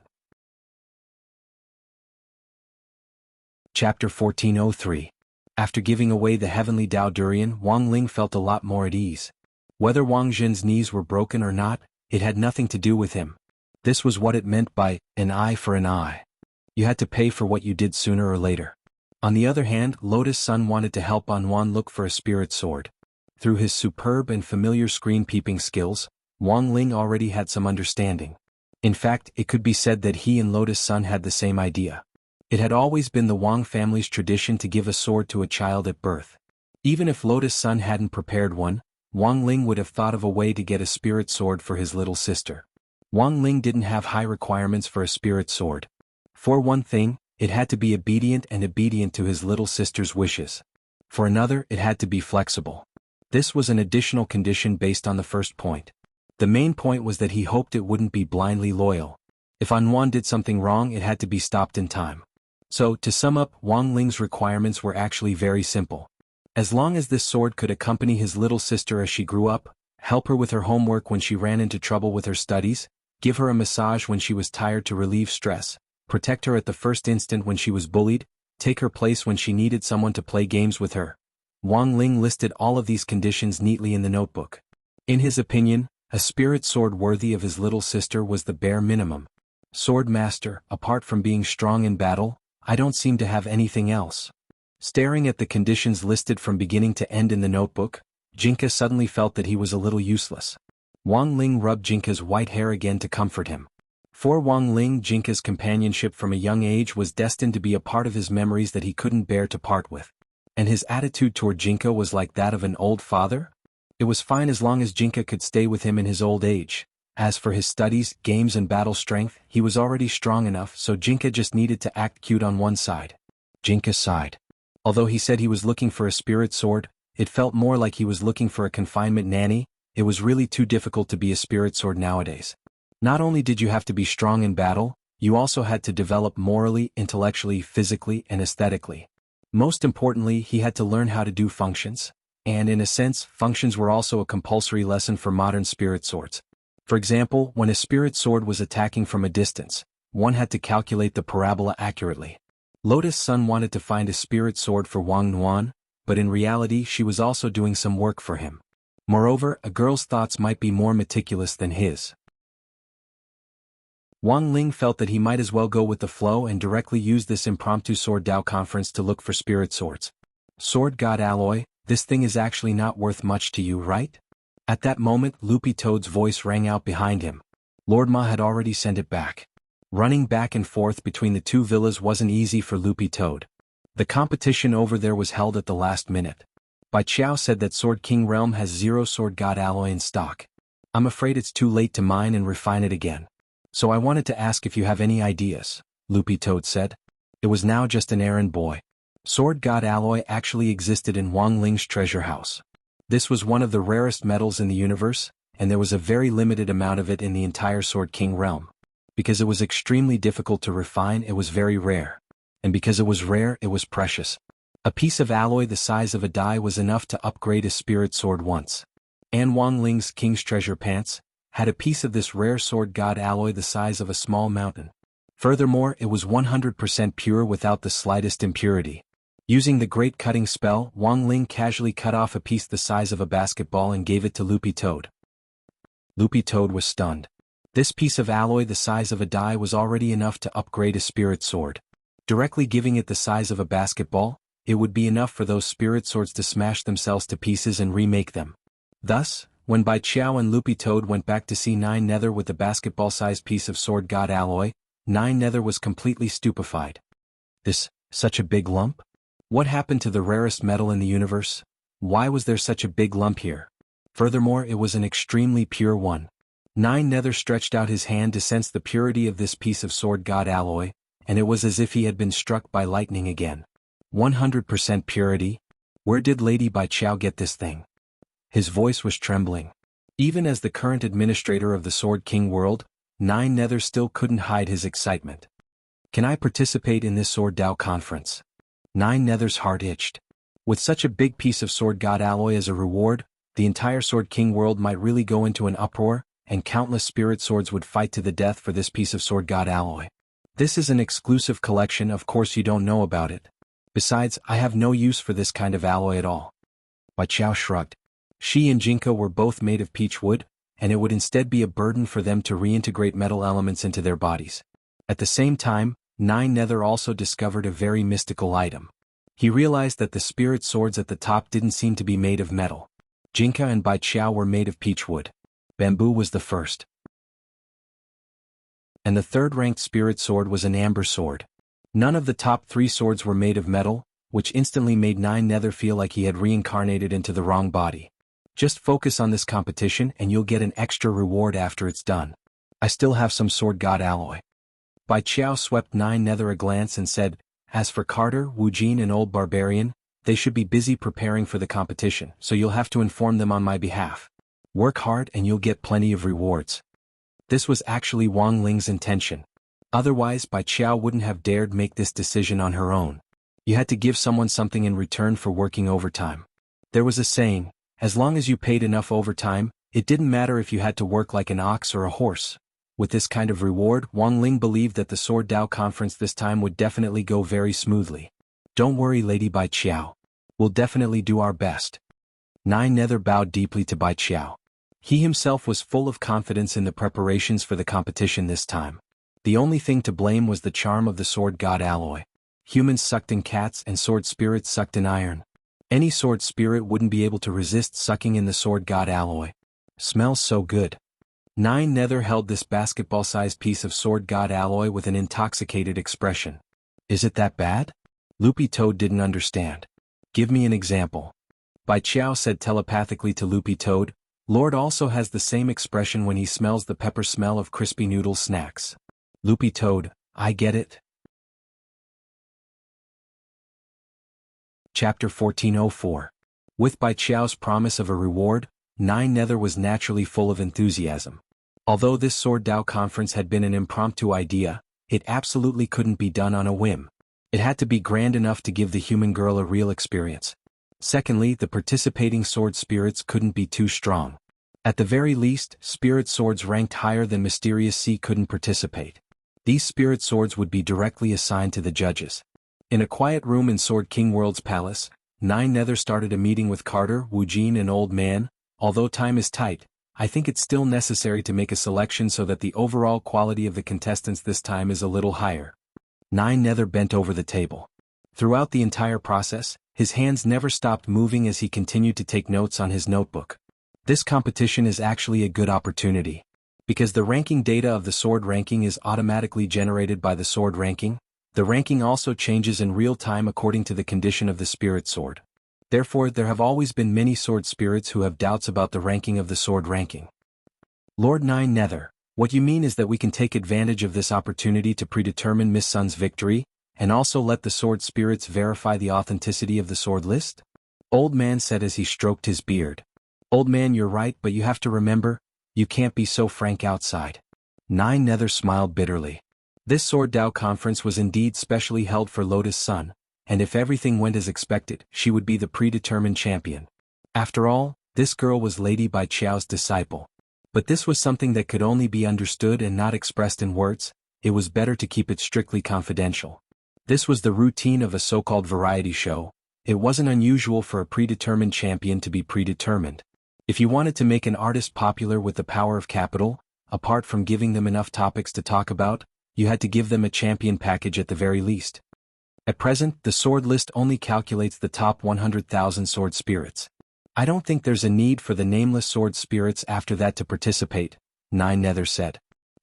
Chapter 1403. After giving away the heavenly Dao durian, Wang Ling felt a lot more at ease. Whether Wang Zhen's knees were broken or not, it had nothing to do with him. This was what it meant by an eye for an eye. You had to pay for what you did sooner or later. On the other hand, Lotus Sun wanted to help Anwan look for a spirit sword. Through his superb and familiar screen peeping skills, Wang Ling already had some understanding. In fact, it could be said that he and Lotus Sun had the same idea. It had always been the Wang family's tradition to give a sword to a child at birth. Even if Lotus Sun hadn't prepared one, Wang Ling would have thought of a way to get a spirit sword for his little sister. Wang Ling didn't have high requirements for a spirit sword. For one thing, it had to be obedient to his little sister's wishes. For another, it had to be flexible. This was an additional condition based on the first point. The main point was that he hoped it wouldn't be blindly loyal. If Anwan did something wrong, it had to be stopped in time. So, to sum up, Wang Ling's requirements were actually very simple. As long as this sword could accompany his little sister as she grew up, help her with her homework when she ran into trouble with her studies, give her a massage when she was tired to relieve stress, protect her at the first instant when she was bullied, take her place when she needed someone to play games with her. Wang Ling listed all of these conditions neatly in the notebook. In his opinion, a spirit sword worthy of his little sister was the bare minimum. Sword master, apart from being strong in battle, I don't seem to have anything else. Staring at the conditions listed from beginning to end in the notebook, Jinka suddenly felt that he was a little useless. Wang Ling rubbed Jinka's white hair again to comfort him. For Wang Ling, Jinka's companionship from a young age was destined to be a part of his memories that he couldn't bear to part with. And his attitude toward Jinka was like that of an old father? It was fine as long as Jinka could stay with him in his old age. As for his studies, games and battle strength, he was already strong enough, so Jinka just needed to act cute on one side. Jinka sighed. Although he said he was looking for a spirit sword, it felt more like he was looking for a confinement nanny. It was really too difficult to be a spirit sword nowadays. Not only did you have to be strong in battle, You also had to develop morally, intellectually, physically, and aesthetically. Most importantly, he had to learn how to do functions. And in a sense, functions were also a compulsory lesson for modern spirit swords. For example, when a spirit sword was attacking from a distance, one had to calculate the parabola accurately. Lotus Sun wanted to find a spirit sword for Wang Nuan, but in reality she was also doing some work for him. Moreover, a girl's thoughts might be more meticulous than his. Wang Ling felt that he might as well go with the flow and directly use this impromptu Sword Dao conference to look for spirit swords. Sword God alloy, this thing is actually not worth much to you, right? At that moment, Loopy Toad's voice rang out behind him. Lord Ma had already sent it back. Running back and forth between the two villas wasn't easy for Loopy Toad. The competition over there was held at the last minute. Bai Qiao said that Sword King Realm has 0 Sword God alloy in stock. I'm afraid it's too late to mine and refine it again. So I wanted to ask if you have any ideas, Loopy Toad said. It was now just an errand boy. Sword God alloy actually existed in Wang Ling's treasure house. This was one of the rarest metals in the universe, and there was a very limited amount of it in the entire Sword King realm. Because it was extremely difficult to refine, it was very rare. And because it was rare, it was precious. A piece of alloy the size of a die was enough to upgrade a spirit sword once. And Wang Ling's King's Treasure Pants had a piece of this rare Sword God alloy the size of a small mountain. Furthermore, it was 100% pure without the slightest impurity. Using the Great Cutting Spell, Wang Ling casually cut off a piece the size of a basketball and gave it to Loopy Toad. Loopy Toad was stunned. This piece of alloy the size of a die was already enough to upgrade a spirit sword. Directly giving it the size of a basketball, it would be enough for those spirit swords to smash themselves to pieces and remake them. Thus, when Bai Qiao and Loopy Toad went back to see Nine Nether with the basketball-sized piece of Sword God alloy, Nine Nether was completely stupefied. Such a big lump? What happened to the rarest metal in the universe? Why was there such a big lump here? Furthermore, it was an extremely pure one. Nine Nether stretched out his hand to sense the purity of this piece of Sword God alloy, and it was as if he had been struck by lightning again. 100% purity? Where did Lady Bai Qiao get this thing? His voice was trembling. Even as the current administrator of the Sword King world, Nine Nether still couldn't hide his excitement. Can I participate in this Sword Dao conference? Nine Nether's heart itched. With such a big piece of Sword God alloy as a reward, the entire Sword King world might really go into an uproar, and countless spirit swords would fight to the death for this piece of Sword God alloy. This is an exclusive collection, of course you don't know about it. Besides, I have no use for this kind of alloy at all. Bai Qiao shrugged. She and Jinka were both made of peach wood, and it would instead be a burden for them to reintegrate metal elements into their bodies. At the same time, Nine Nether also discovered a very mystical item. He realized that the spirit swords at the top didn't seem to be made of metal. Jinka and Bai Qiao were made of peach wood. Bamboo was the first. And the third-ranked spirit sword was an amber sword. None of the top 3 swords were made of metal, which instantly made Nine Nether feel like he had reincarnated into the wrong body. Just focus on this competition and you'll get an extra reward after it's done. I still have some Sword God alloy. Bai Qiao swept Nine Nether a glance and said, as for Carter, Wu Jin and Old Barbarian, they should be busy preparing for the competition, so you'll have to inform them on my behalf. Work hard and you'll get plenty of rewards. This was actually Wang Ling's intention. Otherwise, Bai Qiao wouldn't have dared make this decision on her own. You had to give someone something in return for working overtime. There was a saying, as long as you paid enough overtime, it didn't matter if you had to work like an ox or a horse. With this kind of reward, Wang Ling believed that the Sword Dao conference this time would definitely go very smoothly. Don't worry, Lady Bai Qiao. We'll definitely do our best. Nine Nether bowed deeply to Bai Qiao. He himself was full of confidence in the preparations for the competition this time. The only thing to blame was the charm of the Sword God alloy. Humans sucked in cats and sword spirits sucked in iron. Any sword spirit wouldn't be able to resist sucking in the Sword God alloy. Smells so good. Nine Nether held this basketball-sized piece of Sword God alloy with an intoxicated expression. Is it that bad? Loopy Toad didn't understand. Give me an example. Bai Qiao said telepathically to Loopy Toad, Lord also has the same expression when he smells the pepper smell of crispy noodle snacks. Loopy Toad, I get it. Chapter 1404. With Bai Qiao's promise of a reward, Nine Nether was naturally full of enthusiasm. Although this Sword Dao conference had been an impromptu idea, It absolutely couldn't be done on a whim. It had to be grand enough to give the human girl a real experience. Secondly, the participating sword spirits couldn't be too strong. At the very least, spirit swords ranked higher than Mysterious Sea couldn't participate. These spirit swords would be directly assigned to the judges. In a quiet room in Sword King World's palace, Nine Nether started a meeting with Carter, Wujin and Old Man. Although time is tight, I think it's still necessary to make a selection so that the overall quality of the contestants this time is a little higher. Nine Nether bent over the table. Throughout the entire process, his hands never stopped moving as he continued to take notes on his notebook. This competition is actually a good opportunity. Because the ranking data of the sword ranking is automatically generated by the sword ranking, the ranking also changes in real time according to the condition of the spirit sword. Therefore, there have always been many sword spirits who have doubts about the ranking of the sword ranking. Lord Nine Nether, what you mean is that we can take advantage of this opportunity to predetermine Miss Sun's victory, and also let the sword spirits verify the authenticity of the sword list? Old Man said as he stroked his beard. Old Man, you're right, but you have to remember, you can't be so frank outside. Nine Nether smiled bitterly. This Sword Dao conference was indeed specially held for Lotus Sun, and if everything went as expected, she would be the predetermined champion. After all, this girl was Lady Bai Qiao's disciple. But this was something that could only be understood and not expressed in words. It was better to keep it strictly confidential. This was the routine of a so-called variety show. It wasn't unusual for a predetermined champion to be predetermined. If you wanted to make an artist popular with the power of capital, apart from giving them enough topics to talk about, you had to give them a champion package at the very least. At present, the sword list only calculates the top 100,000 sword spirits. I don't think there's a need for the nameless sword spirits after that to participate, Nine Nether said.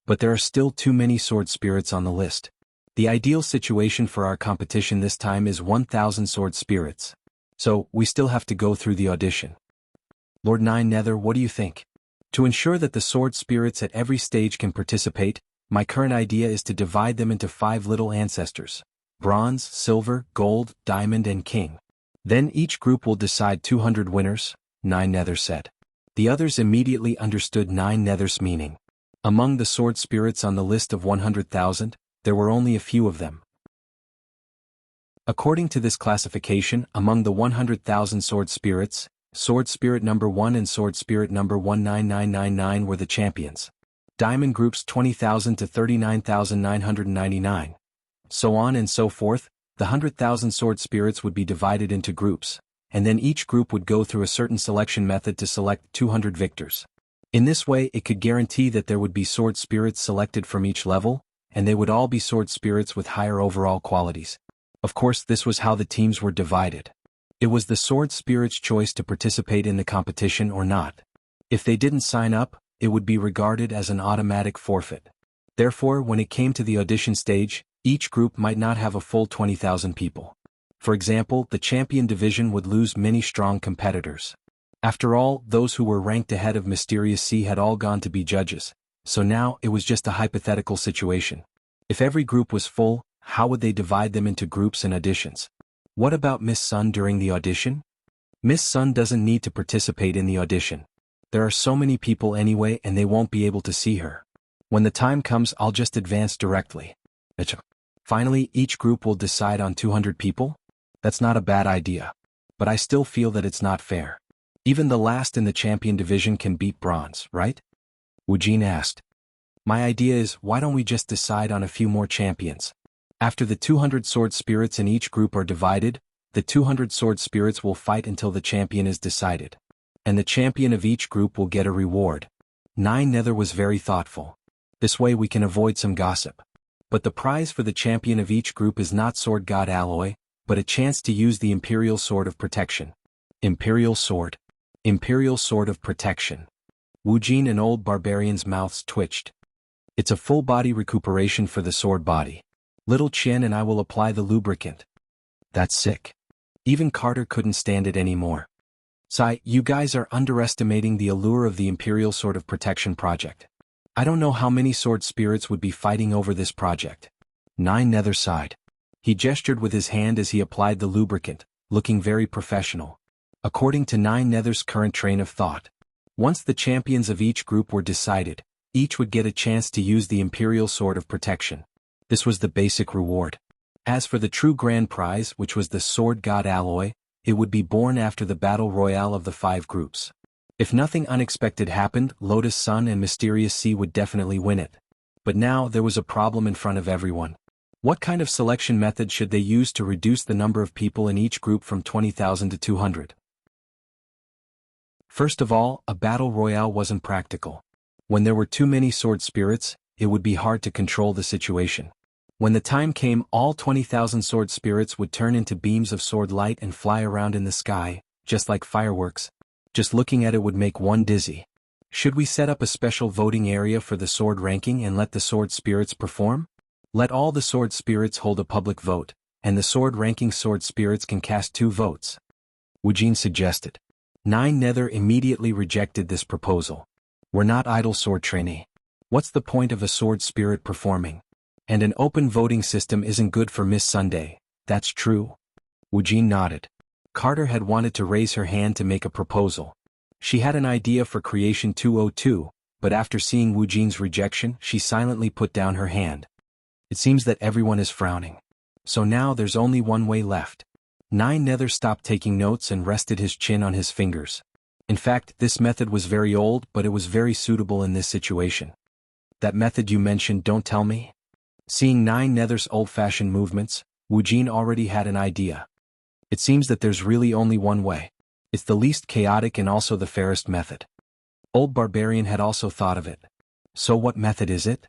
But there are still too many sword spirits on the list. The ideal situation for our competition this time is 1,000 sword spirits. So, we still have to go through the audition. Lord Nine Nether, what do you think? To ensure that the sword spirits at every stage can participate, my current idea is to divide them into 5 little ancestors: bronze, silver, gold, diamond and king. Then each group will decide 200 winners, Nine Nether said. The others immediately understood Nine Nether's meaning. Among the sword spirits on the list of 100,000, there were only a few of them. According to this classification, among the 100,000 sword spirits, Sword Spirit number 1 and Sword Spirit number 19999 were the champions. Diamond groups 20,000 to 39,999. So on and so forth, the 100,000 sword spirits would be divided into groups, and then each group would go through a certain selection method to select 200 victors. In this way, it could guarantee that there would be sword spirits selected from each level, and they would all be sword spirits with higher overall qualities. Of course, this was how the teams were divided. It was the sword spirit's choice to participate in the competition or not. If they didn't sign up, it would be regarded as an automatic forfeit. Therefore, when it came to the audition stage, each group might not have a full 20,000 people. For example, the champion division would lose many strong competitors. After all, those who were ranked ahead of Mysterious Sea had all gone to be judges, so now it was just a hypothetical situation. If every group was full, how would they divide them into groups and auditions? What about Miss Sun during the audition? Miss Sun doesn't need to participate in the audition. There are so many people anyway and they won't be able to see her. When the time comes, I'll just advance directly. Finally, each group will decide on 200 people? That's not a bad idea. But I still feel that it's not fair. Even the last in the champion division can beat bronze, right? Wujin asked. My idea is, why don't we just decide on a few more champions? After the 200 sword spirits in each group are divided, the 200 sword spirits will fight until the champion is decided. And the champion of each group will get a reward. Nine Nether was very thoughtful. This way we can avoid some gossip. But the prize for the champion of each group is not Sword God Alloy, but a chance to use the Imperial Sword of Protection. Imperial Sword. Imperial Sword of Protection. Wujin and Old Barbarian's mouths twitched. It's a full-body recuperation for the sword body. Little Chen and I will apply the lubricant. That's sick. Even Carter couldn't stand it anymore. Sai, you guys are underestimating the allure of the Imperial Sword of Protection project. I don't know how many sword spirits would be fighting over this project. Nine Nether sighed. He gestured with his hand as he applied the lubricant, looking very professional. According to Nine Nether's current train of thought, once the champions of each group were decided, each would get a chance to use the Imperial Sword of Protection. This was the basic reward. As for the true grand prize, which was the Sword God alloy, it would be born after the battle royale of the 5 groups. If nothing unexpected happened, Lotus Sun and Mysterious Sea would definitely win it. But now there was a problem in front of everyone. What kind of selection method should they use to reduce the number of people in each group from 20,000 to 200? First of all, a battle royale wasn't practical. When there were too many sword spirits, it would be hard to control the situation. When the time came, all 20,000 sword spirits would turn into beams of sword light and fly around in the sky, just like fireworks. Just looking at it would make one dizzy. Should we set up a special voting area for the sword ranking and let the sword spirits perform? Let all the sword spirits hold a public vote, and the sword ranking sword spirits can cast 2 votes. Wuxia suggested. 9 Nether immediately rejected this proposal. We're not idle sword trainee. What's the point of a sword spirit performing? And an open voting system isn't good for Miss Sunday, that's true? Wuxia nodded. Carter had wanted to raise her hand to make a proposal. She had an idea for Creation 202, but after seeing Wuxia's rejection, she silently put down her hand. It seems that everyone is frowning. So now there's only one way left. 9 Nether stopped taking notes and rested his chin on his fingers. In fact, this method was very old, but it was very suitable in this situation. That method you mentioned, don't tell me? Seeing 9 Nether's old-fashioned movements, Wuxia already had an idea. It seems that there's really only one way. It's the least chaotic and also the fairest method. Old Barbarian had also thought of it. So what method is it?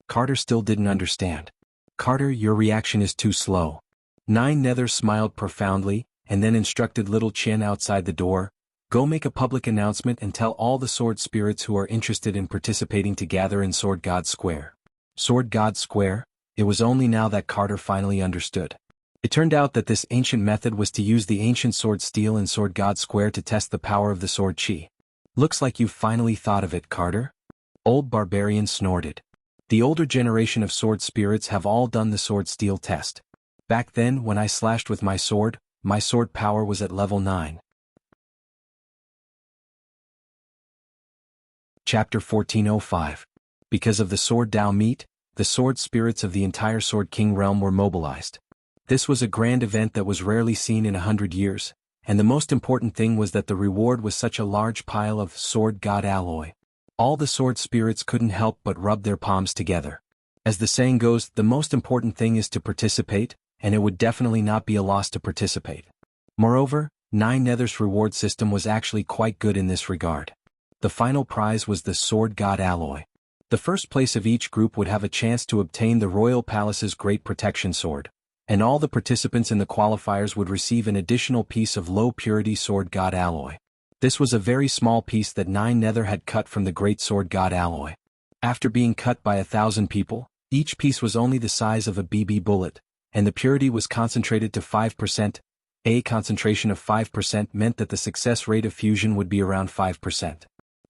Carter still didn't understand. Carter, your reaction is too slow. 9 Nether smiled profoundly, and then instructed Little Chin outside the door, go make a public announcement and tell all the sword spirits who are interested in participating to gather in Sword God Square. Sword God Square? It was only now that Carter finally understood. It turned out that this ancient method was to use the ancient sword steel in Sword God Square to test the power of the sword chi. Looks like you've finally thought of it, Carter. Old Barbarian snorted. The older generation of sword spirits have all done the sword steel test. Back then, when I slashed with my sword power was at level 9. Chapter 1405. Because of the Sword Dao meet, the sword spirits of the entire Sword King realm were mobilized. This was a grand event that was rarely seen in 100 years, and the most important thing was that the reward was such a large pile of Sword God alloy. All the sword spirits couldn't help but rub their palms together. As the saying goes, the most important thing is to participate, and it would definitely not be a loss to participate. Moreover, 9 Nether's reward system was actually quite good in this regard. The final prize was the Sword God alloy. The first place of each group would have a chance to obtain the Royal Palace's Great Protection Sword, and all the participants in the qualifiers would receive an additional piece of low-purity Sword God alloy. This was a very small piece that 9 Nether had cut from the Great Sword God alloy. After being cut by 1,000 people, each piece was only the size of a BB bullet, and the purity was concentrated to 5%. A concentration of 5% meant that the success rate of fusion would be around 5%.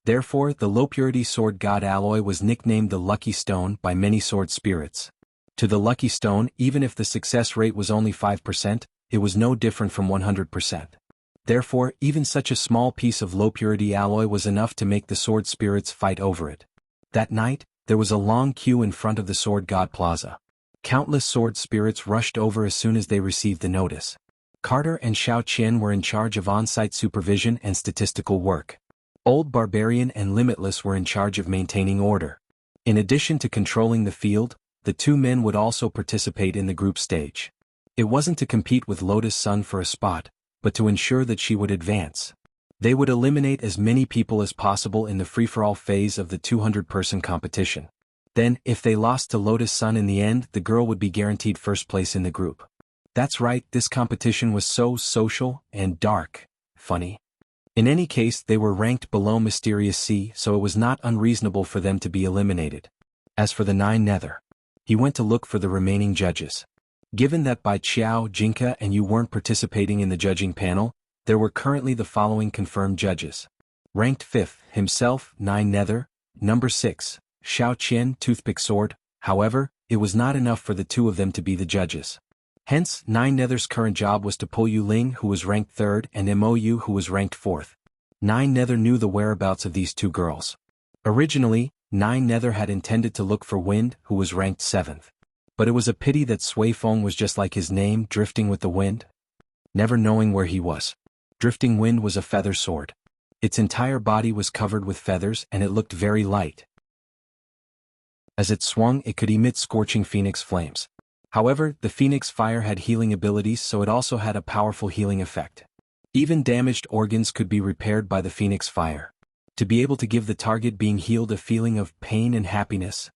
Therefore, the low-purity Sword God alloy was nicknamed the Lucky Stone by many sword spirits. To the Lucky Stone, even if the success rate was only 5%, it was no different from 100%. Therefore, even such a small piece of low-purity alloy was enough to make the sword spirits fight over it. That night, there was a long queue in front of the Sword God Plaza. Countless sword spirits rushed over as soon as they received the notice. Carter and Xiao Qian were in charge of on-site supervision and statistical work. Old Barbarian and Limitless were in charge of maintaining order. In addition to controlling the field, the 2 men would also participate in the group stage. It wasn't to compete with Lotus Sun for a spot, but to ensure that she would advance. They would eliminate as many people as possible in the free-for-all phase of the 200-person competition. Then, if they lost to Lotus Sun in the end, the girl would be guaranteed first place in the group. That's right, this competition was so social and dark, funny. In any case, they were ranked below Mysterious Sea, so it was not unreasonable for them to be eliminated. As for the 9 Nether, he went to look for the remaining judges. Given that Bai Qiao, Jinka and you weren't participating in the judging panel, there were currently the following confirmed judges. Ranked 5th, himself, 9 Nether, number 6, Xiao Qian, Toothpick Sword. However, it was not enough for the 2 of them to be the judges. Hence, 9 Nether's current job was to pull Yu Ling, who was ranked 3rd, and Mou, who was ranked 4th. 9 Nether knew the whereabouts of these 2 girls. Originally, 9 Nether had intended to look for Wind, who was ranked 7th. But it was a pity that Sui Feng was just like his name, drifting with the wind, never knowing where he was. Drifting Wind was a feather sword. Its entire body was covered with feathers and it looked very light. As it swung, it could emit scorching phoenix flames. However, the phoenix fire had healing abilities, so it also had a powerful healing effect. Even damaged organs could be repaired by the phoenix fire. To be able to give the target being healed a feeling of pain and happiness.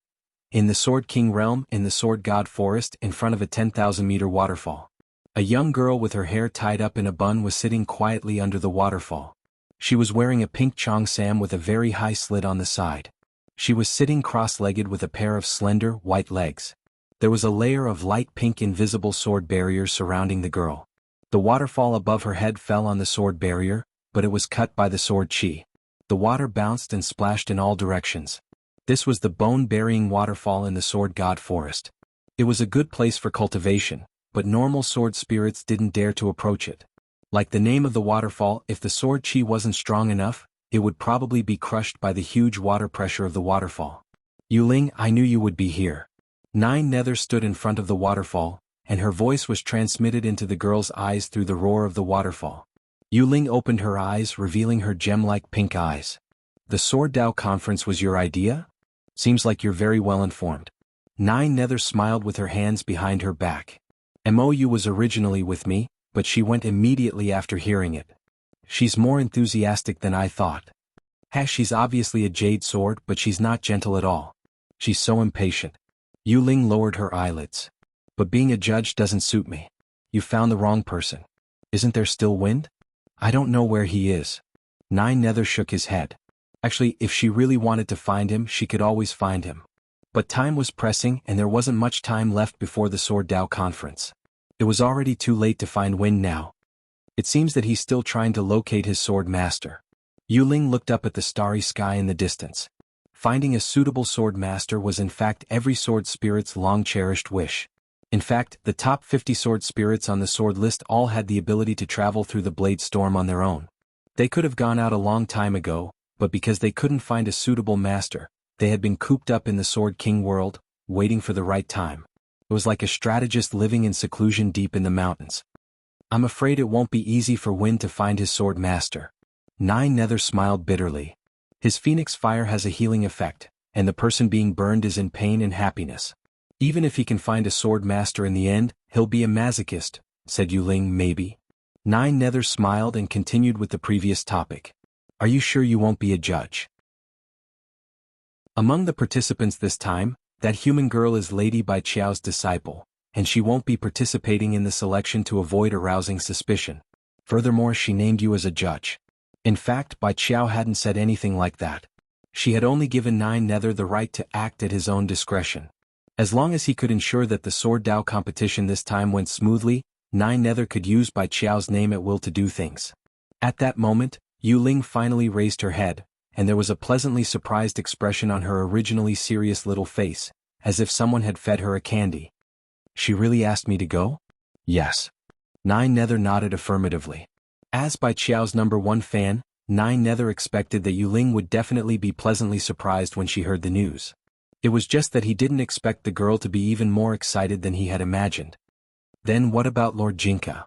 In the Sword King realm, in the Sword God forest, in front of a 10,000-meter waterfall. A young girl with her hair tied up in a bun was sitting quietly under the waterfall. She was wearing a pink cheongsam with a very high slit on the side. She was sitting cross-legged with a pair of slender, white legs. There was a layer of light pink invisible sword barriers surrounding the girl. The waterfall above her head fell on the sword barrier, but it was cut by the sword chi. The water bounced and splashed in all directions. This was the bone-burying waterfall in the Sword God forest. It was a good place for cultivation, but normal sword spirits didn't dare to approach it. Like the name of the waterfall, if the sword chi wasn't strong enough, it would probably be crushed by the huge water pressure of the waterfall. Yuling, I knew you would be here. Nine Nether stood in front of the waterfall, and her voice was transmitted into the girl's eyes through the roar of the waterfall. Yuling opened her eyes, revealing her gem-like pink eyes. The Sword Dao conference was your idea? Seems like you're very well informed. Nine Nether smiled with her hands behind her back. MOU was originally with me, but she went immediately after hearing it. She's more enthusiastic than I thought. She's obviously a jade sword, but she's not gentle at all. She's so impatient. Yuling lowered her eyelids. But being a judge doesn't suit me. You found the wrong person. Isn't there still wind? I don't know where he is. Nine Nether shook his head. Actually, if she really wanted to find him, she could always find him. But time was pressing and there wasn't much time left before the Sword Dao conference. It was already too late to find Wind now. It seems that he's still trying to locate his sword master. Yuling looked up at the starry sky in the distance. Finding a suitable sword master was in fact every sword spirit's long-cherished wish. In fact, the top 50 sword spirits on the sword list all had the ability to travel through the Blade Storm on their own. They could have gone out a long time ago, but because they couldn't find a suitable master, they had been cooped up in the Sword King world, waiting for the right time. It was like a strategist living in seclusion deep in the mountains. I'm afraid it won't be easy for Wind to find his sword master. Nine Nether smiled bitterly. His phoenix fire has a healing effect, and the person being burned is in pain and happiness. Even if he can find a sword master in the end, he'll be a masochist, said Yuling. Maybe. Nine Nether smiled and continued with the previous topic. Are you sure you won't be a judge? Among the participants this time, that human girl is Lady Bai Qiao's disciple, and she won't be participating in the selection to avoid arousing suspicion. Furthermore, she named you as a judge. In fact, Bai Qiao hadn't said anything like that. She had only given Nine Nether the right to act at his own discretion. As long as he could ensure that the Sword Dao competition this time went smoothly, Nine Nether could use Bai Qiao's name at will to do things. At that moment, Yuling finally raised her head, and there was a pleasantly surprised expression on her originally serious little face, as if someone had fed her a candy. She really asked me to go? Yes. Nine Nether nodded affirmatively. As Bai Qiao's #1 fan, Nine Nether expected that Yuling would definitely be pleasantly surprised when she heard the news. It was just that he didn't expect the girl to be even more excited than he had imagined. Then what about Lord Jinka?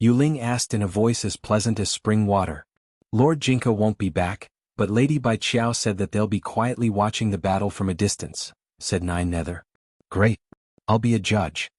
Yuling asked in a voice as pleasant as spring water. Lord Jinka won't be back, but Lady Bai Qiao said that they'll be quietly watching the battle from a distance, said Nine Nether. Great. I'll be a judge.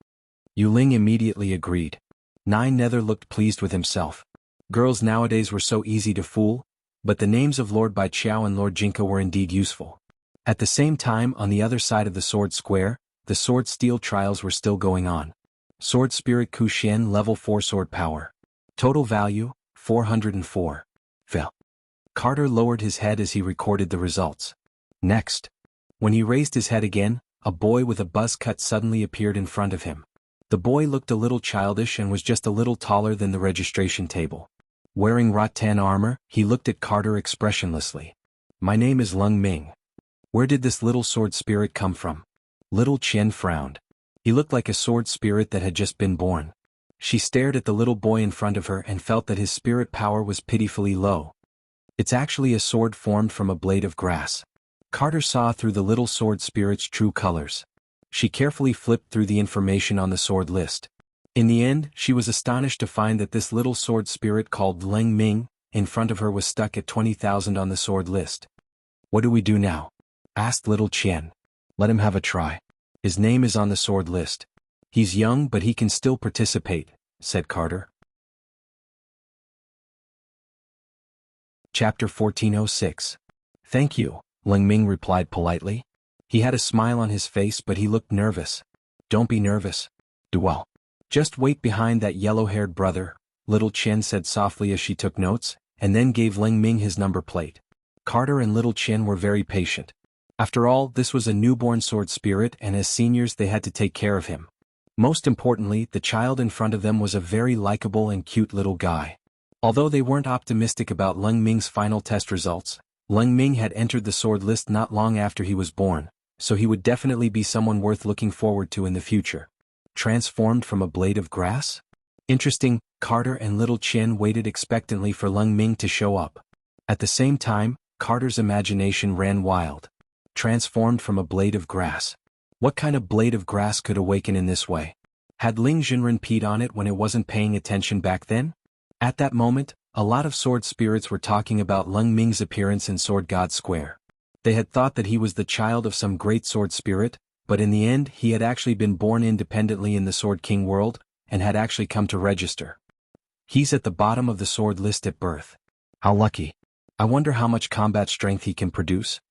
Yuling immediately agreed. Nine Nether looked pleased with himself. Girls nowadays were so easy to fool, but the names of Lord Bai Qiao and Lord Jinka were indeed useful. At the same time, on the other side of the sword square, the sword steel trials were still going on. Sword Spirit Ku Xian level 4 sword power. Total value, 404. Fail. Carter lowered his head as he recorded the results. Next. When he raised his head again, a boy with a buzz cut suddenly appeared in front of him. The boy looked a little childish and was just a little taller than the registration table. Wearing rattan armor, he looked at Carter expressionlessly. My name is Lung Ming. Where did this little sword spirit come from? Little Qian frowned. He looked like a sword spirit that had just been born. She stared at the little boy in front of her and felt that his spirit power was pitifully low. It's actually a sword formed from a blade of grass. Carter saw through the little sword spirit's true colors. She carefully flipped through the information on the sword list. In the end, she was astonished to find that this little sword spirit called Leng Ming, in front of her, was stuck at 20,000 on the sword list. "What do we do now?" asked little Qian. "Let him have a try. His name is on the sword list. He's young but he can still participate," said Carter. Chapter 1406. "Thank you," Leng Ming replied politely. He had a smile on his face but he looked nervous. "Don't be nervous. Do well. Just wait behind that yellow-haired brother," little Qian said softly as she took notes, and then gave Leng Ming his number plate. Carter and little Qian were very patient. After all, this was a newborn sword spirit and as seniors they had to take care of him. Most importantly, the child in front of them was a very likable and cute little guy. Although they weren't optimistic about Leng Ming's final test results, Leng Ming had entered the sword list not long after he was born, so he would definitely be someone worth looking forward to in the future. Transformed from a blade of grass? Interesting. Carter and little Qian waited expectantly for Leng Ming to show up. At the same time, Carter's imagination ran wild. Transformed from a blade of grass. What kind of blade of grass could awaken in this way? Had Ling Jinren peed on it when it wasn't paying attention back then? At that moment, a lot of sword spirits were talking about Leng Ming's appearance in Sword God Square. They had thought that he was the child of some great sword spirit, but in the end he had actually been born independently in the Sword King world, and had actually come to register. He's at the bottom of the sword list at birth. How lucky. I wonder how much combat strength he can produce.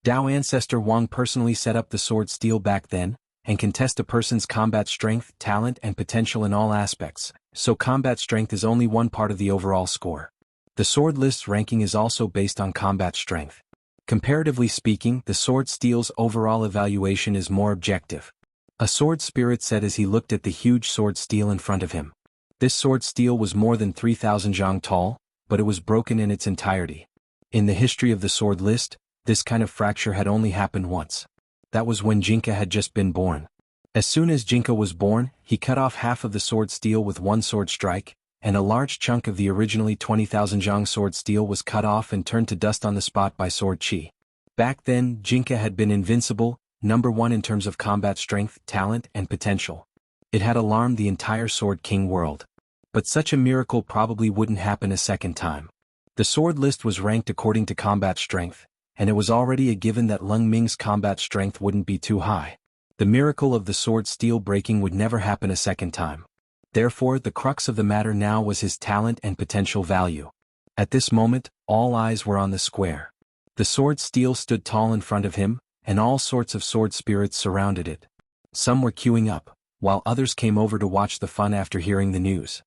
Dao Ancestor Wang personally set up the sword steel back then, and can test a person's combat strength, talent and potential in all aspects, so combat strength is only one part of the overall score. The sword list's ranking is also based on combat strength. Comparatively speaking, the sword steel's overall evaluation is more objective. A sword spirit said as he looked at the huge sword steel in front of him. This sword steel was more than 3,000 zhang tall, but it was broken in its entirety. In the history of the sword list, this kind of fracture had only happened once. That was when Jinka had just been born. As soon as Jinka was born, he cut off half of the sword steel with one sword strike, and a large chunk of the originally 20,000 zhang sword steel was cut off and turned to dust on the spot by sword chi. Back then, Jinka had been invincible, number one in terms of combat strength, talent, and potential. It had alarmed the entire Sword King world. But such a miracle probably wouldn't happen a second time. The sword list was ranked according to combat strength, and it was already a given that Leng Ming's combat strength wouldn't be too high. The miracle of the sword steel breaking would never happen a second time. Therefore, the crux of the matter now was his talent and potential value. At this moment, all eyes were on the square. The sword steel stood tall in front of him, and all sorts of sword spirits surrounded it. Some were queuing up, while others came over to watch the fun after hearing the news.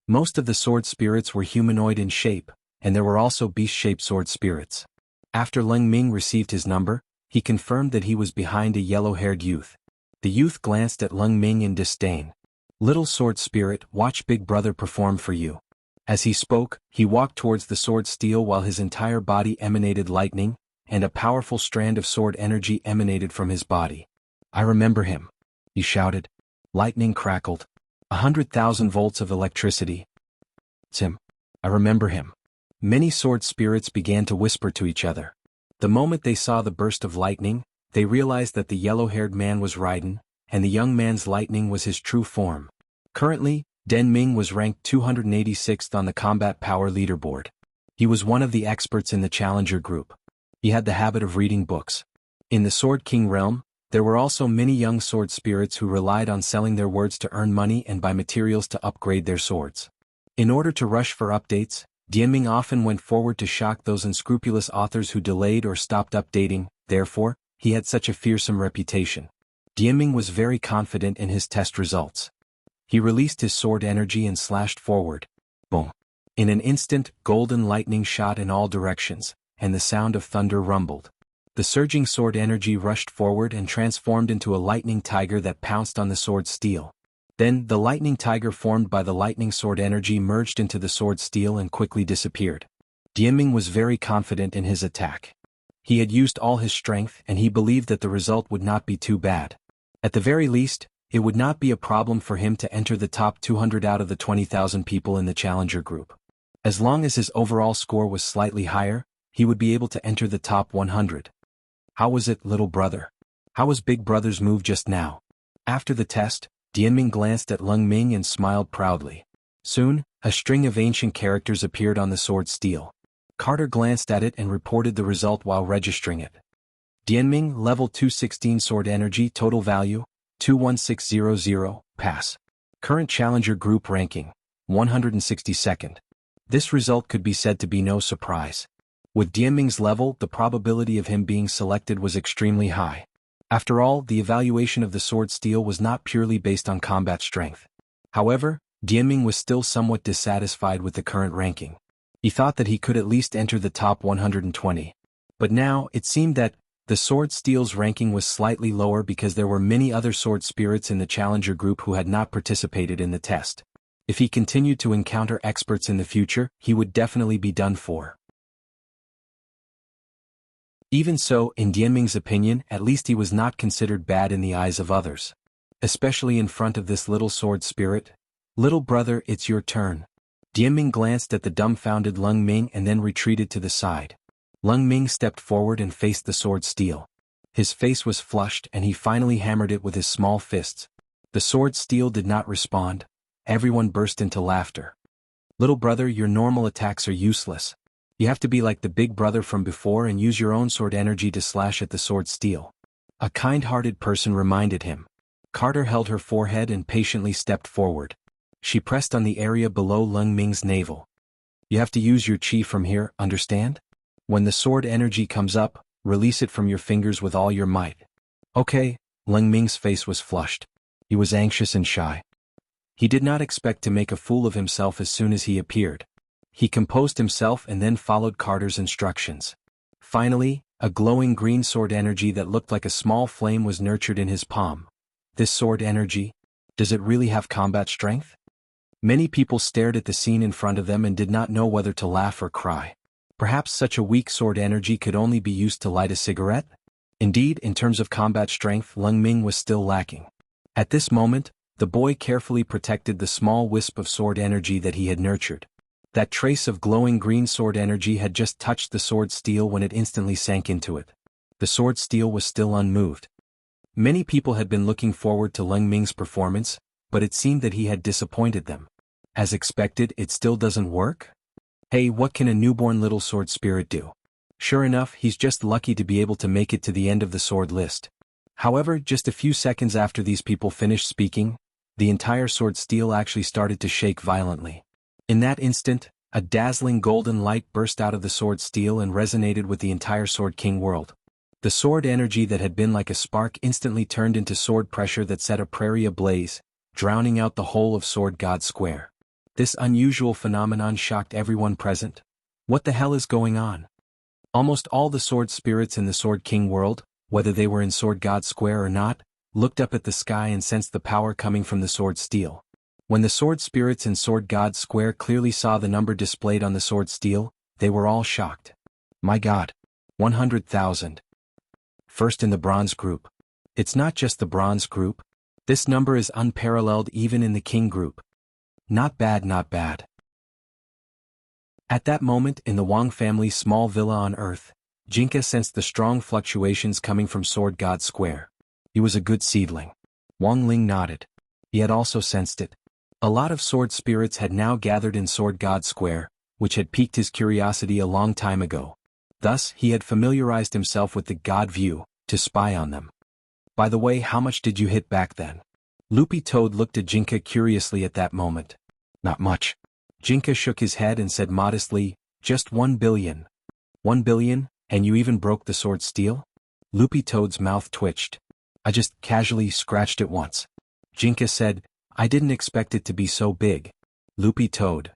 Most of the sword spirits were humanoid in shape, and there were also beast-shaped sword spirits. After Leng Ming received his number, he confirmed that he was behind a yellow-haired youth. The youth glanced at Leng Ming in disdain. "Little sword spirit, watch big brother perform for you." As he spoke, he walked towards the sword steel while his entire body emanated lightning, and a powerful strand of sword energy emanated from his body. "I remember him," he shouted. Lightning crackled. 100,000 volts of electricity. "It's him. I remember him." Many sword spirits began to whisper to each other. The moment they saw the burst of lightning, they realized that the yellow-haired man was Raiden, and the young man's lightning was his true form. Currently, Den Ming was ranked 286th on the combat power leaderboard. He was one of the experts in the challenger group. He had the habit of reading books. In the Sword King realm, there were also many young sword spirits who relied on selling their words to earn money and buy materials to upgrade their swords. In order to rush for updates, Dianming often went forward to shock those unscrupulous authors who delayed or stopped updating, therefore, he had such a fearsome reputation. Dianming was very confident in his test results. He released his sword energy and slashed forward. Boom. In an instant, golden lightning shot in all directions, and the sound of thunder rumbled. The surging sword energy rushed forward and transformed into a lightning tiger that pounced on the sword steel. Then, the lightning tiger formed by the lightning sword energy merged into the sword steel and quickly disappeared. Dianming was very confident in his attack. He had used all his strength and he believed that the result would not be too bad. At the very least, it would not be a problem for him to enter the top 200 out of the 20,000 people in the challenger group. As long as his overall score was slightly higher, he would be able to enter the top 100. "How was it, little brother? How was Big Brother's move just now? After the test, Dianming glanced at Lung Ming and smiled proudly. Soon, a string of ancient characters appeared on the sword steel. Carter glanced at it and reported the result while registering it. Dianming, level 216 sword energy, total value, 21600, pass. Current challenger group ranking, 162nd. This result could be said to be no surprise. With Dianming's level, the probability of him being selected was extremely high. After all, the evaluation of the sword steel was not purely based on combat strength. However, Dianming was still somewhat dissatisfied with the current ranking. He thought that he could at least enter the top 120. But now, it seemed that the sword steel's ranking was slightly lower because there were many other sword spirits in the challenger group who had not participated in the test. If he continued to encounter experts in the future, he would definitely be done for. Even so, in Dianming's opinion, at least he was not considered bad in the eyes of others. Especially in front of this little sword spirit. Little brother, it's your turn. Dianming glanced at the dumbfounded Lung Ming and then retreated to the side. Lung Ming stepped forward and faced the sword steel. His face was flushed and he finally hammered it with his small fists. The sword steel did not respond. Everyone burst into laughter. Little brother, your normal attacks are useless. You have to be like the big brother from before and use your own sword energy to slash at the sword steel. A kind-hearted person reminded him. Carter held her forehead and patiently stepped forward. She pressed on the area below Lung Ming's navel. You have to use your chi from here, understand? When the sword energy comes up, release it from your fingers with all your might. Okay, Lung Ming's face was flushed. He was anxious and shy. He did not expect to make a fool of himself as soon as he appeared. He composed himself and then followed Carter's instructions. Finally, a glowing green sword energy that looked like a small flame was nurtured in his palm. This sword energy? Does it really have combat strength? Many people stared at the scene in front of them and did not know whether to laugh or cry. Perhaps such a weak sword energy could only be used to light a cigarette? Indeed, in terms of combat strength, Lung Ming was still lacking. At this moment, the boy carefully protected the small wisp of sword energy that he had nurtured. That trace of glowing green sword energy had just touched the sword steel when it instantly sank into it. The sword steel was still unmoved. Many people had been looking forward to Lung Ming's performance, but it seemed that he had disappointed them. As expected, it still doesn't work? Hey, what can a newborn little sword spirit do? Sure enough, he's just lucky to be able to make it to the end of the sword list. However, just a few seconds after these people finished speaking, the entire sword steel actually started to shake violently. In that instant, a dazzling golden light burst out of the sword steel and resonated with the entire Sword King world. The sword energy that had been like a spark instantly turned into sword pressure that set a prairie ablaze, drowning out the whole of Sword God Square. This unusual phenomenon shocked everyone present. What the hell is going on? Almost all the sword spirits in the Sword King world, whether they were in Sword God Square or not, looked up at the sky and sensed the power coming from the sword steel. When the sword spirits in Sword God Square clearly saw the number displayed on the sword steel, they were all shocked. My God. 100,000. First in the bronze group. It's not just the bronze group. This number is unparalleled even in the king group. Not bad, not bad. At that moment, in the Wang family's small villa on Earth, Jinka sensed the strong fluctuations coming from Sword God Square. He was a good seedling. Wang Ling nodded. He had also sensed it. A lot of sword spirits had now gathered in Sword God Square, which had piqued his curiosity a long time ago. Thus, he had familiarized himself with the God View, to spy on them. By the way, how much did you hit back then? Loopy Toad looked at Jinka curiously at that moment. Not much. Jinka shook his head and said modestly, just 1 billion. 1 billion, and you even broke the sword steel? Loopy Toad's mouth twitched. I just casually scratched it once. Jinka said, I didn't expect it to be so big. Loopy Toad.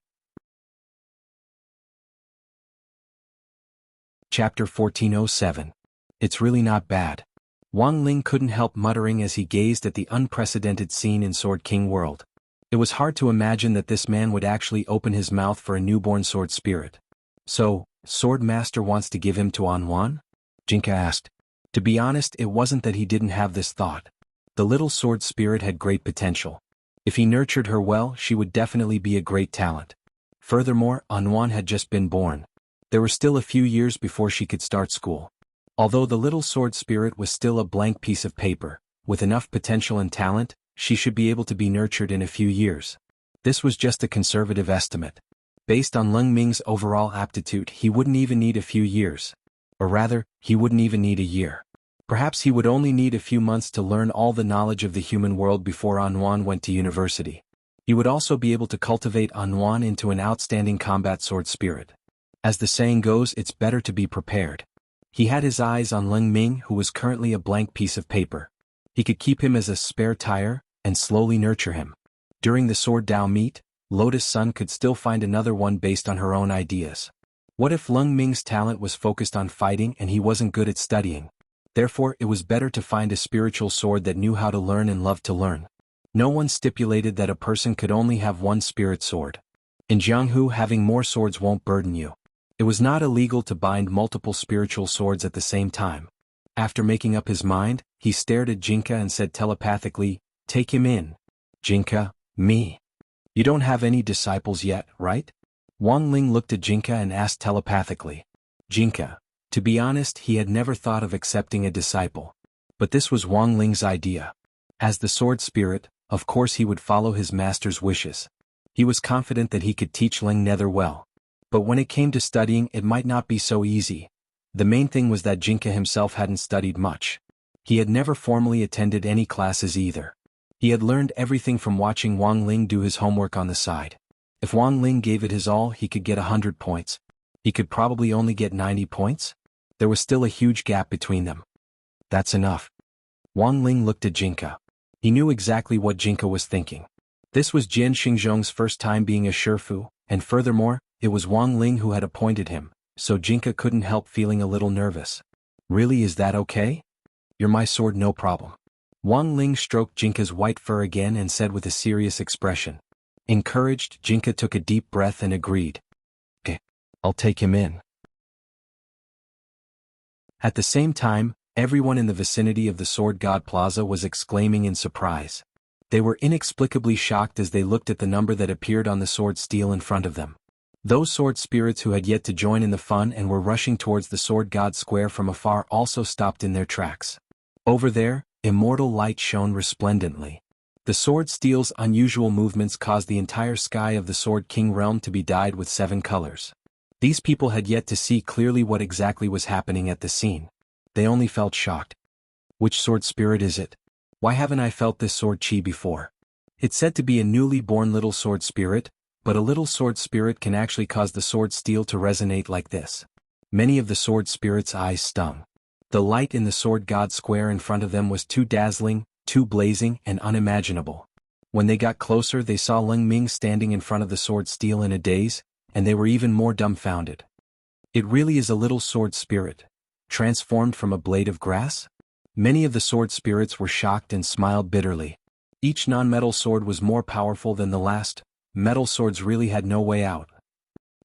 Chapter 1407. It's really not bad. Wang Ling couldn't help muttering as he gazed at the unprecedented scene in Sword King world. It was hard to imagine that this man would actually open his mouth for a newborn sword spirit. So, Sword Master wants to give him to Anwan? Jinka asked. To be honest, it wasn't that he didn't have this thought. The little sword spirit had great potential. If he nurtured her well, she would definitely be a great talent. Furthermore, Anwan had just been born. There were still a few years before she could start school. Although the little sword spirit was still a blank piece of paper, with enough potential and talent, she should be able to be nurtured in a few years. This was just a conservative estimate. Based on Leng Ming's overall aptitude, he wouldn't even need a few years. Or rather, he wouldn't even need a year. Perhaps he would only need a few months to learn all the knowledge of the human world before Anwan went to university. He would also be able to cultivate Anwan into an outstanding combat sword spirit. As the saying goes, it's better to be prepared. He had his eyes on Leng Ming, who was currently a blank piece of paper. He could keep him as a spare tire, and slowly nurture him. During the Sword Dao meet, Lotus Sun could still find another one based on her own ideas. What if Leng Ming's talent was focused on fighting and he wasn't good at studying? Therefore, it was better to find a spiritual sword that knew how to learn and loved to learn. No one stipulated that a person could only have one spirit sword. In Jianghu, having more swords won't burden you. It was not illegal to bind multiple spiritual swords at the same time. After making up his mind, he stared at Jinka and said telepathically, "Take him in." "Jinka, me. You don't have any disciples yet, right?" Wang Ling looked at Jinka and asked telepathically. Jinka. To be honest, he had never thought of accepting a disciple. But this was Wang Ling's idea. As the sword spirit, of course he would follow his master's wishes. He was confident that he could teach Leng Nether well. But when it came to studying, it might not be so easy. The main thing was that Jinka himself hadn't studied much. He had never formally attended any classes either. He had learned everything from watching Wang Ling do his homework on the side. If Wang Ling gave it his all, he could get 100 points. He could probably only get 90 points. There was still a huge gap between them. That's enough. Wang Ling looked at Jinka. He knew exactly what Jinka was thinking. This was Jian Xingzhong's first time being a Shifu, and furthermore, it was Wang Ling who had appointed him, so Jinka couldn't help feeling a little nervous. "Really, is that okay? You're my sword, no problem." Wang Ling stroked Jinka's white fur again and said with a serious expression. Encouraged, Jinka took a deep breath and agreed. "Okay, I'll take him in." At the same time, everyone in the vicinity of the Sword God Plaza was exclaiming in surprise. They were inexplicably shocked as they looked at the number that appeared on the sword steel in front of them. Those sword spirits who had yet to join in the fun and were rushing towards the Sword God Square from afar also stopped in their tracks. Over there, immortal light shone resplendently. The sword steel's unusual movements caused the entire sky of the Sword King realm to be dyed with 7 colors. These people had yet to see clearly what exactly was happening at the scene. They only felt shocked. Which sword spirit is it? Why haven't I felt this sword chi before? It's said to be a newly born little sword spirit, but a little sword spirit can actually cause the sword steel to resonate like this. Many of the sword spirit's eyes stung. The light in the Sword God Square in front of them was too dazzling, too blazing, and unimaginable. When they got closer, they saw Leng Ming standing in front of the sword steel in a daze, and they were even more dumbfounded. It really is a little sword spirit, transformed from a blade of grass? Many of the sword spirits were shocked and smiled bitterly. Each non-metal sword was more powerful than the last. Metal swords really had no way out.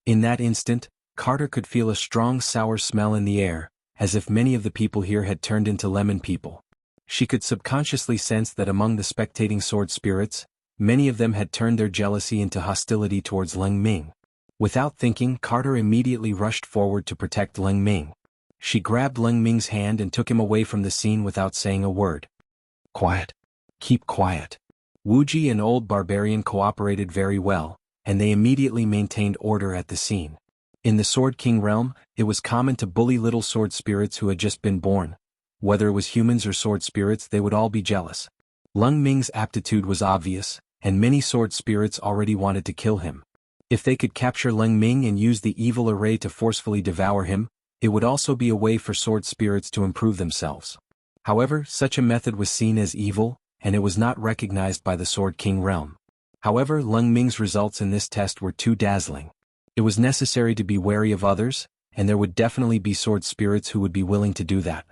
In that instant, Carter could feel a strong sour smell in the air, as if many of the people here had turned into lemon people. She could subconsciously sense that among the spectating sword spirits, many of them had turned their jealousy into hostility towards Leng Ming. Without thinking, Carter immediately rushed forward to protect Leng Ming. She grabbed Leng Ming's hand and took him away from the scene without saying a word. "Quiet. Keep quiet." Wuji and Old Barbarian cooperated very well, and they immediately maintained order at the scene. In the Sword King realm, it was common to bully little sword spirits who had just been born. Whether it was humans or sword spirits, they would all be jealous. Leng Ming's aptitude was obvious, and many sword spirits already wanted to kill him. If they could capture Leng Ming and use the evil array to forcefully devour him, it would also be a way for sword spirits to improve themselves. However, such a method was seen as evil, and it was not recognized by the Sword King realm. However, Leng Ming's results in this test were too dazzling. It was necessary to be wary of others, and there would definitely be sword spirits who would be willing to do that.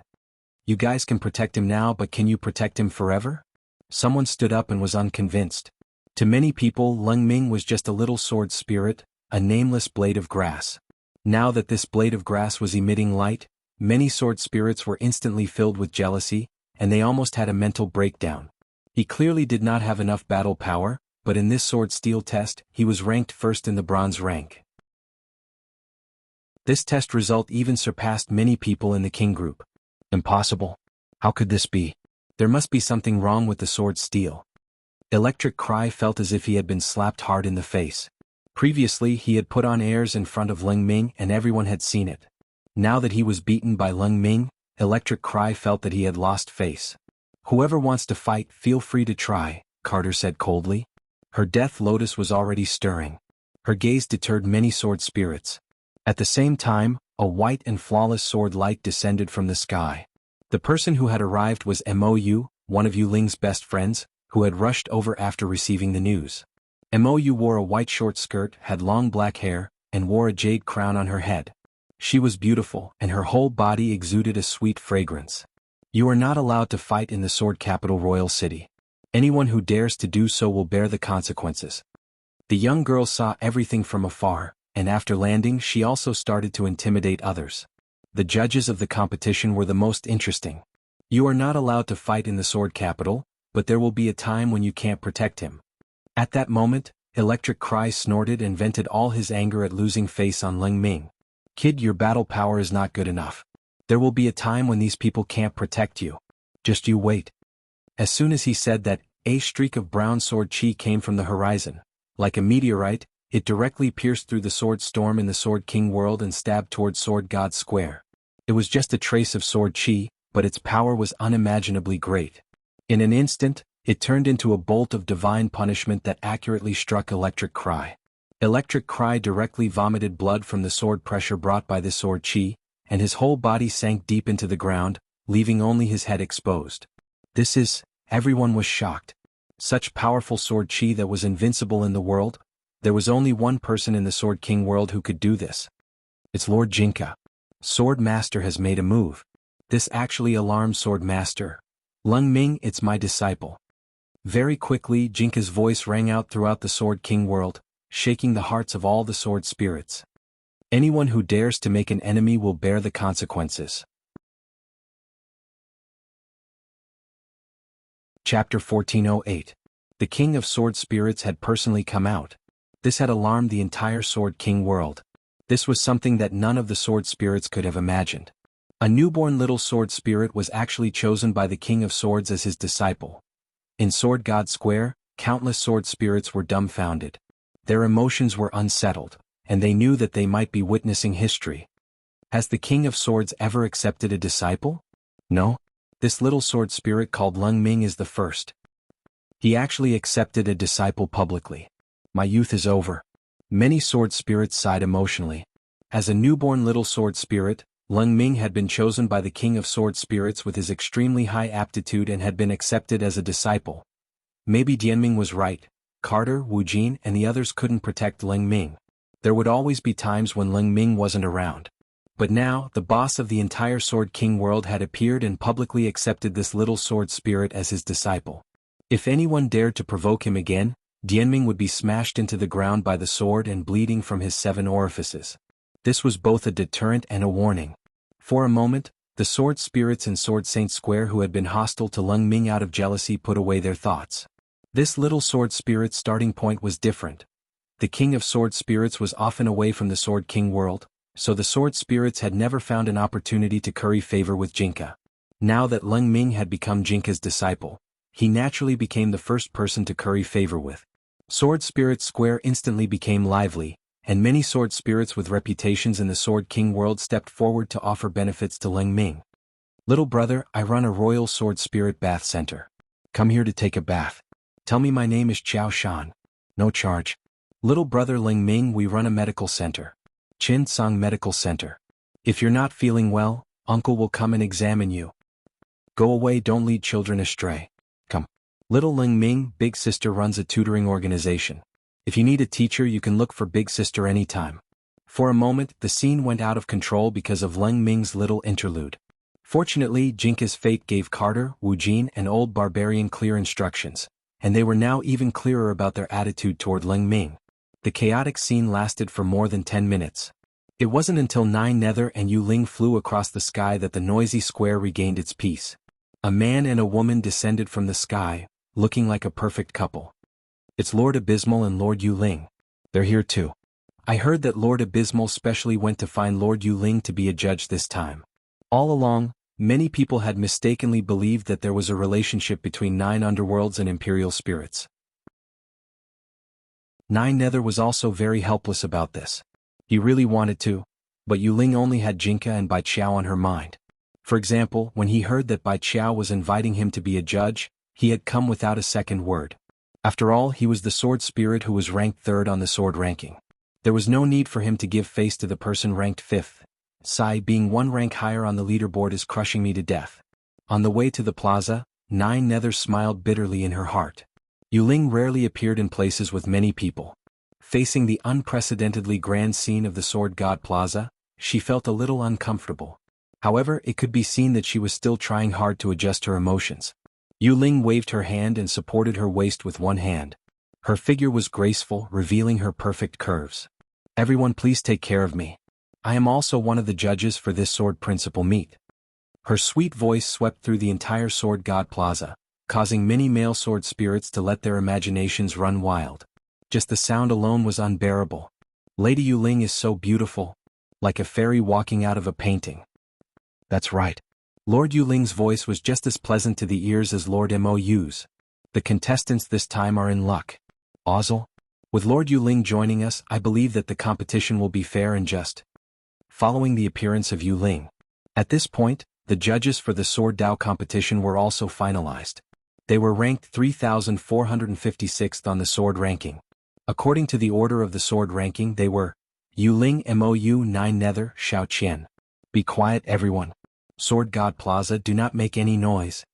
"You guys can protect him now, but can you protect him forever?" Someone stood up and was unconvinced. To many people, Leng Ming was just a little sword spirit, a nameless blade of grass. Now that this blade of grass was emitting light, many sword spirits were instantly filled with jealousy, and they almost had a mental breakdown. He clearly did not have enough battle power, but in this sword steel test, he was ranked first in the bronze rank. This test result even surpassed many people in the king group. Impossible. How could this be? There must be something wrong with the sword's steel. Electric Cry felt as if he had been slapped hard in the face. Previously he had put on airs in front of Leng Ming and everyone had seen it. Now that he was beaten by Leng Ming, Electric Cry felt that he had lost face. Whoever wants to fight, feel free to try, Carter said coldly. Her death lotus was already stirring. Her gaze deterred many sword spirits. At the same time, a white and flawless sword light descended from the sky. The person who had arrived was Mou, one of Yu Ling's best friends, who had rushed over after receiving the news. Mou wore a white short skirt, had long black hair, and wore a jade crown on her head. She was beautiful, and her whole body exuded a sweet fragrance. You are not allowed to fight in the sword capital royal city. Anyone who dares to do so will bear the consequences. The young girl saw everything from afar, and after landing she also started to intimidate others. The judges of the competition were the most interesting. You are not allowed to fight in the sword capital, but there will be a time when you can't protect him. At that moment, Electric Cry snorted and vented all his anger at losing face on Leng Ming. Kid, your battle power is not good enough. There will be a time when these people can't protect you. Just you wait. As soon as he said that, a streak of brown sword chi came from the horizon. Like a meteorite, it directly pierced through the sword storm in the Sword King world and stabbed towards Sword God Square. It was just a trace of sword chi, but its power was unimaginably great. In an instant, it turned into a bolt of divine punishment that accurately struck Electric Cry. Electric Cry directly vomited blood from the sword pressure brought by the sword chi, and his whole body sank deep into the ground, leaving only his head exposed. Everyone was shocked. Such powerful sword chi that was invincible in the world? There was only one person in the Sword King world who could do this. It's Lord Jinka. Sword Master has made a move. This actually alarmed Sword Master. Leng Ming, it's my disciple. Very quickly Jinka's voice rang out throughout the Sword King world, shaking the hearts of all the sword spirits. Anyone who dares to make an enemy will bear the consequences. Chapter 1408. The King of Sword Spirits had personally come out. This had alarmed the entire Sword King world. This was something that none of the sword spirits could have imagined. A newborn little sword spirit was actually chosen by the King of Swords as his disciple. In Sword God Square, countless sword spirits were dumbfounded. Their emotions were unsettled, and they knew that they might be witnessing history. Has the King of Swords ever accepted a disciple? No. This little sword spirit called Leng Ming is the first. He actually accepted a disciple publicly. My youth is over. Many sword spirits sighed emotionally. As a newborn little sword spirit, Leng Ming had been chosen by the King of Sword Spirits with his extremely high aptitude and had been accepted as a disciple. Maybe Dianming was right. Carter, Wu Jin, and the others couldn't protect Leng Ming. There would always be times when Leng Ming wasn't around. But now, the boss of the entire Sword King world had appeared and publicly accepted this little sword spirit as his disciple. If anyone dared to provoke him again, Dianming would be smashed into the ground by the sword and bleeding from his 7 orifices. This was both a deterrent and a warning. For a moment, the sword spirits in Sword Saint Square who had been hostile to Leng Ming out of jealousy put away their thoughts. This little sword spirit's starting point was different. The King of Sword Spirits was often away from the Sword King world, so the sword spirits had never found an opportunity to curry favor with Jinka. Now that Leng Ming had become Jinka's disciple, he naturally became the first person to curry favor with. Sword Spirit Square instantly became lively, and many sword spirits with reputations in the Sword King world stepped forward to offer benefits to Leng Ming. Little brother, I run a royal sword spirit bath center. Come here to take a bath. Tell me my name is Qiao Shan. No charge. Little brother Leng Ming, we run a medical center. Chin Tsang Medical Center. If you're not feeling well, uncle will come and examine you. Go away, don't lead children astray. Come. Little Leng Ming, big sister runs a tutoring organization. If you need a teacher you can look for big sister anytime. For a moment the scene went out of control because of Leng Ming's little interlude. Fortunately Jinka's fate gave Carter, Wu Jin and Old Barbarian clear instructions, and they were now even clearer about their attitude toward Leng Ming. The chaotic scene lasted for more than 10 minutes. It wasn't until 9 Nether and Yu Ling flew across the sky that the noisy square regained its peace. A man and a woman descended from the sky, looking like a perfect couple. It's Lord Abysmal and Lord Yu Ling. They're here too. I heard that Lord Abysmal specially went to find Lord Yuling to be a judge this time. All along, many people had mistakenly believed that there was a relationship between 9 underworlds and imperial spirits. 9 Nether was also very helpless about this. He really wanted to, but Yuling only had Jinka and Bai Qiao on her mind. For example, when he heard that Bai Qiao was inviting him to be a judge, he had come without a second word. After all, he was the sword spirit who was ranked 3rd on the sword ranking. There was no need for him to give face to the person ranked 5th. Sai being 1 rank higher on the leaderboard is crushing me to death. On the way to the plaza, 9 Nether smiled bitterly in her heart. Yuling rarely appeared in places with many people. Facing the unprecedentedly grand scene of the Sword God Plaza, she felt a little uncomfortable. However, it could be seen that she was still trying hard to adjust her emotions. Yuling waved her hand and supported her waist with one hand. Her figure was graceful, revealing her perfect curves. Everyone, please take care of me. I am also one of the judges for this sword principal meet. Her sweet voice swept through the entire Sword God Plaza, causing many male sword spirits to let their imaginations run wild. Just the sound alone was unbearable. Lady Yuling is so beautiful, like a fairy walking out of a painting. That's right. Lord Yuling's voice was just as pleasant to the ears as Lord Mou's. The contestants this time are in luck. Ozzel? With Lord Yuling joining us, I believe that the competition will be fair and just. Following the appearance of Yuling. At this point, the judges for the Sword Dao competition were also finalized. They were ranked 3,456th on the sword ranking. According to the order of the sword ranking, they were Yuling Mou 9 Nether Xiao Qian. Be quiet, everyone. Sword God Plaza, do not make any noise.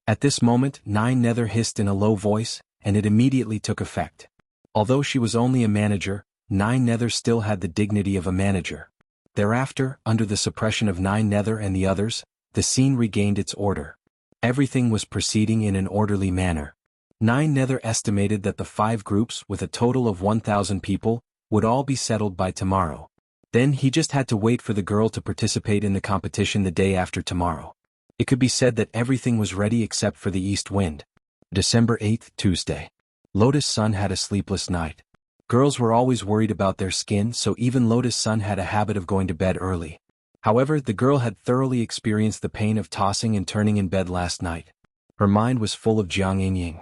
At this moment, 9 Nether hissed in a low voice, and it immediately took effect. Although she was only a manager, 9 Nether still had the dignity of a manager. Thereafter, under the suppression of 9 Nether and the others, the scene regained its order. Everything was proceeding in an orderly manner. 9 Nether estimated that the 5 groups, with a total of 1,000 people, would all be settled by tomorrow. Then he just had to wait for the girl to participate in the competition the day after tomorrow. It could be said that everything was ready except for the east wind. December 8th, Tuesday. Lotus Sun had a sleepless night. Girls were always worried about their skin, so even Lotus Sun had a habit of going to bed early. However, the girl had thoroughly experienced the pain of tossing and turning in bed last night. Her mind was full of Jiang Yinying.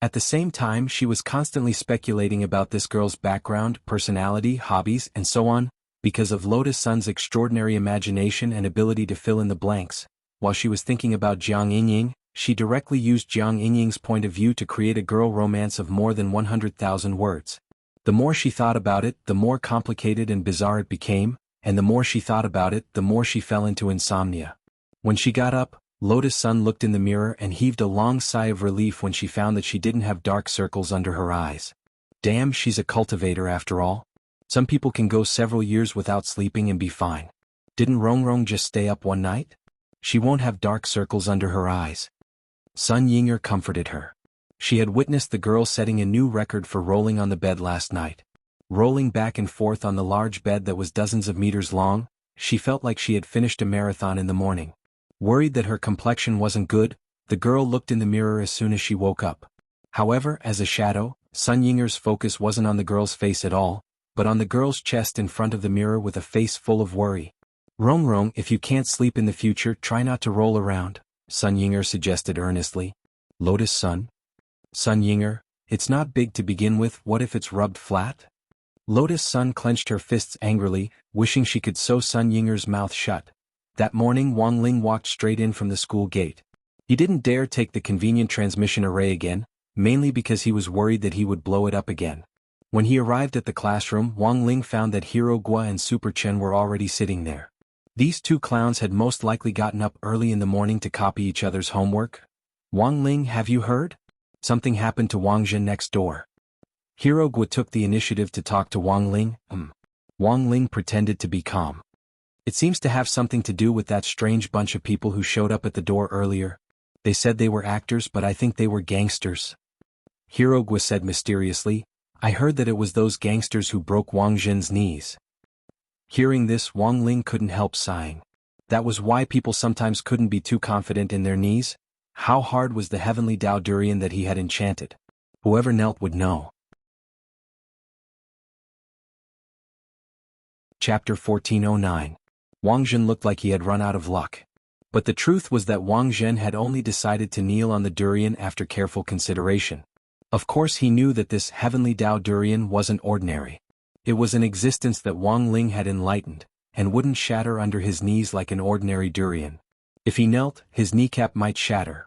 At the same time, she was constantly speculating about this girl's background, personality, hobbies, and so on, because of Lotus Sun's extraordinary imagination and ability to fill in the blanks. While she was thinking about Jiang Yinying, she directly used Jiang Yinying's point of view to create a girl romance of more than 100,000 words. The more she thought about it, the more complicated and bizarre it became, and the more she thought about it, the more she fell into insomnia. When she got up, Lotus Sun looked in the mirror and heaved a long sigh of relief when she found that she didn't have dark circles under her eyes. Damn, she's a cultivator after all. Some people can go several years without sleeping and be fine. Didn't Rongrong just stay up one night? She won't have dark circles under her eyes. Sun Yinger comforted her. She had witnessed the girl setting a new record for rolling on the bed last night. Rolling back and forth on the large bed that was dozens of meters long, she felt like she had finished a marathon in the morning. Worried that her complexion wasn't good, the girl looked in the mirror as soon as she woke up. However, as a shadow, Sun Yinger's focus wasn't on the girl's face at all, but on the girl's chest in front of the mirror with a face full of worry. Rongrong, if you can't sleep in the future, try not to roll around, Sun Yinger suggested earnestly. Lotus Sun? Sun Yinger, it's not big to begin with, what if it's rubbed flat? Lotus Sun clenched her fists angrily, wishing she could sew Sun Yinger's mouth shut. That morning Wang Ling walked straight in from the school gate. He didn't dare take the convenient transmission array again, mainly because he was worried that he would blow it up again. When he arrived at the classroom, Wang Ling found that Hero Gua and Super Chen were already sitting there. These two clowns had most likely gotten up early in the morning to copy each other's homework. Wang Ling, have you heard? Something happened to Wang Zhen next door. Hero Gua took the initiative to talk to Wang Ling. Wang Ling pretended to be calm. It seems to have something to do with that strange bunch of people who showed up at the door earlier. They said they were actors, but I think they were gangsters. Hero Gua said mysteriously, I heard that it was those gangsters who broke Wang Zhen's knees. Hearing this, Wang Ling couldn't help sighing. That was why people sometimes couldn't be too confident in their knees. How hard was the heavenly Dao durian that he had enchanted? Whoever knelt would know. Chapter 1409. Wang Zhen looked like he had run out of luck. But the truth was that Wang Zhen had only decided to kneel on the durian after careful consideration. Of course he knew that this heavenly Dao durian wasn't ordinary. It was an existence that Wang Ling had enlightened, and wouldn't shatter under his knees like an ordinary durian. If he knelt, his kneecap might shatter.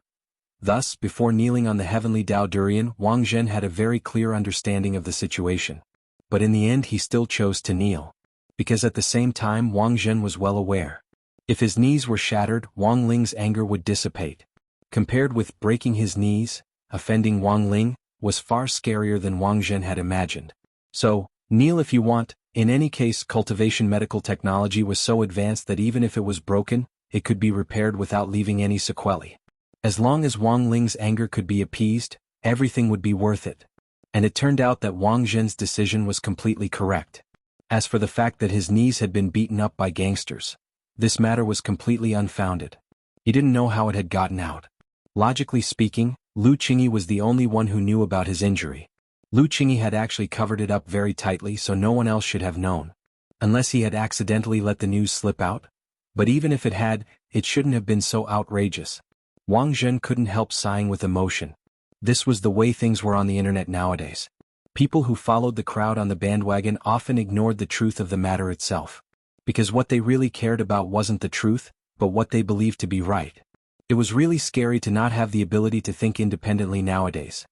Thus, before kneeling on the heavenly Dao durian, Wang Zhen had a very clear understanding of the situation. But in the end he still chose to kneel. Because at the same time Wang Zhen was well aware. If his knees were shattered, Wang Ling's anger would dissipate. Compared with breaking his knees, offending Wang Ling was far scarier than Wang Zhen had imagined. So, kneel if you want. In any case, cultivation medical technology was so advanced that even if it was broken, it could be repaired without leaving any sequelae. As long as Wang Ling's anger could be appeased, everything would be worth it. And it turned out that Wang Zhen's decision was completely correct. As for the fact that his knees had been beaten up by gangsters, this matter was completely unfounded. He didn't know how it had gotten out. Logically speaking, Lu Qingyi was the only one who knew about his injury. Lu Qingyi had actually covered it up very tightly so no one else should have known. Unless he had accidentally let the news slip out. But even if it had, it shouldn't have been so outrageous. Wang Zhen couldn't help sighing with emotion. This was the way things were on the internet nowadays. People who followed the crowd on the bandwagon often ignored the truth of the matter itself. Because what they really cared about wasn't the truth, but what they believed to be right. It was really scary to not have the ability to think independently nowadays.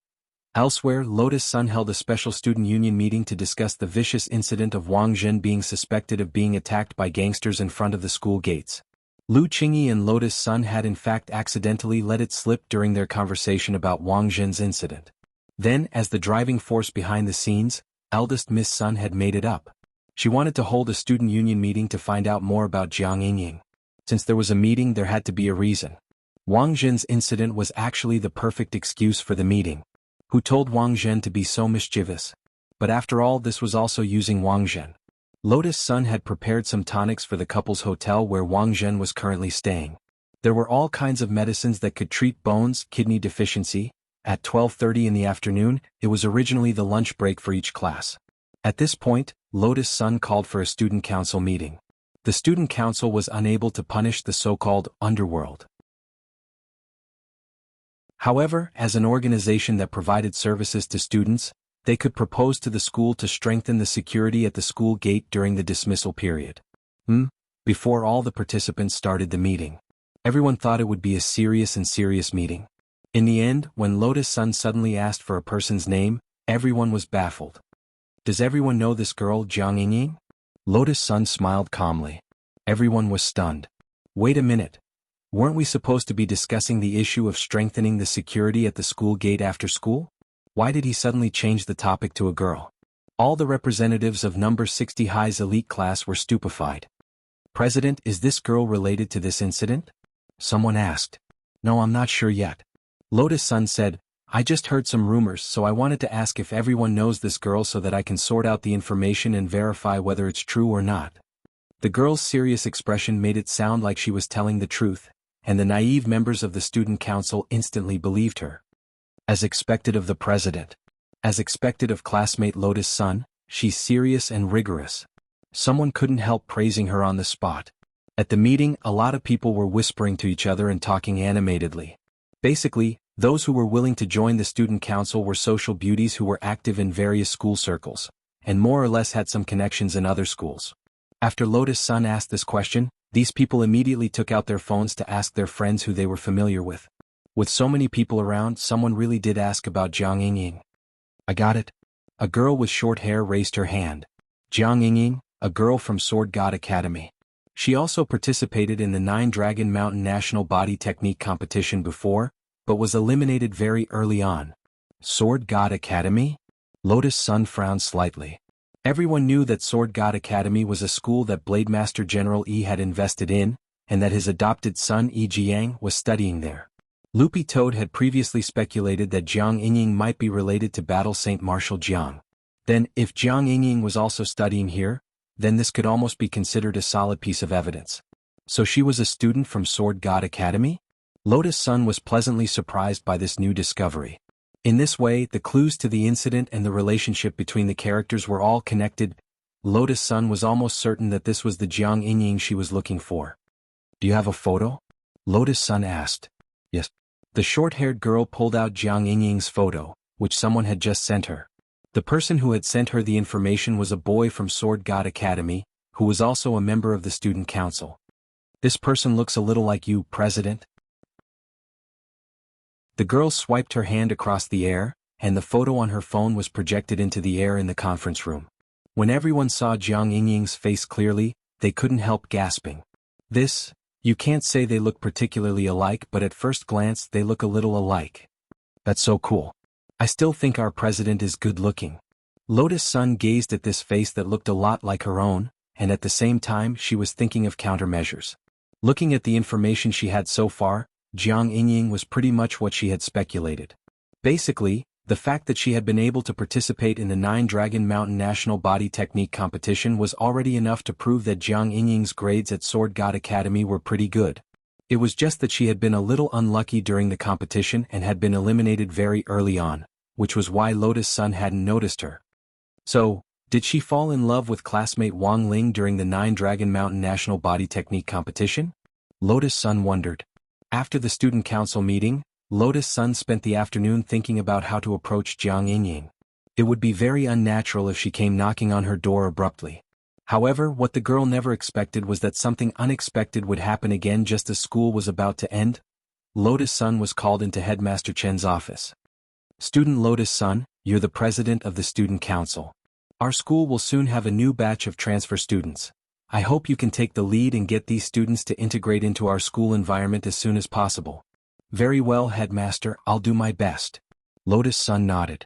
Elsewhere, Lotus Sun held a special student union meeting to discuss the vicious incident of Wang Zhen being suspected of being attacked by gangsters in front of the school gates. Lu Qingyi and Lotus Sun had in fact accidentally let it slip during their conversation about Wang Zhen's incident. Then, as the driving force behind the scenes, eldest Miss Sun had made it up. She wanted to hold a student union meeting to find out more about Jiang Yingying. Since there was a meeting, there had to be a reason. Wang Zhen's incident was actually the perfect excuse for the meeting. Who told Wang Zhen to be so mischievous? But after all, this was also using Wang Zhen. Lotus Sun had prepared some tonics for the couple's hotel where Wang Zhen was currently staying. There were all kinds of medicines that could treat bones, kidney deficiency. At 12:30 in the afternoon, it was originally the lunch break for each class. At this point, Lotus Sun called for a student council meeting. The student council was unable to punish the so-called underworld. However, as an organization that provided services to students, they could propose to the school to strengthen the security at the school gate during the dismissal period. Before all the participants started the meeting. Everyone thought it would be a serious meeting. In the end, when Lotus Sun suddenly asked for a person's name, everyone was baffled. Does everyone know this girl, Jiang Yingying? Lotus Sun smiled calmly. Everyone was stunned. Wait a minute. Weren't we supposed to be discussing the issue of strengthening the security at the school gate after school? Why did he suddenly change the topic to a girl? All the representatives of number 60 High's elite class were stupefied. President, is this girl related to this incident? Someone asked. No, I'm not sure yet. Lotus Sun said, I just heard some rumors, so I wanted to ask if everyone knows this girl so that I can sort out the information and verify whether it's true or not. The girl's serious expression made it sound like she was telling the truth, and the naive members of the student council instantly believed her. As expected of the president. As expected of classmate Lotus Sun, she's serious and rigorous. Someone couldn't help praising her on the spot. At the meeting, a lot of people were whispering to each other and talking animatedly. Basically, those who were willing to join the student council were social beauties who were active in various school circles, and more or less had some connections in other schools. After Lotus Sun asked this question, these people immediately took out their phones to ask their friends who they were familiar with. With so many people around, someone really did ask about Jiang Yingying. I got it. A girl with short hair raised her hand. Jiang Yingying, a girl from Sword God Academy. She also participated in the 9 Dragon Mountain National Body Technique competition before, but was eliminated very early on. Sword God Academy? Lotus Sun frowned slightly. Everyone knew that Sword God Academy was a school that Blademaster General Yi had invested in, and that his adopted son Yi Jiang was studying there. Loopy Toad had previously speculated that Jiang Yingying might be related to Battle Saint Marshal Jiang. Then, if Jiang Yingying was also studying here, then this could almost be considered a solid piece of evidence. So she was a student from Sword God Academy? Lotus Sun was pleasantly surprised by this new discovery. In this way, the clues to the incident and the relationship between the characters were all connected. Lotus Sun was almost certain that this was the Jiang Yinying she was looking for. "Do you have a photo?" Lotus Sun asked. "Yes." The short-haired girl pulled out Jiang Yinying's photo, which someone had just sent her. The person who had sent her the information was a boy from Sword God Academy, who was also a member of the student council. "This person looks a little like you, President." The girl swiped her hand across the air, and the photo on her phone was projected into the air in the conference room. When everyone saw Jiang Yinying's face clearly, they couldn't help gasping. You can't say they look particularly alike, but at first glance they look a little alike. That's so cool. I still think our president is good-looking." Lotus Sun gazed at this face that looked a lot like her own, and at the same time she was thinking of countermeasures. Looking at the information she had so far, Jiang Yinying was pretty much what she had speculated. Basically, the fact that she had been able to participate in the 9 Dragon Mountain National Body Technique competition was already enough to prove that Jiang Yinying's grades at Sword God Academy were pretty good. It was just that she had been a little unlucky during the competition and had been eliminated very early on, which was why Lotus Sun hadn't noticed her. So, did she fall in love with classmate Wang Ling during the 9 Dragon Mountain National Body Technique competition? Lotus Sun wondered. After the student council meeting, Lotus Sun spent the afternoon thinking about how to approach Jiang Yinying. It would be very unnatural if she came knocking on her door abruptly. However, what the girl never expected was that something unexpected would happen again just as school was about to end. Lotus Sun was called into Headmaster Chen's office. "Student Lotus Sun, you're the president of the student council. Our school will soon have a new batch of transfer students. I hope you can take the lead and get these students to integrate into our school environment as soon as possible." "Very well, Headmaster, I'll do my best." Lotus Sun nodded.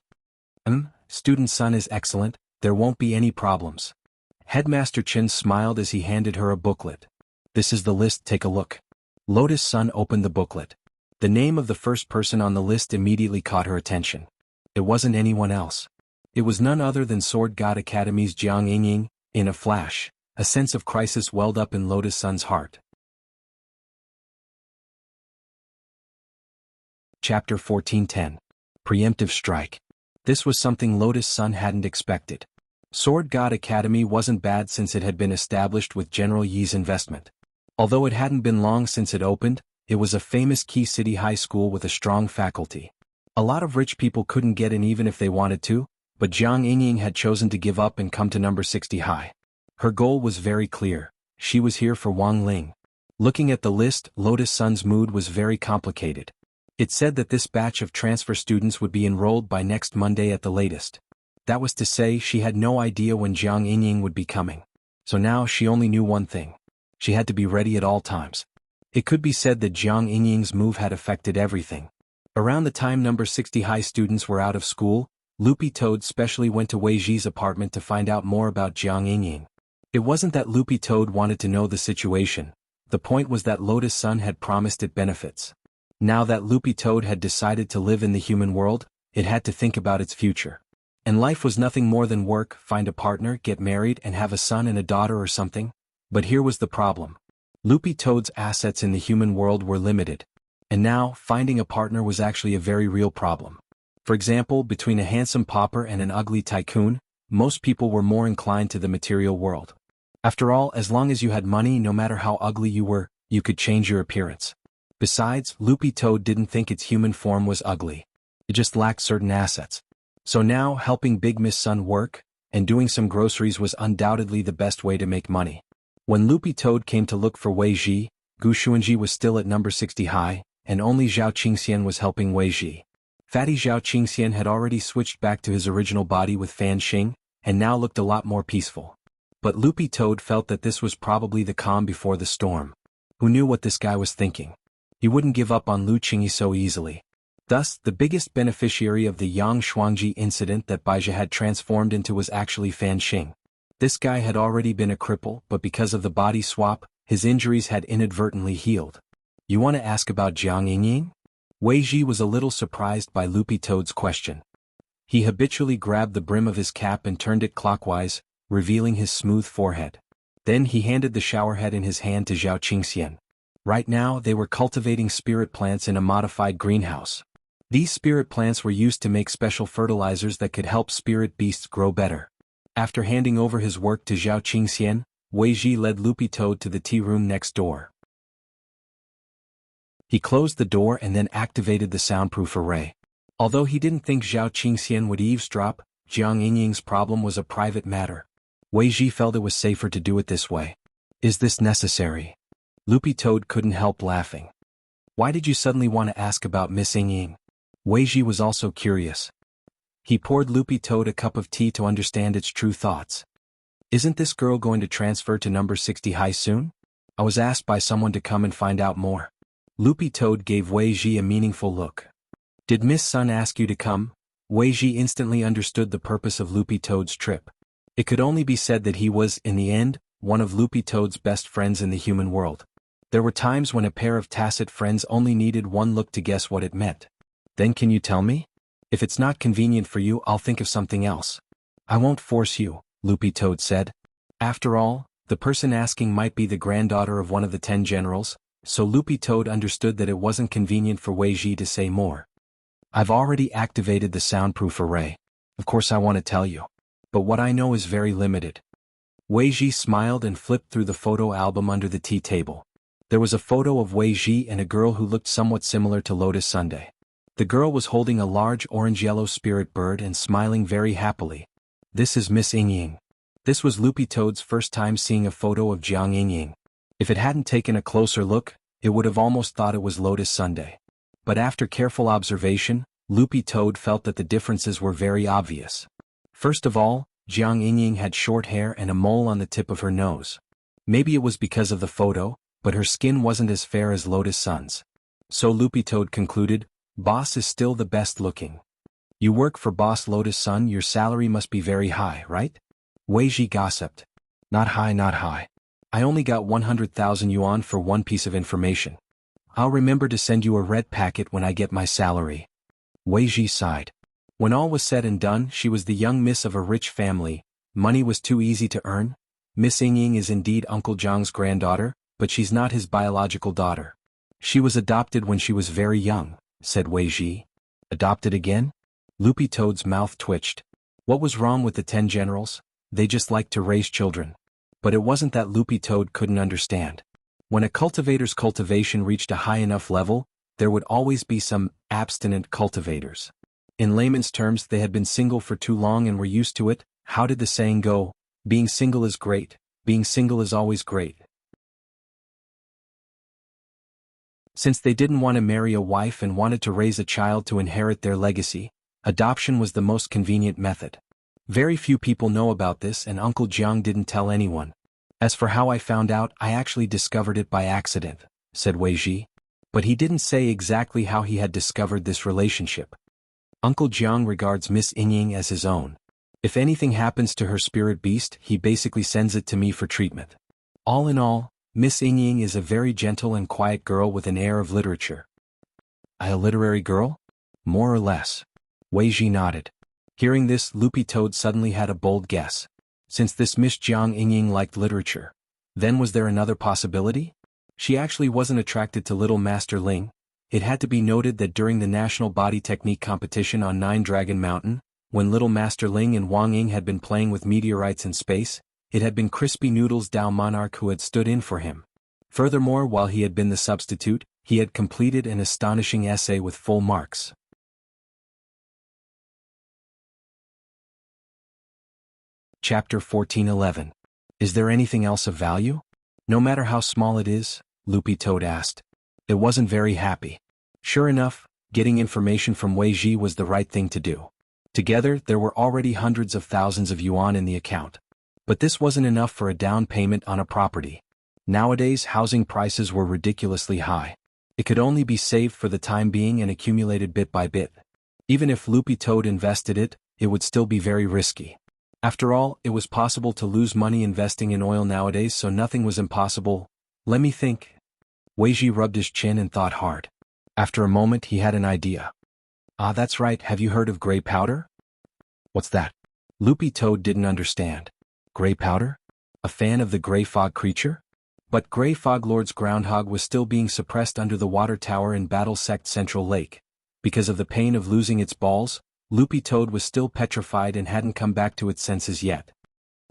Student Sun is excellent, there won't be any problems." Headmaster Chen smiled as he handed her a booklet. "This is the list, take a look." Lotus Sun opened the booklet. The name of the first person on the list immediately caught her attention. It wasn't anyone else. It was none other than Sword God Academy's Jiang Yinying. In a flash, a sense of crisis welled up in Lotus Sun's heart. Chapter 14:10. Preemptive Strike. This was something Lotus Sun hadn't expected. Sword God Academy wasn't bad since it had been established with General Yi's investment. Although it hadn't been long since it opened, it was a famous key city high school with a strong faculty. A lot of rich people couldn't get in even if they wanted to, but Jiang Yinying had chosen to give up and come to number 60 high. Her goal was very clear. She was here for Wang Ling. Looking at the list, Lotus Sun's mood was very complicated. It said that this batch of transfer students would be enrolled by next Monday at the latest. That was to say, she had no idea when Jiang Yinying would be coming. So now she only knew one thing. She had to be ready at all times. It could be said that Jiang Yinying's move had affected everything. Around the time number 60 high students were out of school, Loopy Toad specially went to Wei Ji's apartment to find out more about Jiang Yinying. It wasn't that Loopy Toad wanted to know the situation. The point was that Lotus Sun had promised it benefits. Now that Loopy Toad had decided to live in the human world, it had to think about its future. And life was nothing more than work, find a partner, get married and have a son and a daughter or something. But here was the problem. Loopy Toad's assets in the human world were limited. And now, finding a partner was actually a very real problem. For example, between a handsome pauper and an ugly tycoon, most people were more inclined to the material world. After all, as long as you had money, no matter how ugly you were, you could change your appearance. Besides, Loopy Toad didn't think its human form was ugly. It just lacked certain assets. So now, helping Big Miss Sun work, and doing some groceries was undoubtedly the best way to make money. When Loopy Toad came to look for Wei Ji, Gu Xuanji was still at number 60 high, and only Zhao Qingxian was helping Wei Ji. Fatty Zhao Qingxian had already switched back to his original body with Fan Xing, and now looked a lot more peaceful. But Loopy Toad felt that this was probably the calm before the storm. Who knew what this guy was thinking? He wouldn't give up on Lu Qingyi so easily. Thus, the biggest beneficiary of the Yang Shuangji incident that Baizhi had transformed into was actually Fan Xing. This guy had already been a cripple, but because of the body swap, his injuries had inadvertently healed. "You want to ask about Jiang Yinying?" Wei Ji was a little surprised by Loopy Toad's question. He habitually grabbed the brim of his cap and turned it clockwise, revealing his smooth forehead. Then he handed the showerhead in his hand to Zhao Qingxian. Right now, they were cultivating spirit plants in a modified greenhouse. These spirit plants were used to make special fertilizers that could help spirit beasts grow better. After handing over his work to Zhao Qingxian, Wei Ji led Loopy Toad to the tea room next door. He closed the door and then activated the soundproof array. Although he didn't think Zhao Qingxian would eavesdrop, Jiang Yingying's problem was a private matter. Wei Ji felt it was safer to do it this way. Is this necessary? Loopy Toad couldn't help laughing. Why did you suddenly want to ask about Miss Yingying? Wei Ji was also curious. He poured Loopy Toad a cup of tea to understand its true thoughts. Isn't this girl going to transfer to number 60 high soon? I was asked by someone to come and find out more. Loopy Toad gave Wei Ji a meaningful look. Did Miss Sun ask you to come? Wei Ji instantly understood the purpose of Loopy Toad's trip. It could only be said that he was, in the end, one of Loopy Toad's best friends in the human world. There were times when a pair of tacit friends only needed one look to guess what it meant. Then can you tell me? If it's not convenient for you, I'll think of something else. I won't force you, Loopy Toad said. After all, the person asking might be the granddaughter of one of the 10 generals, so Loopy Toad understood that it wasn't convenient for Wei Ji to say more. I've already activated the soundproof array. Of course I want to tell you. But what I know is very limited. Wei Ji smiled and flipped through the photo album under the tea table. There was a photo of Wei Ji and a girl who looked somewhat similar to Lotus Sunday. The girl was holding a large orange-yellow spirit bird and smiling very happily. This is Miss Yingying. This was Loopy Toad's first time seeing a photo of Jiang Yingying. If it hadn't taken a closer look, it would have almost thought it was Lotus Sunday. But after careful observation, Loopy Toad felt that the differences were very obvious. First of all, Jiang Yingying had short hair and a mole on the tip of her nose. Maybe it was because of the photo, but her skin wasn't as fair as Lotus Sun's. So Loopy Toad concluded, Boss is still the best looking. You work for Boss Lotus Sun, your salary must be very high, right? Wei Ji gossiped. Not high, not high. I only got 100,000 yuan for one piece of information. I'll remember to send you a red packet when I get my salary. Wei Ji sighed. When all was said and done, she was the young miss of a rich family. Money was too easy to earn. Miss Yingying is indeed Uncle Zhang's granddaughter, but she's not his biological daughter. She was adopted when she was very young, said Wei Ji. Adopted again? Loopy Toad's mouth twitched. What was wrong with the 10 generals? They just liked to raise children. But it wasn't that Loopy Toad couldn't understand. When a cultivator's cultivation reached a high enough level, there would always be some abstinent cultivators. In layman's terms, they had been single for too long and were used to it. How did the saying go? Being single is great. Being single is always great. Since they didn't want to marry a wife and wanted to raise a child to inherit their legacy, adoption was the most convenient method. Very few people know about this, and Uncle Jiang didn't tell anyone. As for how I found out, I actually discovered it by accident, said Wei Ji. But he didn't say exactly how he had discovered this relationship. Uncle Jiang regards Miss Yingying as his own. If anything happens to her spirit beast, he basically sends it to me for treatment. All in all, Miss Yingying is a very gentle and quiet girl with an air of literature. A literary girl? More or less. Wei Ji nodded. Hearing this, Loopy Toad suddenly had a bold guess. Since this Miss Jiang Yingying liked literature, then was there another possibility? She actually wasn't attracted to Little Master Ling. It had to be noted that during the National Body Technique competition on Nine Dragon Mountain, when Little Master Ling and Wang Ying had been playing with meteorites in space, it had been Crispy Noodles Dao Monarch who had stood in for him. Furthermore, while he had been the substitute, he had completed an astonishing essay with full marks. Chapter 14:11. Is there anything else of value? No matter how small it is, Loopy Toad asked. It wasn't very happy. Sure enough, getting information from Wei Ji was the right thing to do. Together, there were already hundreds of thousands of yuan in the account. But this wasn't enough for a down payment on a property. Nowadays, housing prices were ridiculously high. It could only be saved for the time being and accumulated bit by bit. Even if Loopy Toad invested it, it would still be very risky. After all, it was possible to lose money investing in oil nowadays, so nothing was impossible. Let me think. Wei Ji rubbed his chin and thought hard. After a moment, he had an idea. Ah, that's right, have you heard of gray powder? What's that? Loopy Toad didn't understand. Gray powder? A fan of the gray fog creature? But Gray Fog Lord's groundhog was still being suppressed under the water tower in Battle Sect Central Lake. Because of the pain of losing its balls, Loopy Toad was still petrified and hadn't come back to its senses yet.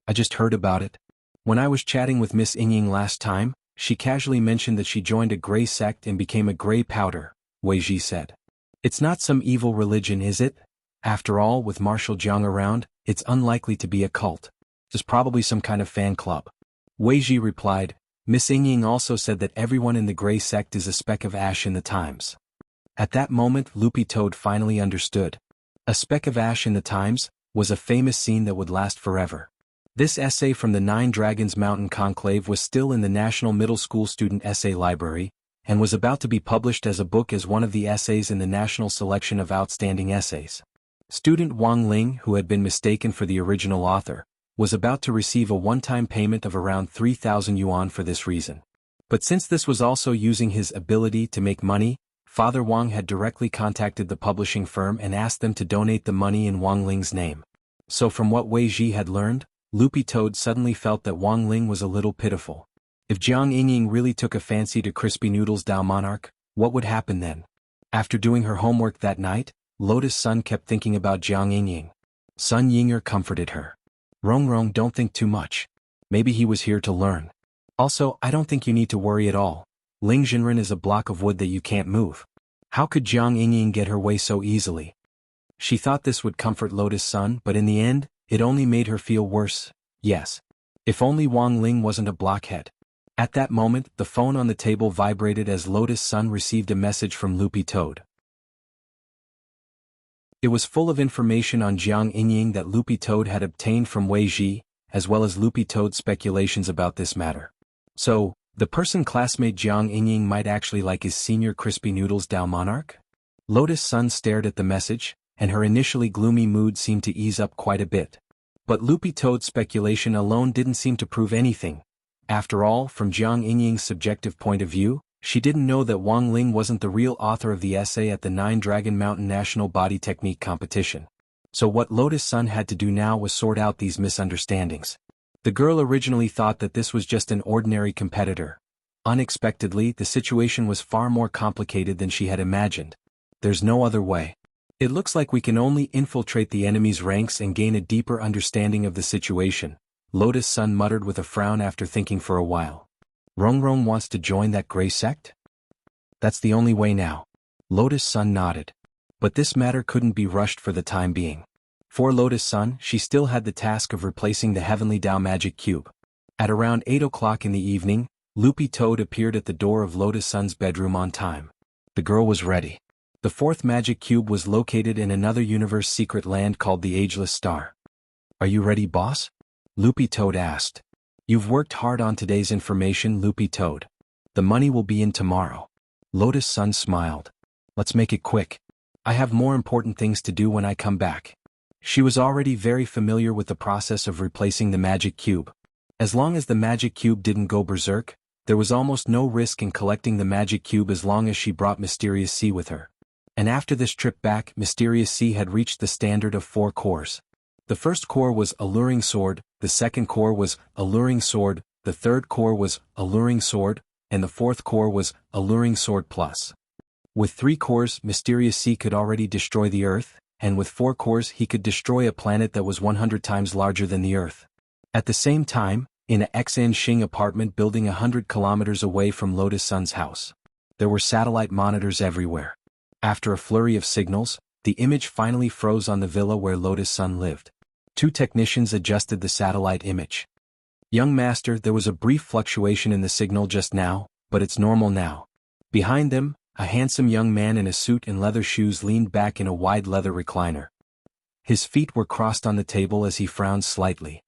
I just heard about it. When I was chatting with Miss Ying last time, she casually mentioned that she joined a gray sect and became a gray powder, Wei Ji said. It's not some evil religion, is it? After all, with Marshal Jiang around, it's unlikely to be a cult. It's probably some kind of fan club. Wei Ji replied. Miss Ying also said that everyone in the gray sect is a speck of ash in the times. At that moment, Loopy Toad finally understood. A speck of ash in the times was a famous scene that would last forever. This essay from the Nine Dragons Mountain Conclave was still in the National Middle School Student Essay Library, and was about to be published as a book as one of the essays in the National Selection of Outstanding Essays. Student Wang Ling, who had been mistaken for the original author, was about to receive a one-time payment of around 3,000 yuan for this reason. But since this was also using his ability to make money, Father Wang had directly contacted the publishing firm and asked them to donate the money in Wang Ling's name. So from what Wei Ji had learned, Loopy Toad suddenly felt that Wang Ling was a little pitiful. If Jiang Yingying really took a fancy to Crispy Noodles Dao Monarch, what would happen then? After doing her homework that night, Lotus Sun kept thinking about Jiang Yingying. Sun Yinger comforted her. Rong Rong, don't think too much. Maybe he was here to learn. Also, I don't think you need to worry at all. Ling Jinren is a block of wood that you can't move. How could Jiang Yingying get her way so easily? She thought this would comfort Lotus Sun, but in the end, it only made her feel worse. Yes. If only Wang Ling wasn't a blockhead. At that moment, the phone on the table vibrated as Lotus Sun received a message from Loopy Toad. It was full of information on Jiang Yingying that Loopy Toad had obtained from Wei Ji, as well as Loopy Toad's speculations about this matter. So, the person classmate Jiang Yingying might actually like his senior Crispy Noodles Dao Monarch? Lotus Sun stared at the message, and her initially gloomy mood seemed to ease up quite a bit. But Loopy Toad's speculation alone didn't seem to prove anything. After all, from Jiang Yingying's subjective point of view, she didn't know that Wang Ling wasn't the real author of the essay at the Nine Dragon Mountain National Body Technique Competition. So what Lotus Sun had to do now was sort out these misunderstandings. The girl originally thought that this was just an ordinary competitor. Unexpectedly, the situation was far more complicated than she had imagined. There's no other way. It looks like we can only infiltrate the enemy's ranks and gain a deeper understanding of the situation, Lotus Sun muttered with a frown after thinking for a while. Rong Rong wants to join that gray sect? That's the only way now. Lotus Sun nodded. But this matter couldn't be rushed for the time being. For Lotus Sun, she still had the task of replacing the Heavenly Dao Magic Cube. At around 8 o'clock in the evening, Loopy Toad appeared at the door of Lotus Sun's bedroom on time. The girl was ready. The fourth magic cube was located in another universe secret land called the Ageless Star. Are you ready, boss? Loopy Toad asked. You've worked hard on today's information, Loopy Toad. The money will be in tomorrow. Lotus Sun smiled. Let's make it quick. I have more important things to do when I come back. She was already very familiar with the process of replacing the magic cube. As long as the magic cube didn't go berserk, there was almost no risk in collecting the magic cube as long as she brought Mysterious Sea with her. And after this trip back, Mysterious Sea had reached the standard of 4 cores. The first core was Alluring Sword, the second core was Alluring Sword, the third core was Alluring Sword, and the fourth core was Alluring Sword Plus. With 3 cores, Mysterious Sea could already destroy the Earth, and with 4 cores he could destroy a planet that was 100 times larger than the Earth. At the same time, in a Xan Xing apartment building 100 kilometers away from Lotus Sun's house, there were satellite monitors everywhere. After a flurry of signals, the image finally froze on the villa where Lotus Sun lived. 2 technicians adjusted the satellite image. Young master, there was a brief fluctuation in the signal just now, but it's normal now. Behind them, a handsome young man in a suit and leather shoes leaned back in a wide leather recliner. His feet were crossed on the table as he frowned slightly.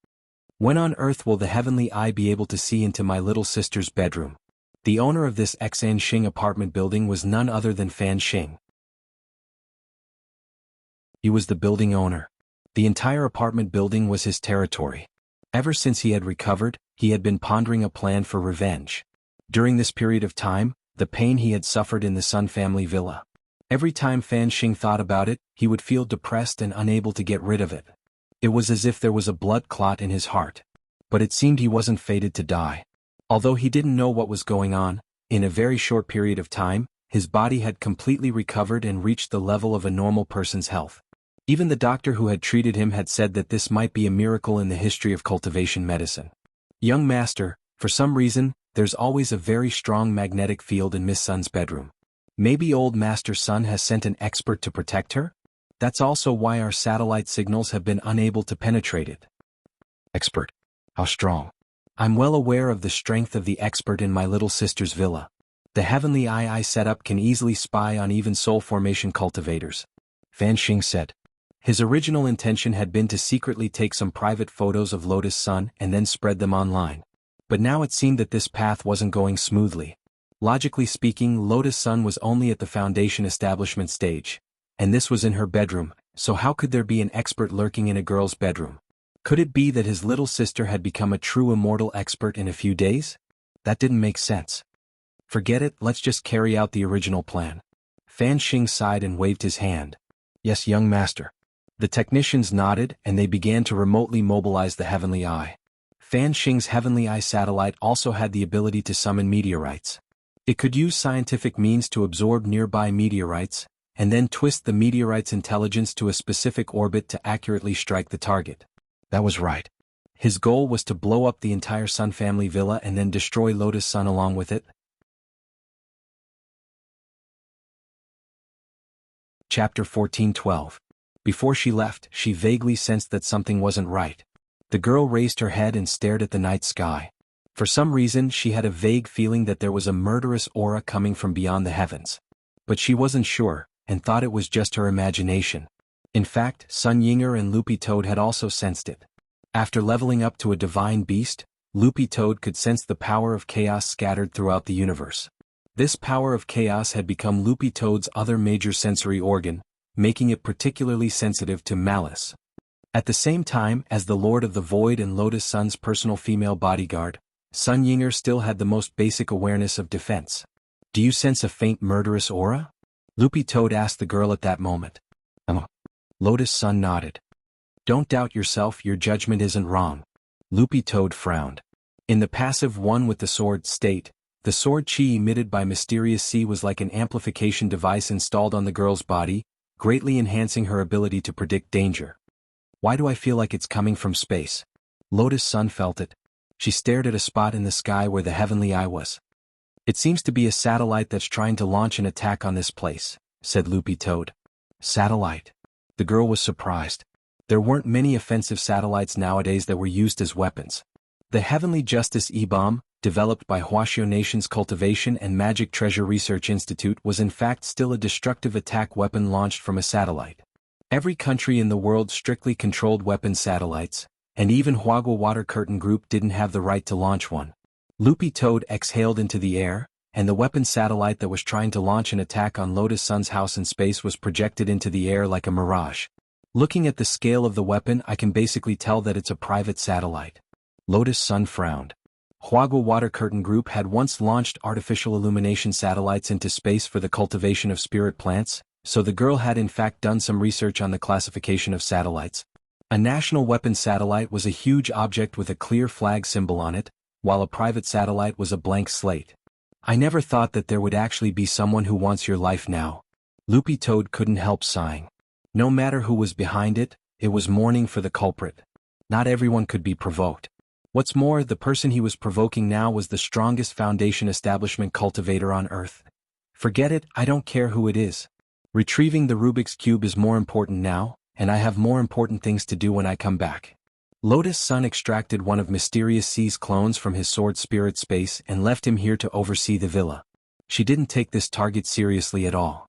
When on earth will the heavenly eye be able to see into my little sister's bedroom? The owner of this Xan Xing apartment building was none other than Fan Xing. He was the building owner. The entire apartment building was his territory. Ever since he had recovered, he had been pondering a plan for revenge. During this period of time, the pain he had suffered in the Sun family villa. Every time Fan Xing thought about it, he would feel depressed and unable to get rid of it. It was as if there was a blood clot in his heart. But it seemed he wasn't fated to die. Although he didn't know what was going on, in a very short period of time, his body had completely recovered and reached the level of a normal person's health. Even the doctor who had treated him had said that this might be a miracle in the history of cultivation medicine. Young master, for some reason, there's always a very strong magnetic field in Miss Sun's bedroom. Maybe old Master Sun has sent an expert to protect her? That's also why our satellite signals have been unable to penetrate it. Expert. How strong? I'm well aware of the strength of the expert in my little sister's villa. The heavenly eye setup can easily spy on even soul formation cultivators. Fan Xing said. His original intention had been to secretly take some private photos of Lotus Sun and then spread them online. But now it seemed that this path wasn't going smoothly. Logically speaking, Lotus Sun was only at the foundation establishment stage. And this was in her bedroom, so how could there be an expert lurking in a girl's bedroom? Could it be that his little sister had become a true immortal expert in a few days? That didn't make sense. Forget it, let's just carry out the original plan. Fan Xing sighed and waved his hand. Yes, young master. The technicians nodded and they began to remotely mobilize the heavenly eye. Fan Xing's heavenly eye satellite also had the ability to summon meteorites. It could use scientific means to absorb nearby meteorites, and then twist the meteorite's intelligence to a specific orbit to accurately strike the target. That was right. His goal was to blow up the entire Sun family villa and then destroy Lotus Sun along with it. Chapter 14:12. Before she left, she vaguely sensed that something wasn't right. The girl raised her head and stared at the night sky. For some reason, she had a vague feeling that there was a murderous aura coming from beyond the heavens. But she wasn't sure, and thought it was just her imagination. In fact, Sun Yinger and Loopy Toad had also sensed it. After leveling up to a divine beast, Loopy Toad could sense the power of chaos scattered throughout the universe. This power of chaos had become Loopy Toad's other major sensory organ, making it particularly sensitive to malice. At the same time as the Lord of the Void and Lotus Sun's personal female bodyguard, Sun Yinger still had the most basic awareness of defense. Do you sense a faint murderous aura? Loopy Toad asked the girl at that moment. Lotus Sun nodded. Don't doubt yourself, your judgment isn't wrong. Loopy Toad frowned. In the passive one with the sword state, the sword chi emitted by Mysterious Sea was like an amplification device installed on the girl's body, greatly enhancing her ability to predict danger. Why do I feel like it's coming from space? Lotus Sun felt it. She stared at a spot in the sky where the heavenly eye was. It seems to be a satellite that's trying to launch an attack on this place, said Loopy Toad. Satellite? The girl was surprised. There weren't many offensive satellites nowadays that were used as weapons. The Heavenly Justice E-Bomb, developed by Wuxia Nation's Cultivation and Magic Treasure Research Institute, was in fact still a destructive attack weapon launched from a satellite. Every country in the world strictly controlled weapon satellites, and even Huagua Water Curtain Group didn't have the right to launch one. Loopy Toad exhaled into the air, and the weapon satellite that was trying to launch an attack on Lotus Sun's house in space was projected into the air like a mirage. Looking at the scale of the weapon, I can basically tell that it's a private satellite. Lotus Sun frowned. Huagua Water Curtain Group had once launched artificial illumination satellites into space for the cultivation of spirit plants, so the girl had in fact done some research on the classification of satellites. A national weapon satellite was a huge object with a clear flag symbol on it, while a private satellite was a blank slate. I never thought that there would actually be someone who wants your life now. Loopy Toad couldn't help sighing. No matter who was behind it, it was mourning for the culprit. Not everyone could be provoked. What's more, the person he was provoking now was the strongest foundation establishment cultivator on Earth. Forget it, I don't care who it is. Retrieving the Rubik's Cube is more important now, and I have more important things to do when I come back. Lotus Sun extracted one of Mysterious Sea's clones from his sword spirit space and left him here to oversee the villa. She didn't take this target seriously at all.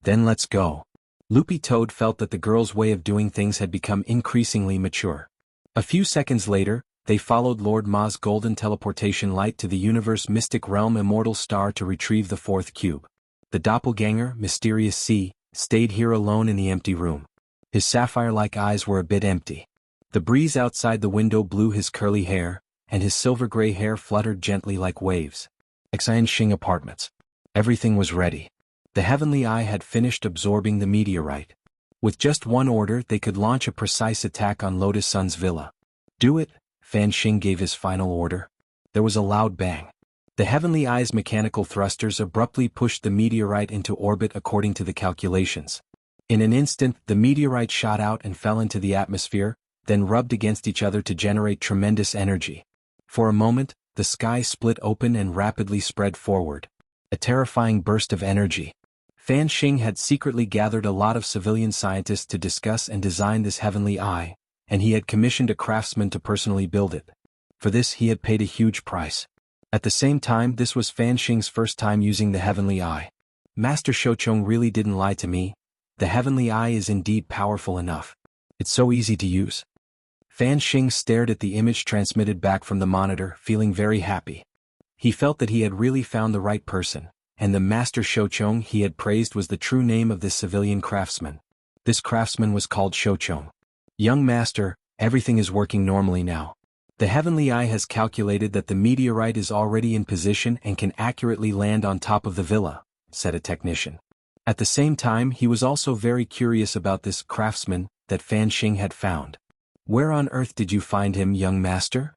Then let's go. Loopy Toad felt that the girl's way of doing things had become increasingly mature. A few seconds later, they followed Lord Ma's golden teleportation light to the universe mystic realm Immortal Star to retrieve the fourth cube. The doppelganger, Mysterious Sea, stayed here alone in the empty room. His sapphire-like eyes were a bit empty. The breeze outside the window blew his curly hair, and his silver-gray hair fluttered gently like waves. Xian Xing Apartments. Everything was ready. The heavenly eye had finished absorbing the meteorite. With just one order, they could launch a precise attack on Lotus Sun's villa. Do it, Fan Xing gave his final order. There was a loud bang. The heavenly eye's mechanical thrusters abruptly pushed the meteorite into orbit according to the calculations. In an instant, the meteorite shot out and fell into the atmosphere, then rubbed against each other to generate tremendous energy. For a moment, the sky split open and rapidly spread forward. A terrifying burst of energy. Fan Xing had secretly gathered a lot of civilian scientists to discuss and design this heavenly eye, and he had commissioned a craftsman to personally build it. For this he had paid a huge price. At the same time, this was Fan Xing's first time using the heavenly eye. Master Shouchong really didn't lie to me. The heavenly eye is indeed powerful enough. It's so easy to use. Fan Xing stared at the image transmitted back from the monitor, feeling very happy. He felt that he had really found the right person, and the Master Shouchong he had praised was the true name of this civilian craftsman. This craftsman was called Shouchong. Young Master, everything is working normally now. The heavenly eye has calculated that the meteorite is already in position and can accurately land on top of the villa, said a technician. At the same time, he was also very curious about this craftsman that Fan Xing had found. Where on earth did you find him, young master?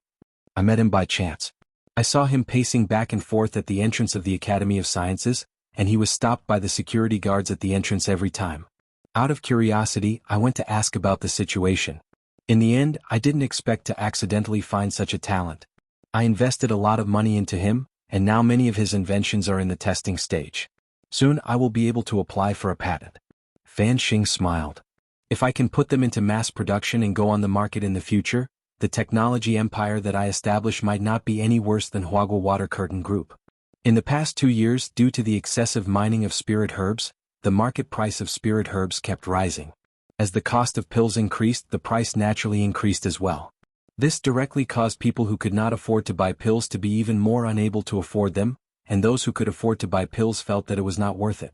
I met him by chance. I saw him pacing back and forth at the entrance of the Academy of Sciences, and he was stopped by the security guards at the entrance every time. Out of curiosity, I went to ask about the situation. In the end, I didn't expect to accidentally find such a talent. I invested a lot of money into him, and now many of his inventions are in the testing stage. Soon I will be able to apply for a patent. Fan Xing smiled. If I can put them into mass production and go on the market in the future, the technology empire that I establish might not be any worse than Huagua Water Curtain Group. In the past 2 years, due to the excessive mining of spirit herbs, the market price of spirit herbs kept rising. As the cost of pills increased, the price naturally increased as well. This directly caused people who could not afford to buy pills to be even more unable to afford them, and those who could afford to buy pills felt that it was not worth it.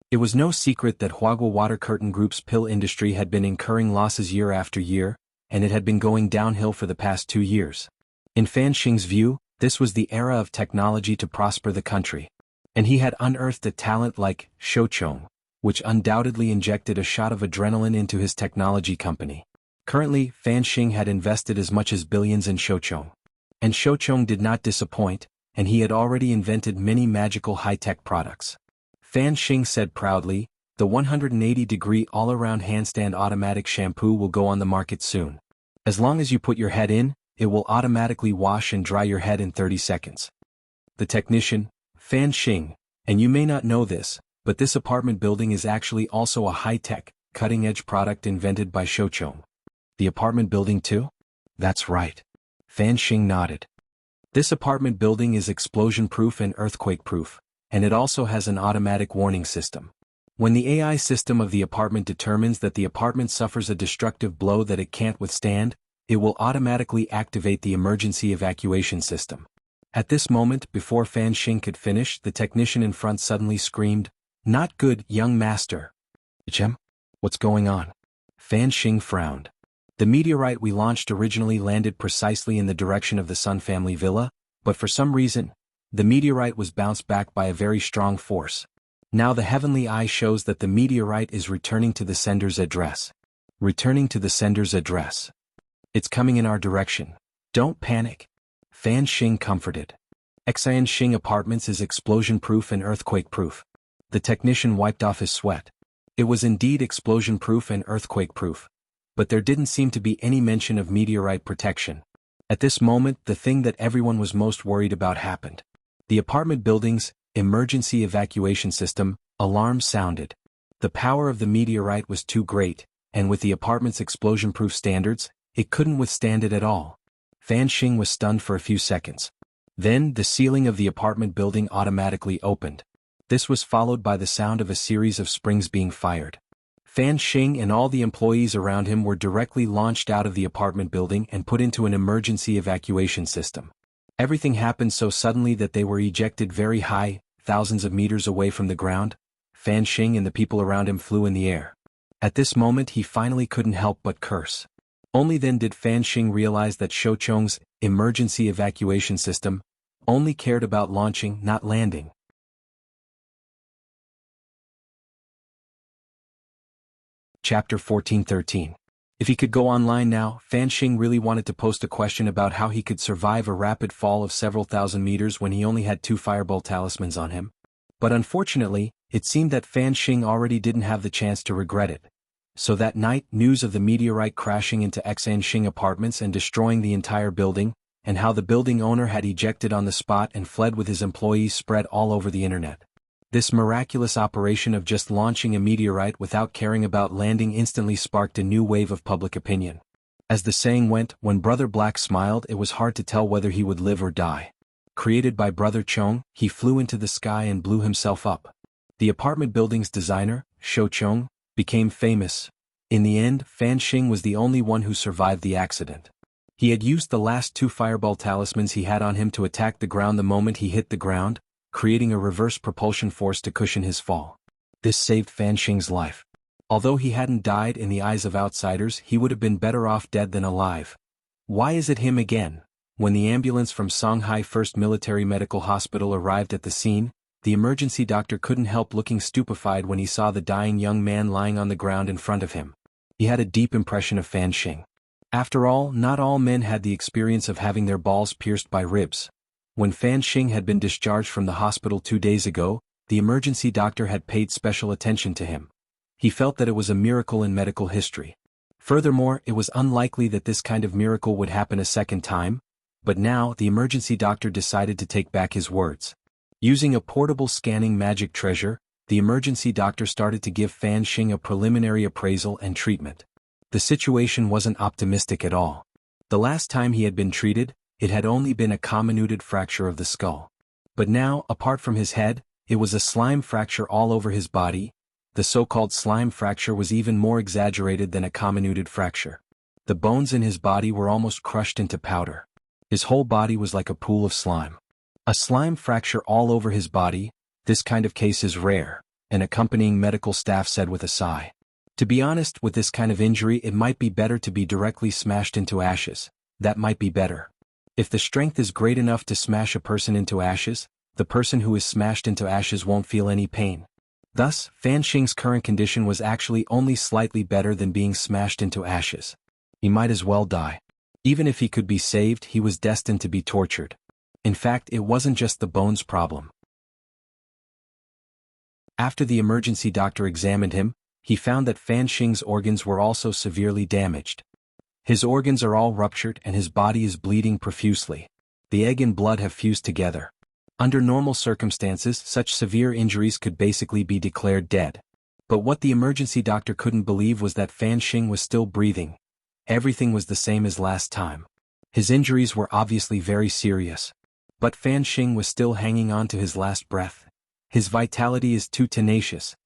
It was no secret that Huagua Water Curtain Group's pill industry had been incurring losses year after year, and it had been going downhill for the past 2 years. In Fan Xing's view, this was the era of technology to prosper the country. And he had unearthed a talent like Shouchong, which undoubtedly injected a shot of adrenaline into his technology company. Currently, Fan Xing had invested as much as billions in Shouchong. And Shouchong did not disappoint, and he had already invented many magical high-tech products. Fan Xing said proudly, the 180-degree all-around handstand automatic shampoo will go on the market soon. As long as you put your head in, it will automatically wash and dry your head in 30 seconds. The technician, Fan Xing, and you may not know this, but this apartment building is actually also a high-tech, cutting-edge product invented by Shouchong. The apartment building too? That's right. Fan Xing nodded. This apartment building is explosion-proof and earthquake-proof, and it also has an automatic warning system. When the AI system of the apartment determines that the apartment suffers a destructive blow that it can't withstand, it will automatically activate the emergency evacuation system. At this moment, before Fan Xing could finish, the technician in front suddenly screamed, "Not good, young master." "Chem? What's going on?" Fan Xing frowned. The meteorite we launched originally landed precisely in the direction of the Sun family villa, but for some reason, the meteorite was bounced back by a very strong force. Now the heavenly eye shows that the meteorite is returning to the sender's address. Returning to the sender's address. It's coming in our direction. Don't panic. Fan Xing comforted. Xian Xing Apartments is explosion-proof and earthquake-proof. The technician wiped off his sweat. It was indeed explosion-proof and earthquake-proof. But there didn't seem to be any mention of meteorite protection. At this moment, the thing that everyone was most worried about happened. The apartment building's emergency evacuation system alarm sounded. The power of the meteorite was too great, and with the apartment's explosion-proof standards, it couldn't withstand it at all. Fan Xing was stunned for a few seconds. Then, the ceiling of the apartment building automatically opened. This was followed by the sound of a series of springs being fired. Fan Xing and all the employees around him were directly launched out of the apartment building and put into an emergency evacuation system. Everything happened so suddenly that they were ejected very high, thousands of meters away from the ground. Fan Xing and the people around him flew in the air. At this moment he finally couldn't help but curse. Only then did Fan Xing realize that Shouchong's emergency evacuation system only cared about launching, not landing. Chapter 14-13. If he could go online now, Fan Xing really wanted to post a question about how he could survive a rapid fall of several thousand meters when he only had 2 fireball talismans on him. But unfortunately, It seemed that Fan Xing already didn't have the chance to regret it. So that night, news of the meteorite crashing into Xanxing apartments and destroying the entire building, and how the building owner had ejected on the spot and fled with his employees spread all over the internet. This miraculous operation of just launching a meteorite without caring about landing instantly sparked a new wave of public opinion. As the saying went, when Brother Black smiled, it was hard to tell whether he would live or die. Created by Brother Chong, he flew into the sky and blew himself up. The apartment building's designer, Shou Chong, became famous. In the end, Fan Xing was the only one who survived the accident. He had used the last 2 fireball talismans he had on him to attack the ground the moment he hit the ground, creating a reverse propulsion force to cushion his fall. This saved Fan Xing's life. Although he hadn't died in the eyes of outsiders, he would have been better off dead than alive. Why is it him again? When the ambulance from Songhai First Military Medical Hospital arrived at the scene, the emergency doctor couldn't help looking stupefied when he saw the dying young man lying on the ground in front of him. He had a deep impression of Fan Xing. After all, not all men had the experience of having their balls pierced by ribs. When Fan Xing had been discharged from the hospital 2 days ago, the emergency doctor had paid special attention to him. He felt that it was a miracle in medical history. Furthermore, it was unlikely that this kind of miracle would happen a second time, but now the emergency doctor decided to take back his words. Using a portable scanning magic treasure, the emergency doctor started to give Fan Xing a preliminary appraisal and treatment. The situation wasn't optimistic at all. The last time he had been treated, it had only been a comminuted fracture of the skull. But now, apart from his head, it was a slime fracture all over his body. The so-called slime fracture was even more exaggerated than a comminuted fracture. The bones in his body were almost crushed into powder. His whole body was like a pool of slime. A slime fracture all over his body, this kind of case is rare, an accompanying medical staff said with a sigh. To be honest, with this kind of injury it might be better to be directly smashed into ashes. That might be better. If the strength is great enough to smash a person into ashes, the person who is smashed into ashes won't feel any pain. Thus, Fan Xing's current condition was actually only slightly better than being smashed into ashes. He might as well die. Even if he could be saved, he was destined to be tortured. In fact, it wasn't just the bones problem. After the emergency doctor examined him, he found that Fan Xing's organs were also severely damaged. His organs are all ruptured and his body is bleeding profusely. The egg and blood have fused together. Under normal circumstances, such severe injuries could basically be declared dead. But what the emergency doctor couldn't believe was that Fan Xing was still breathing. Everything was the same as last time. His injuries were obviously very serious. But Fan Xing was still hanging on to his last breath. His vitality is too tenacious.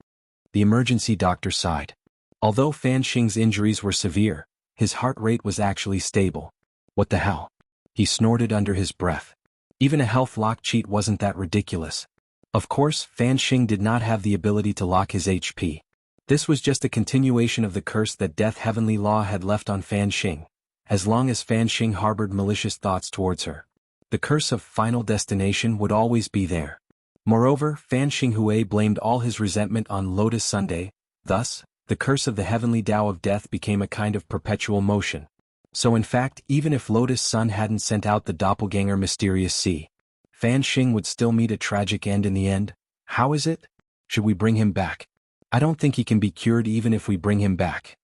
The emergency doctor sighed. Although Fan Xing's injuries were severe, his heart rate was actually stable. What the hell? He snorted under his breath. Even a health lock cheat wasn't that ridiculous. Of course, Fan Xing did not have the ability to lock his HP. This was just a continuation of the curse that Death Heavenly Law had left on Fan Xing, as long as Fan Xing harbored malicious thoughts towards her. The curse of Final Destination would always be there. Moreover, Fan Xinghue blamed all his resentment on Lotus Sunday. Thus, the curse of the heavenly Tao of death became a kind of perpetual motion. So in fact, even if Lotus Sun hadn't sent out the doppelganger Mysterious Sea, Fan Xing would still meet a tragic end in the end. How is it? Should we bring him back? I don't think he can be cured even if we bring him back.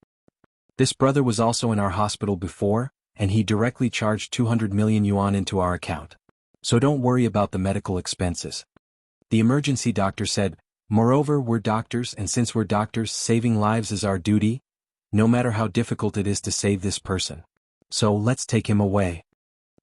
This brother was also in our hospital before, and he directly charged 200 million yuan into our account. So don't worry about the medical expenses. The emergency doctor said, moreover, we're doctors, and since we're doctors, saving lives is our duty, no matter how difficult it is to save this person. So let's take him away.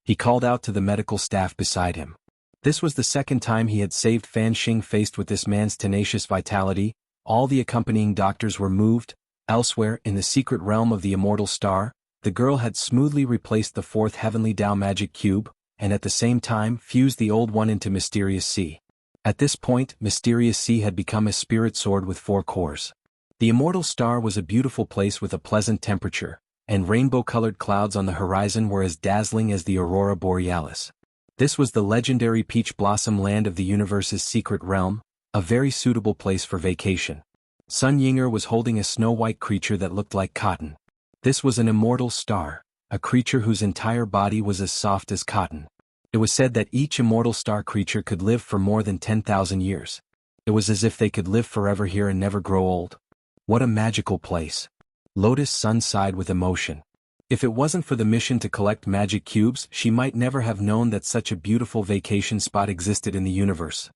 He called out to the medical staff beside him. This was the second time he had saved Fan Xing. Faced with this man's tenacious vitality, all the accompanying doctors were moved. Elsewhere, in the secret realm of the immortal star, the girl had smoothly replaced the fourth heavenly Tao magic cube, and at the same time fused the old one into Mysterious Sea. At this point, Mysterious Sea had become a spirit sword with 4 cores. The immortal star was a beautiful place with a pleasant temperature, and rainbow-colored clouds on the horizon were as dazzling as the aurora borealis. This was the legendary peach blossom land of the universe's secret realm, a very suitable place for vacation. Sun Yinger was holding a snow-white creature that looked like cotton. This was an immortal star, a creature whose entire body was as soft as cotton. It was said that each immortal star creature could live for more than 10,000 years. It was as if they could live forever here and never grow old. What a magical place. Lotus Sun sighed with emotion. If it wasn't for the mission to collect magic cubes, she might never have known that such a beautiful vacation spot existed in the universe.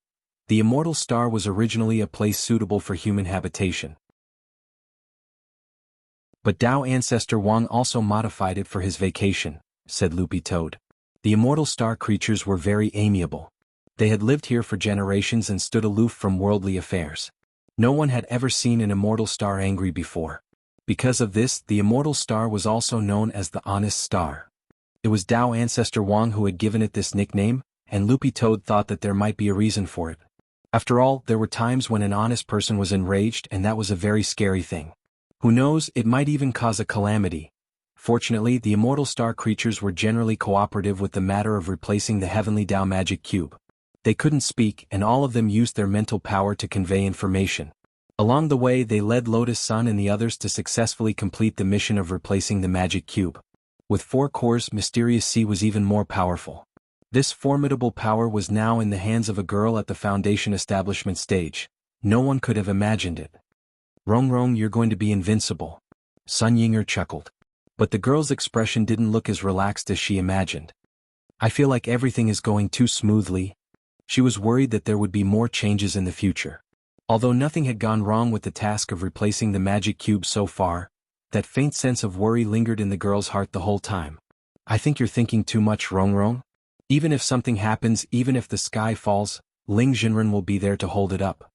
The immortal star was originally a place suitable for human habitation. But Dao ancestor Wang also modified it for his vacation, said Loopy Toad. The immortal star creatures were very amiable. They had lived here for generations and stood aloof from worldly affairs. No one had ever seen an immortal star angry before. Because of this, the immortal star was also known as the Honest Star. It was Dao ancestor Wang who had given it this nickname, and Loopy Toad thought that there might be a reason for it. After all, there were times when an honest person was enraged, and that was a very scary thing. Who knows, it might even cause a calamity. Fortunately, the immortal star creatures were generally cooperative with the matter of replacing the heavenly Dao magic cube. They couldn't speak, and all of them used their mental power to convey information. Along the way, they led Lotus Sun and the others to successfully complete the mission of replacing the magic cube. With 4 cores, Mysterious Sea was even more powerful. This formidable power was now in the hands of a girl at the Foundation establishment stage. No one could have imagined it. Rong Rong, you're going to be invincible. Sun Yinger chuckled. But the girl's expression didn't look as relaxed as she imagined. I feel like everything is going too smoothly. She was worried that there would be more changes in the future. Although nothing had gone wrong with the task of replacing the magic cube so far, that faint sense of worry lingered in the girl's heart the whole time. I think you're thinking too much, Rong Rong. Even if something happens, even if the sky falls, Ling Jinren will be there to hold it up.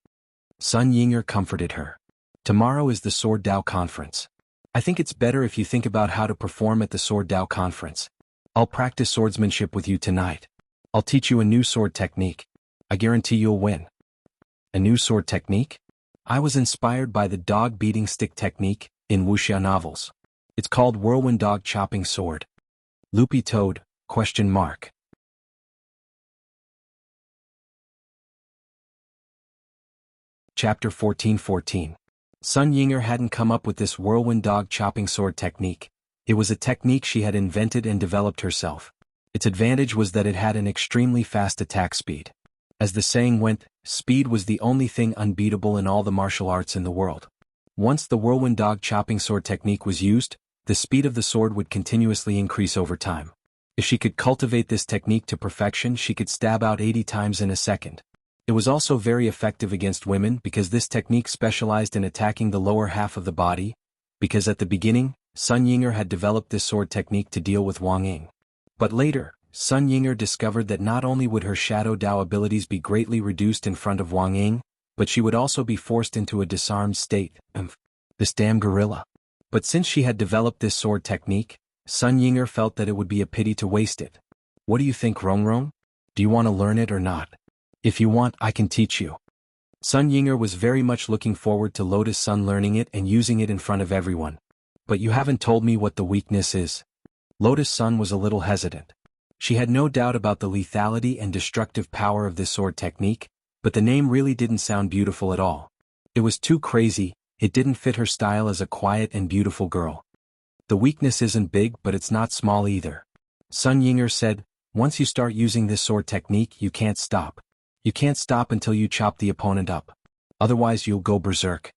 Sun Yinger comforted her. Tomorrow is the Sword Dao Conference. I think it's better if you think about how to perform at the Sword Dao Conference. I'll practice swordsmanship with you tonight. I'll teach you a new sword technique. I guarantee you'll win. A new sword technique? I was inspired by the dog-beating stick technique in Wuxia novels. It's called Whirlwind Dog Chopping Sword. Loopy Toad, ? Chapter 14:14. Sun Yinger hadn't come up with this whirlwind dog chopping sword technique. It was a technique she had invented and developed herself. Its advantage was that it had an extremely fast attack speed. As the saying went, speed was the only thing unbeatable in all the martial arts in the world. Once the whirlwind dog chopping sword technique was used, the speed of the sword would continuously increase over time. If she could cultivate this technique to perfection, she could stab out 80 times in a second. It was also very effective against women because this technique specialized in attacking the lower half of the body, because at the beginning, Sun Yinger had developed this sword technique to deal with Wang Ying. But later, Sun Yinger discovered that not only would her Shadow Dao abilities be greatly reduced in front of Wang Ying, but she would also be forced into a disarmed state. This damn gorilla. But since she had developed this sword technique, Sun Yinger felt that it would be a pity to waste it. What do you think, Rong Rong? Do you want to learn it or not? If you want, I can teach you. Sun Yinger was very much looking forward to Lotus Sun learning it and using it in front of everyone. But you haven't told me what the weakness is. Lotus Sun was a little hesitant. She had no doubt about the lethality and destructive power of this sword technique, but the name really didn't sound beautiful at all. It was too crazy, it didn't fit her style as a quiet and beautiful girl. The weakness isn't big, but it's not small either. Sun Yinger said, once you start using this sword technique, you can't stop. You can't stop until you chop the opponent up. Otherwise you'll go berserk.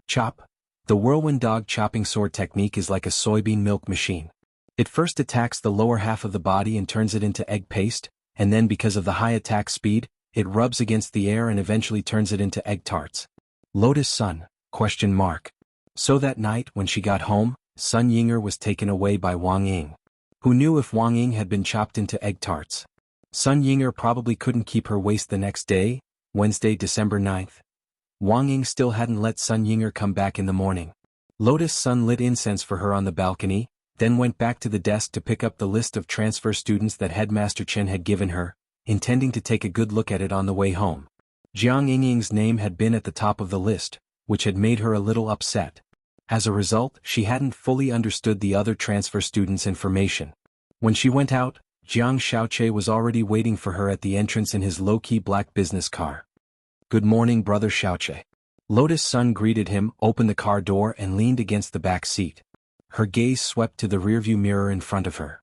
Chop. The whirlwind dog chopping sword technique is like a soybean milk machine. It first attacks the lower half of the body and turns it into egg paste, and then because of the high attack speed, it rubs against the air and eventually turns it into egg tarts. Lotus Sun? So that night when she got home, Sun Yinger was taken away by Wang Ying. Who knew if Wang Ying had been chopped into egg tarts? Sun Yinger probably couldn't keep her waist the next day, Wednesday, December 9th. Wang Ying still hadn't let Sun Yinger come back in the morning. Lotus Sun lit incense for her on the balcony, then went back to the desk to pick up the list of transfer students that Headmaster Chen had given her, intending to take a good look at it on the way home. Jiang Yingying's name had been at the top of the list, which had made her a little upset. As a result, she hadn't fully understood the other transfer students' information. When she went out, Jiang Xiaoche was already waiting for her at the entrance in his low-key black business car. Good morning, Brother Xiaoche. Lotus Sun greeted him, opened the car door and leaned against the back seat. Her gaze swept to the rearview mirror in front of her.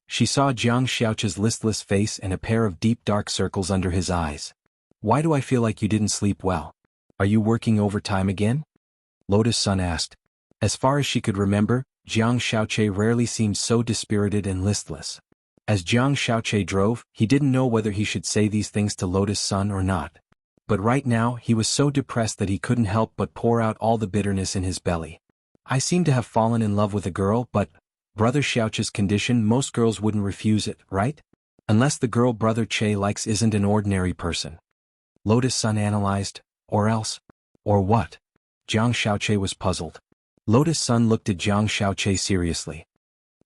She saw Jiang Xiaoche's listless face and a pair of deep dark circles under his eyes. "Why do I feel like you didn't sleep well? Are you working overtime again?" Lotus Sun asked. As far as she could remember, Jiang Xiaoche rarely seemed so dispirited and listless. As Jiang Xiaoche drove, he didn't know whether he should say these things to Lotus Sun or not. But right now he was so depressed that he couldn't help but pour out all the bitterness in his belly. "I seem to have fallen in love with a girl, but Brother Xiaoche's condition, most girls wouldn't refuse it, right? Unless the girl Brother Che likes isn't an ordinary person." Lotus Sun analyzed. "Or else? Or what?" Jiang Xiaoche was puzzled. Lotus Sun looked at Jiang Xiaoche seriously.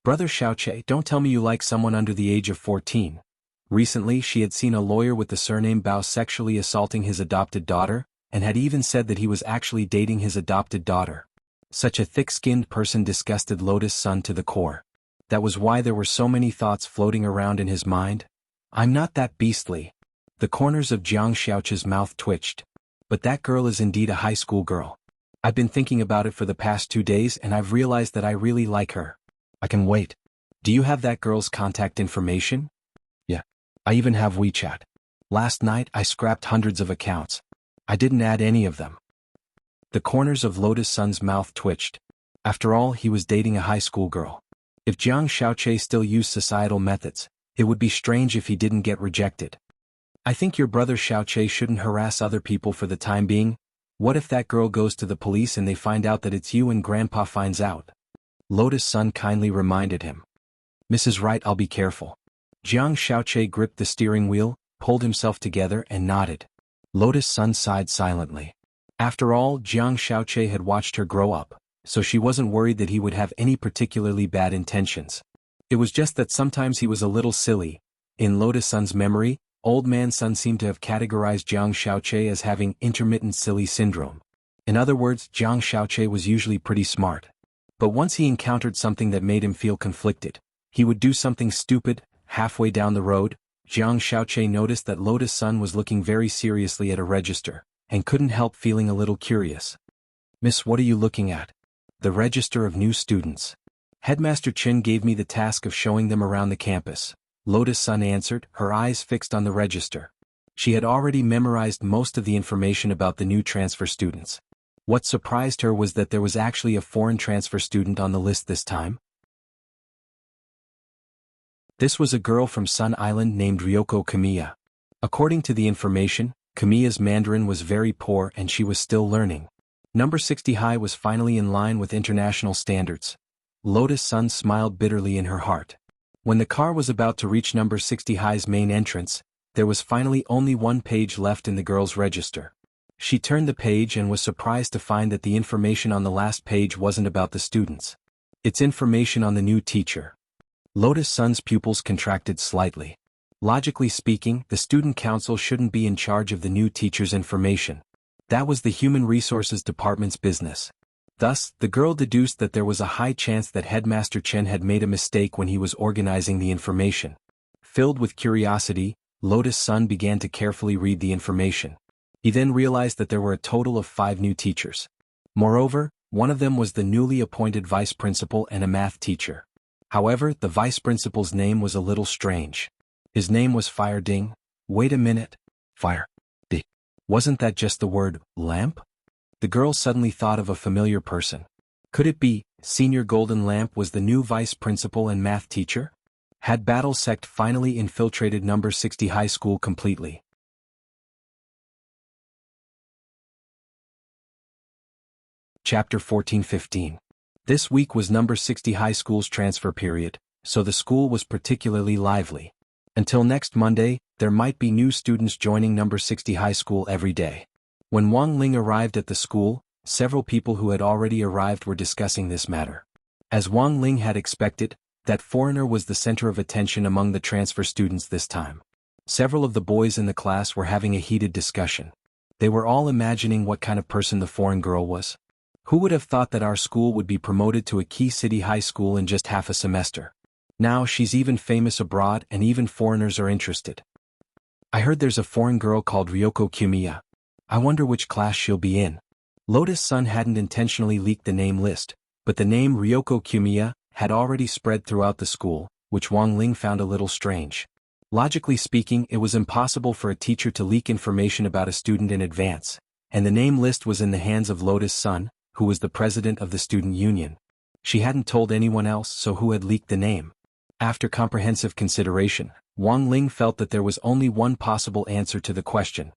"Brother Xiaoche, don't tell me you like someone under the age of 14. Recently she had seen a lawyer with the surname Bao sexually assaulting his adopted daughter, and had even said that he was actually dating his adopted daughter." Such a thick-skinned person disgusted Lotus Sun to the core. That was why there were so many thoughts floating around in his mind. "I'm not that beastly." The corners of Jiang Xiaoche's mouth twitched. "But that girl is indeed a high school girl. I've been thinking about it for the past 2 days and I've realized that I really like her. I can wait. Do you have that girl's contact information?" "Yeah. I even have WeChat. Last night I scrapped hundreds of accounts. I didn't add any of them." The corners of Lotus Sun's mouth twitched. After all, he was dating a high school girl. If Jiang Xiaoche still used societal methods, it would be strange if he didn't get rejected. "I think your brother Xiaoche shouldn't harass other people for the time being. What if that girl goes to the police and they find out that it's you and Grandpa finds out?" Lotus Sun kindly reminded him. "Mrs. Wright, I'll be careful." Jiang Xiaoche gripped the steering wheel, pulled himself together and nodded. Lotus Sun sighed silently. After all, Jiang Xiaoche had watched her grow up, so she wasn't worried that he would have any particularly bad intentions. It was just that sometimes he was a little silly. In Lotus Sun's memory, Old Man Sun seemed to have categorized Jiang Xiaoche as having intermittent silly syndrome. In other words, Jiang Xiaoche was usually pretty smart. But once he encountered something that made him feel conflicted, he would do something stupid. Halfway down the road, Jiang Xiaoche noticed that Lotus Sun was looking very seriously at a register, and couldn't help feeling a little curious. "Miss, what are you looking at?" "The register of new students. Headmaster Chin gave me the task of showing them around the campus," Lotus Sun answered, her eyes fixed on the register. She had already memorized most of the information about the new transfer students. What surprised her was that there was actually a foreign transfer student on the list this time. This was a girl from Sun Island named Ryoko Kamiya. According to the information, Kamiya's Mandarin was very poor and she was still learning. Number 60 High was finally in line with international standards. Lotus Sun smiled bitterly in her heart. When the car was about to reach number 60 High's main entrance, there was finally only one page left in the girl's register. She turned the page and was surprised to find that the information on the last page wasn't about the students. It's information on the new teacher. Lotus Sun's pupils contracted slightly. Logically speaking, the student council shouldn't be in charge of the new teacher's information. That was the Human Resources Department's business. Thus, the girl deduced that there was a high chance that Headmaster Chen had made a mistake when he was organizing the information. Filled with curiosity, Lotus Sun began to carefully read the information. He then realized that there were a total of 5 new teachers. Moreover, one of them was the newly appointed vice principal and a math teacher. However, the vice principal's name was a little strange. His name was Fire Ding. Wait a minute. Fire Ding. Wasn't that just the word lamp? The girl suddenly thought of a familiar person. Could it be Senior Golden Lamp was the new vice principal and math teacher? Had Battle Sect finally infiltrated number 60 High School completely? Chapter 14-15. This week was number 60 High School's transfer period, so the school was particularly lively. Until next Monday, there might be new students joining number 60 High School every day. When Wang Ling arrived at the school, several people who had already arrived were discussing this matter. As Wang Ling had expected, that foreigner was the center of attention among the transfer students this time. Several of the boys in the class were having a heated discussion. They were all imagining what kind of person the foreign girl was. Who would have thought that our school would be promoted to a key city high school in just half a semester? Now she's even famous abroad and even foreigners are interested. I heard there's a foreign girl called Ryoko Kamiya. I wonder which class she'll be in. Lotus Sun hadn't intentionally leaked the name list, but the name Ryoko Kamiya had already spread throughout the school, which Wang Ling found a little strange. Logically speaking, it was impossible for a teacher to leak information about a student in advance, and the name list was in the hands of Lotus Sun, who was the president of the student union. She hadn't told anyone else, so who had leaked the name? After comprehensive consideration, Wang Ling felt that there was only one possible answer to the question.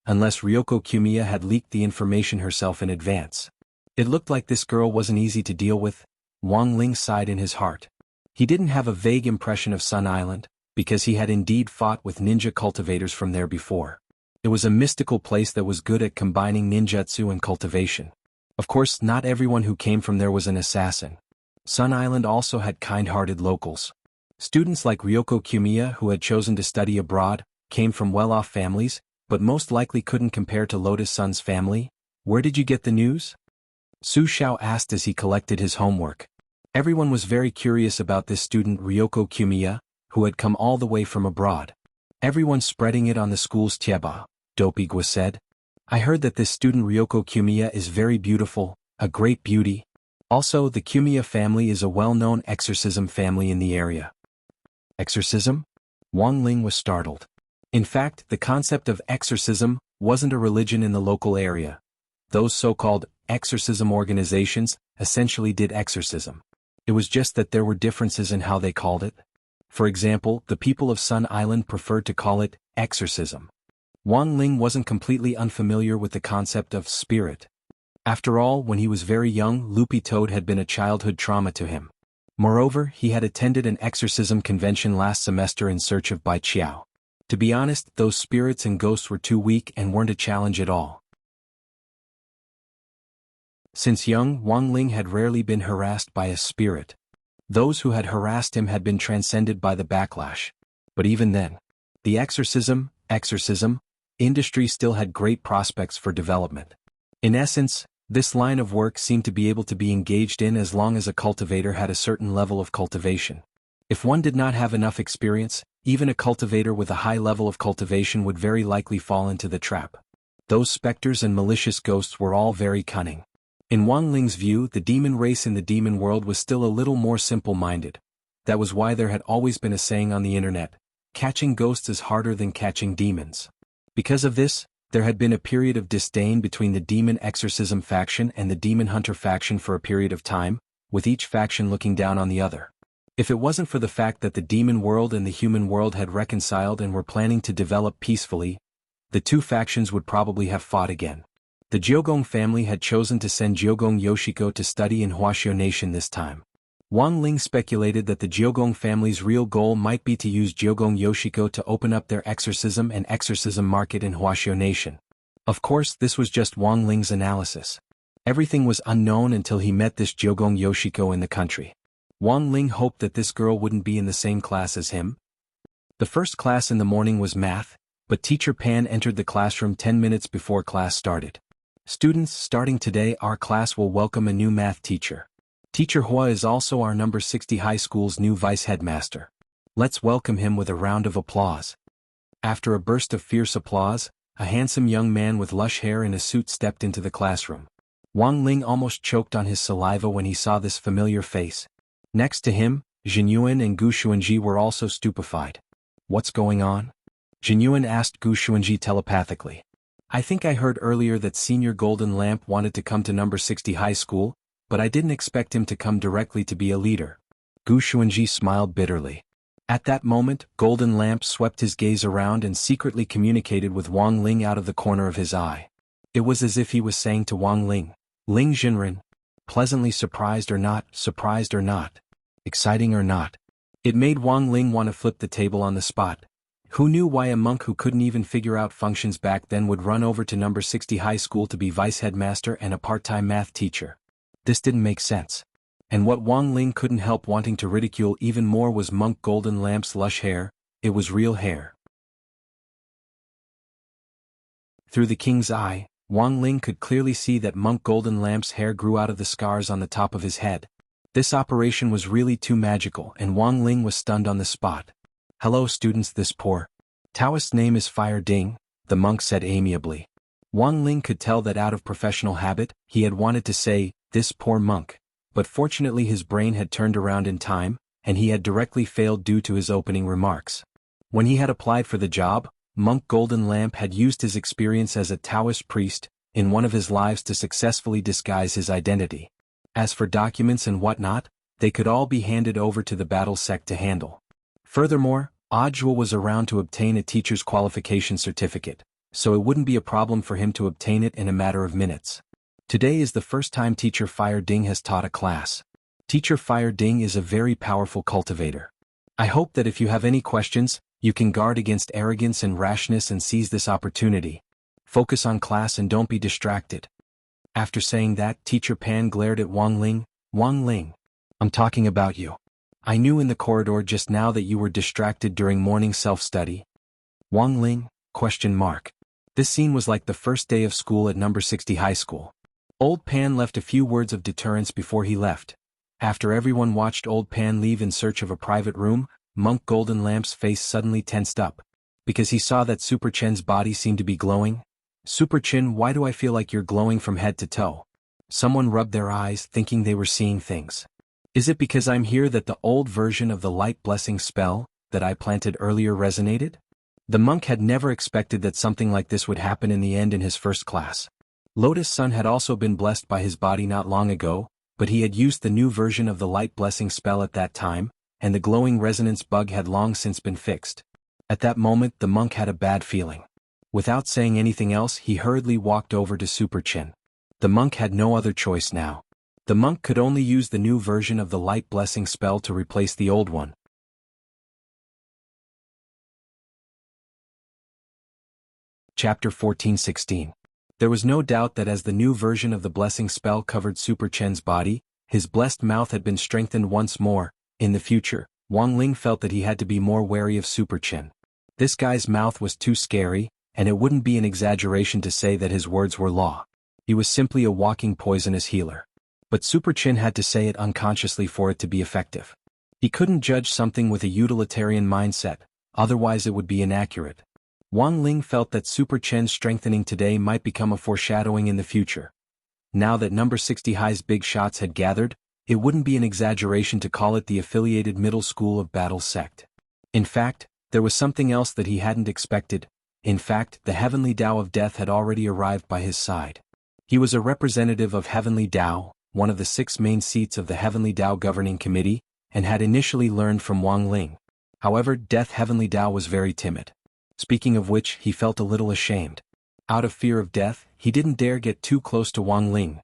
Unless Ryoko Kumiya had leaked the information herself in advance. It looked like this girl wasn't easy to deal with. Wang Ling sighed in his heart. He didn't have a vague impression of Sun Island, because he had indeed fought with ninja cultivators from there before. It was a mystical place that was good at combining ninjutsu and cultivation. Of course, not everyone who came from there was an assassin. Sun Island also had kind-hearted locals. Students like Ryoko Kumiya, who had chosen to study abroad, came from well-off families, but most likely couldn't compare to Lotus Sun's family. Where did you get the news? Su Xiao asked as he collected his homework. Everyone was very curious about this student Ryoko Kumiya, who had come all the way from abroad. Everyone spreading it on the school's tieba, Dopigwa said. I heard that this student Ryoko Kumiya is very beautiful, a great beauty. Also, the Kumiya family is a well-known exorcism family in the area. Exorcism? Wang Ling was startled. In fact, the concept of exorcism wasn't a religion in the local area. Those so-called exorcism organizations essentially did exorcism. It was just that there were differences in how they called it. For example, the people of Sun Island preferred to call it exorcism. Wang Ling wasn't completely unfamiliar with the concept of spirit. After all, when he was very young, Loopy Toad had been a childhood trauma to him. Moreover, he had attended an exorcism convention last semester in search of Bai Qiao. To be honest, those spirits and ghosts were too weak and weren't a challenge at all. Since young, Wang Ling had rarely been harassed by a spirit. Those who had harassed him had been transcended by the backlash. But even then, the exorcism industry still had great prospects for development. In essence, this line of work seemed to be able to be engaged in as long as a cultivator had a certain level of cultivation. If one did not have enough experience, even a cultivator with a high level of cultivation would very likely fall into the trap. Those specters and malicious ghosts were all very cunning. In Wang Ling's view, the demon race in the demon world was still a little more simple-minded. That was why there had always been a saying on the internet, catching ghosts is harder than catching demons. Because of this, there had been a period of disdain between the demon exorcism faction and the demon hunter faction for a period of time, with each faction looking down on the other. If it wasn't for the fact that the demon world and the human world had reconciled and were planning to develop peacefully, the two factions would probably have fought again. The Jiogong family had chosen to send Jiogong Yoshiko to study in Huaxiao Nation this time. Wang Ling speculated that the Jiogong family's real goal might be to use Jiogong Yoshiko to open up their exorcism and exorcism market in Huaxiao Nation. Of course, this was just Wang Ling's analysis. Everything was unknown until he met this Jiogong Yoshiko in the country. Wang Ling hoped that this girl wouldn't be in the same class as him. The first class in the morning was math, but Teacher Pan entered the classroom 10 minutes before class started. Students, starting today our class will welcome a new math teacher. Teacher Hua is also our number 60 high school's new vice headmaster. Let's welcome him with a round of applause. After a burst of fierce applause, a handsome young man with lush hair in a suit stepped into the classroom. Wang Ling almost choked on his saliva when he saw this familiar face. Next to him, Jinyuan and Gu Xuanji were also stupefied. What's going on? Jinyuan asked Gu Xuanji telepathically. I think I heard earlier that Senior Golden Lamp wanted to come to number 60 high school, but I didn't expect him to come directly to be a leader. Gu Xuanji smiled bitterly. At that moment, Golden Lamp swept his gaze around and secretly communicated with Wang Ling out of the corner of his eye. It was as if he was saying to Wang Ling, Ling Jinren, pleasantly surprised or not, exciting or not. It made Wang Ling want to flip the table on the spot. Who knew why a monk who couldn't even figure out functions back then would run over to number 60 high school to be vice headmaster and a part-time math teacher? This didn't make sense. And what Wang Ling couldn't help wanting to ridicule even more was Monk Golden Lamp's lush hair. It was real hair. Through the king's eye, Wang Ling could clearly see that Monk Golden Lamp's hair grew out of the scars on the top of his head. This operation was really too magical and Wang Ling was stunned on the spot. Hello students, this poor Taoist's name is Fire Ding, the monk said amiably. Wang Ling could tell that out of professional habit, he had wanted to say, this poor monk, but fortunately his brain had turned around in time, and he had directly failed due to his opening remarks. When he had applied for the job, Monk Golden Lamp had used his experience as a Taoist priest in one of his lives to successfully disguise his identity. As for documents and whatnot, they could all be handed over to the battle sect to handle. Furthermore, Ojwa was around to obtain a teacher's qualification certificate, so it wouldn't be a problem for him to obtain it in a matter of minutes. Today is the first time Teacher Fire Ding has taught a class. Teacher Fire Ding is a very powerful cultivator. I hope that if you have any questions, you can guard against arrogance and rashness and seize this opportunity. Focus on class and don't be distracted. After saying that, Teacher Pan glared at Wang Ling. Wang Ling, I'm talking about you. I knew in the corridor just now that you were distracted during morning self-study. Wang Ling? ? This scene was like the first day of school at number 60 high school. Old Pan left a few words of deterrence before he left. After everyone watched Old Pan leave in search of a private room, Monk Golden Lamp's face suddenly tensed up, because he saw that Super Chen's body seemed to be glowing. Super Chen, why do I feel like you're glowing from head to toe? Someone rubbed their eyes, thinking they were seeing things. Is it because I'm here that the old version of the light blessing spell that I planted earlier resonated? The monk had never expected that something like this would happen in the end in his first class. Lotus Sun had also been blessed by his body not long ago, but he had used the new version of the light blessing spell at that time, and the glowing resonance bug had long since been fixed. At that moment the monk had a bad feeling. Without saying anything else, he hurriedly walked over to Super Chin. The monk had no other choice now. The monk could only use the new version of the light blessing spell to replace the old one. Chapter 14:16. There was no doubt that as the new version of the blessing spell covered Super Chen's body, his blessed mouth had been strengthened once more. In the future, Wang Ling felt that he had to be more wary of Super Chen. This guy's mouth was too scary, and it wouldn't be an exaggeration to say that his words were law. He was simply a walking poisonous healer. But Super Chen had to say it unconsciously for it to be effective. He couldn't judge something with a utilitarian mindset, otherwise it would be inaccurate. Wang Ling felt that Super Chen's strengthening today might become a foreshadowing in the future. Now that number 60 High's big shots had gathered, it wouldn't be an exaggeration to call it the affiliated middle school of battle sect. In fact, there was something else that he hadn't expected. In fact, the heavenly Tao of death had already arrived by his side. He was a representative of heavenly Tao, one of the 6 main seats of the heavenly Tao governing committee, and had initially learned from Wang Ling. However, Death Heavenly Tao was very timid. Speaking of which, he felt a little ashamed. Out of fear of death, he didn't dare get too close to Wang Ling.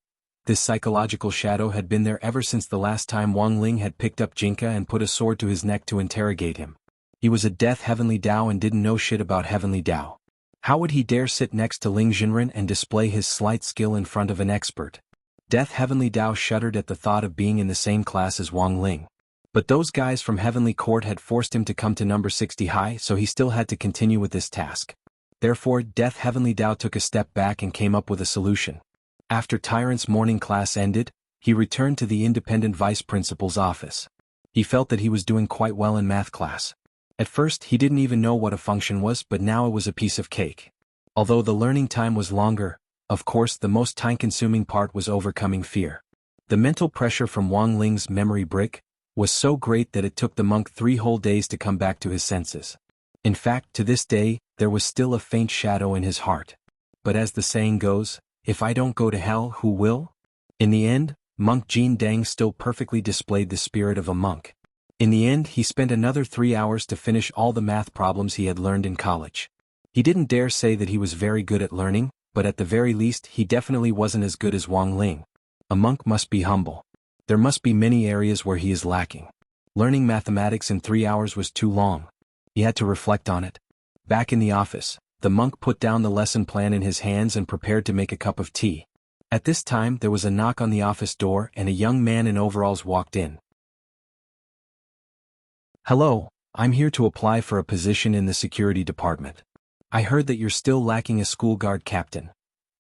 This psychological shadow had been there ever since the last time Wang Ling had picked up Jinka and put a sword to his neck to interrogate him. He was a Death Heavenly Tao and didn't know shit about Heavenly Tao. How would he dare sit next to Ling Jinren and display his slight skill in front of an expert? Death Heavenly Tao shuddered at the thought of being in the same class as Wang Ling. But those guys from Heavenly Court had forced him to come to number 60 High, so he still had to continue with this task. Therefore, Death Heavenly Tao took a step back and came up with a solution. After Tyrant's morning class ended, he returned to the independent vice principal's office. He felt that he was doing quite well in math class. At first he didn't even know what a function was, but now it was a piece of cake. Although the learning time was longer, of course the most time-consuming part was overcoming fear. The mental pressure from Wang Ling's memory brick was so great that it took the monk 3 whole days to come back to his senses. In fact, to this day, there was still a faint shadow in his heart. But as the saying goes, if I don't go to hell, who will? In the end, Monk Jin Dang still perfectly displayed the spirit of a monk. In the end, he spent another 3 hours to finish all the math problems he had learned in college. He didn't dare say that he was very good at learning, but at the very least he definitely wasn't as good as Wang Ling. A monk must be humble. There must be many areas where he is lacking. Learning mathematics in 3 hours was too long. He had to reflect on it. Back in the office, the monk put down the lesson plan in his hands and prepared to make a cup of tea. At this time there was a knock on the office door and a young man in overalls walked in. Hello, I'm here to apply for a position in the security department. I heard that you're still lacking a school guard captain.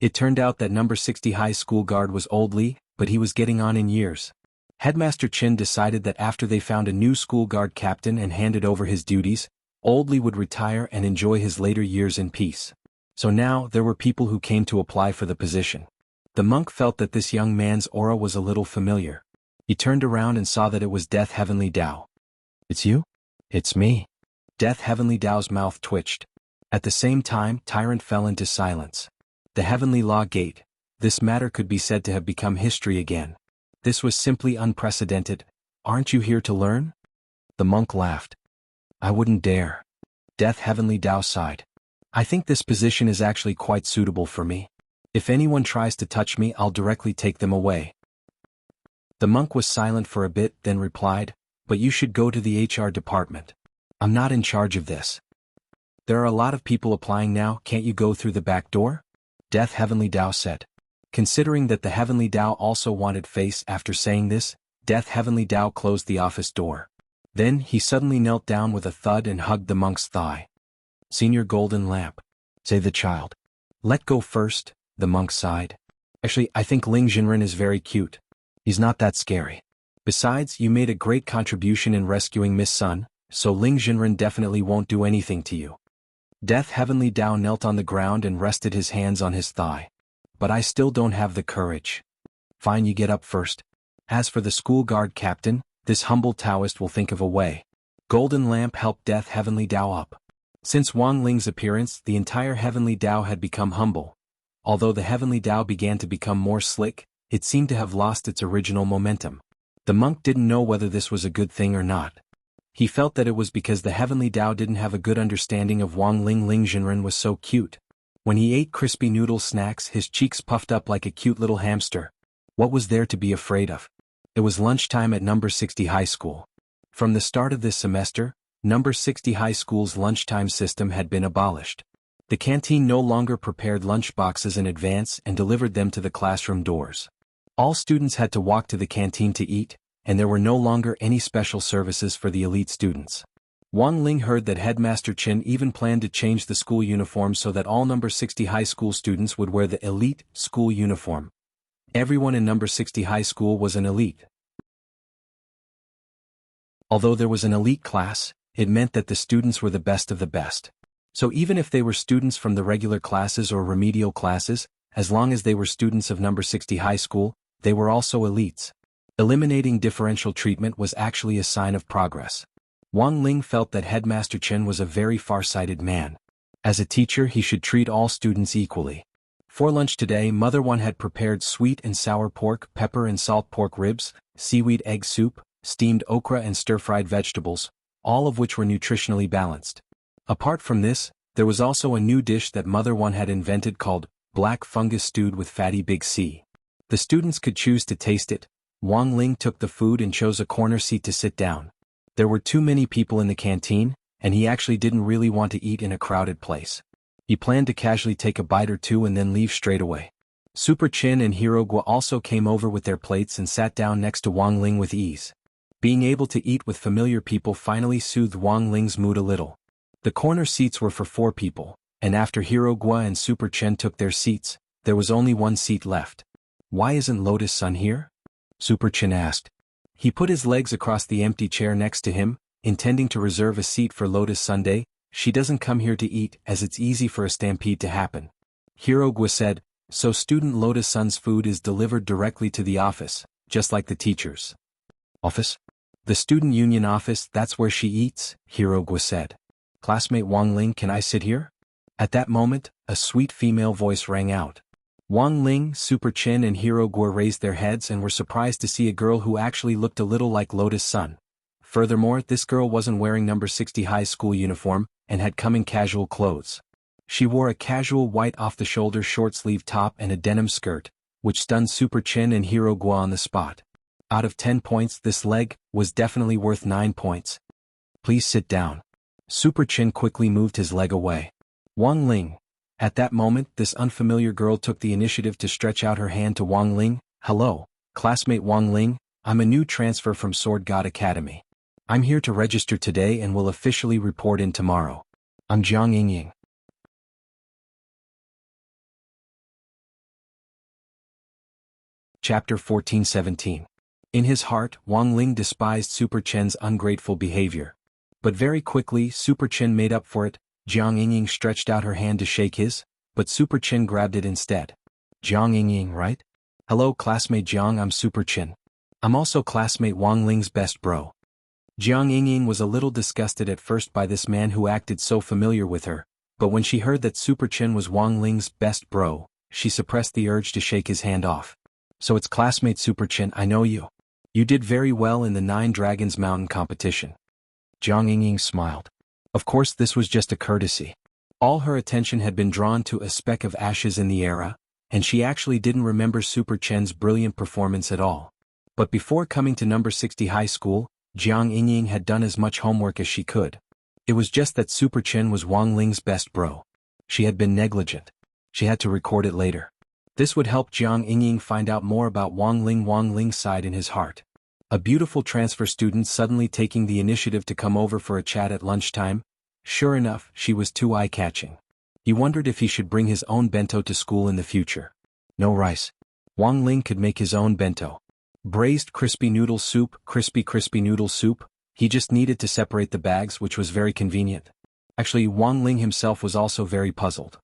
It turned out that number 60 high school guard was Old Lee, but he was getting on in years. Headmaster Chin decided that after they found a new school guard captain and handed over his duties, Old Lee would retire and enjoy his later years in peace. So now there were people who came to apply for the position. The monk felt that this young man's aura was a little familiar. He turned around and saw that it was Death Heavenly Tao. It's you? It's me. Death Heavenly Dao's mouth twitched. At the same time, Tyrant fell into silence. The Heavenly Law Gate. This matter could be said to have become history again. This was simply unprecedented. Aren't you here to learn? The monk laughed. I wouldn't dare. Death Heavenly Dao sighed. I think this position is actually quite suitable for me. If anyone tries to touch me, I'll directly take them away. The monk was silent for a bit, then replied, but you should go to the HR department. I'm not in charge of this. There are a lot of people applying now, can't you go through the back door? Death Heavenly Dao said. Considering that the Heavenly Dao also wanted face after saying this, Death Heavenly Dao closed the office door. Then he suddenly knelt down with a thud and hugged the monk's thigh. Senior Golden Lamp. Say the child. Let go first, the monk sighed. Actually, I think Ling Jinren is very cute. He's not that scary. Besides, you made a great contribution in rescuing Miss Sun, so Ling Jinren definitely won't do anything to you. Death Heavenly Dao knelt on the ground and rested his hands on his thigh. But I still don't have the courage. Fine, you get up first. As for the school guard captain, this humble Taoist will think of a way. Golden Lamp helped Death Heavenly Dao up. Since Wang Ling's appearance, the entire Heavenly Dao had become humble. Although the Heavenly Dao began to become more slick, it seemed to have lost its original momentum. The monk didn't know whether this was a good thing or not. He felt that it was because the Heavenly Dao didn't have a good understanding of Wang Ling. Ling Jinren was so cute. When he ate crispy noodle snacks, his cheeks puffed up like a cute little hamster. What was there to be afraid of? It was lunchtime at number 60 high school. From the start of this semester, number 60 high school's lunchtime system had been abolished. The canteen no longer prepared lunchboxes in advance and delivered them to the classroom doors. All students had to walk to the canteen to eat, and there were no longer any special services for the elite students. Wang Ling heard that Headmaster Chen even planned to change the school uniform so that all number 60 high school students would wear the elite school uniform. Everyone in number 60 high school was an elite. Although there was an elite class, it meant that the students were the best of the best. So even if they were students from the regular classes or remedial classes, as long as they were students of number 60 high school, they were also elites. Eliminating differential treatment was actually a sign of progress. Wang Ling felt that Headmaster Chen was a very far-sighted man. As a teacher, he should treat all students equally. For lunch today, Mother One had prepared sweet and sour pork, pepper and salt pork ribs, seaweed egg soup, steamed okra and stir-fried vegetables, all of which were nutritionally balanced. Apart from this, there was also a new dish that Mother One had invented called black fungus stewed with fatty big C. The students could choose to taste it. Wang Ling took the food and chose a corner seat to sit down. There were too many people in the canteen, and he actually didn't really want to eat in a crowded place. He planned to casually take a bite or two and then leave straight away. Super Chin and Hero Gua also came over with their plates and sat down next to Wang Ling with ease. Being able to eat with familiar people finally soothed Wang Ling's mood a little. The corner seats were for 4 people, and after Hero Gua and Super Chen took their seats, there was only 1 seat left. Why isn't Lotus Sun here? Super Chen asked. He put his legs across the empty chair next to him, intending to reserve a seat for Lotus Sunday. She doesn't come here to eat as it's easy for a stampede to happen. Hero Gua said, so student Lotus Sun's food is delivered directly to the office, just like the teachers. Office? The student union office, that's where she eats, Hero Gua said. Classmate Wang Ling, can I sit here? At that moment, a sweet female voice rang out. Wang Ling, Super Chin and Hero Gua raised their heads and were surprised to see a girl who actually looked a little like Lotus Sun. Furthermore, this girl wasn't wearing number 60 high school uniform and had come in casual clothes. She wore a casual white off-the-shoulder short-sleeve top and a denim skirt, which stunned Super Chin and Hero Gua on the spot. Out of 10 points, this leg was definitely worth 9 points. Please sit down. Super Chin quickly moved his leg away. Wang Ling. At that moment, this unfamiliar girl took the initiative to stretch out her hand to Wang Ling. Hello, classmate Wang Ling, I'm a new transfer from Sword God Academy. I'm here to register today and will officially report in tomorrow. I'm Jiang Yingying. Chapter 14-17. In his heart, Wang Ling despised Super Chen's ungrateful behavior. But very quickly, Super Chen made up for it. Jiang Yingying stretched out her hand to shake his, but Super Chen grabbed it instead. Jiang Yingying, right? Hello classmate Jiang, I'm Super Chen. I'm also classmate Wang Ling's best bro. Jiang Yingying was a little disgusted at first by this man who acted so familiar with her, but when she heard that Super Chen was Wang Ling's best bro, she suppressed the urge to shake his hand off. So it's classmate Super Chen, I know you. You did very well in the 9 Dragons Mountain competition. Jiang Yingying smiled. Of course this was just a courtesy. All her attention had been drawn to a speck of ashes in the era, and she actually didn't remember Super Chen's brilliant performance at all. But before coming to number 60 high school, Jiang Yingying had done as much homework as she could. It was just that Super Chen was Wang Ling's best bro. She had been negligent. She had to record it later. This would help Jiang Yingying find out more about Wang Ling's side in his heart. A beautiful transfer student suddenly taking the initiative to come over for a chat at lunchtime. Sure enough, she was too eye-catching. He wondered if he should bring his own bento to school in the future. No rice. Wang Ling could make his own bento. Braised crispy noodle soup, crispy noodle soup. He just needed to separate the bags, which was very convenient. Actually, Wang Ling himself was also very puzzled.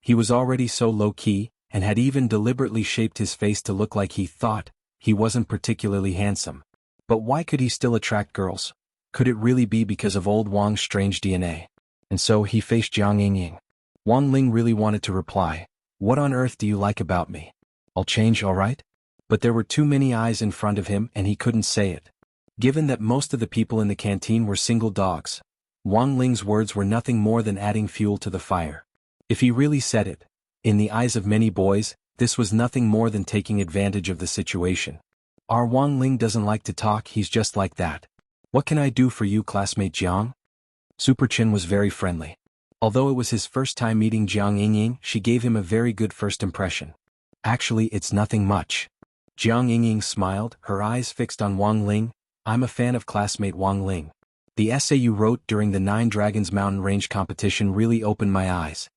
He was already so low-key, and had even deliberately shaped his face to look like he thought he wasn't particularly handsome. But why could he still attract girls? Could it really be because of old Wang's strange DNA? And so he faced Jiang Yingying. Wang Ling really wanted to reply, "What on earth do you like about me? I'll change, all right?" But there were too many eyes in front of him and he couldn't say it. Given that most of the people in the canteen were single dogs, Wang Ling's words were nothing more than adding fuel to the fire. If he really said it, in the eyes of many boys, this was nothing more than taking advantage of the situation. Our Wang Ling doesn't like to talk, he's just like that. What can I do for you, classmate Jiang? Super Chen was very friendly. Although it was his first time meeting Jiang Yingying, she gave him a very good first impression. Actually, it's nothing much. Jiang Yingying smiled, her eyes fixed on Wang Ling. I'm a fan of classmate Wang Ling. The essay you wrote during the 9 Dragons Mountain Range competition really opened my eyes.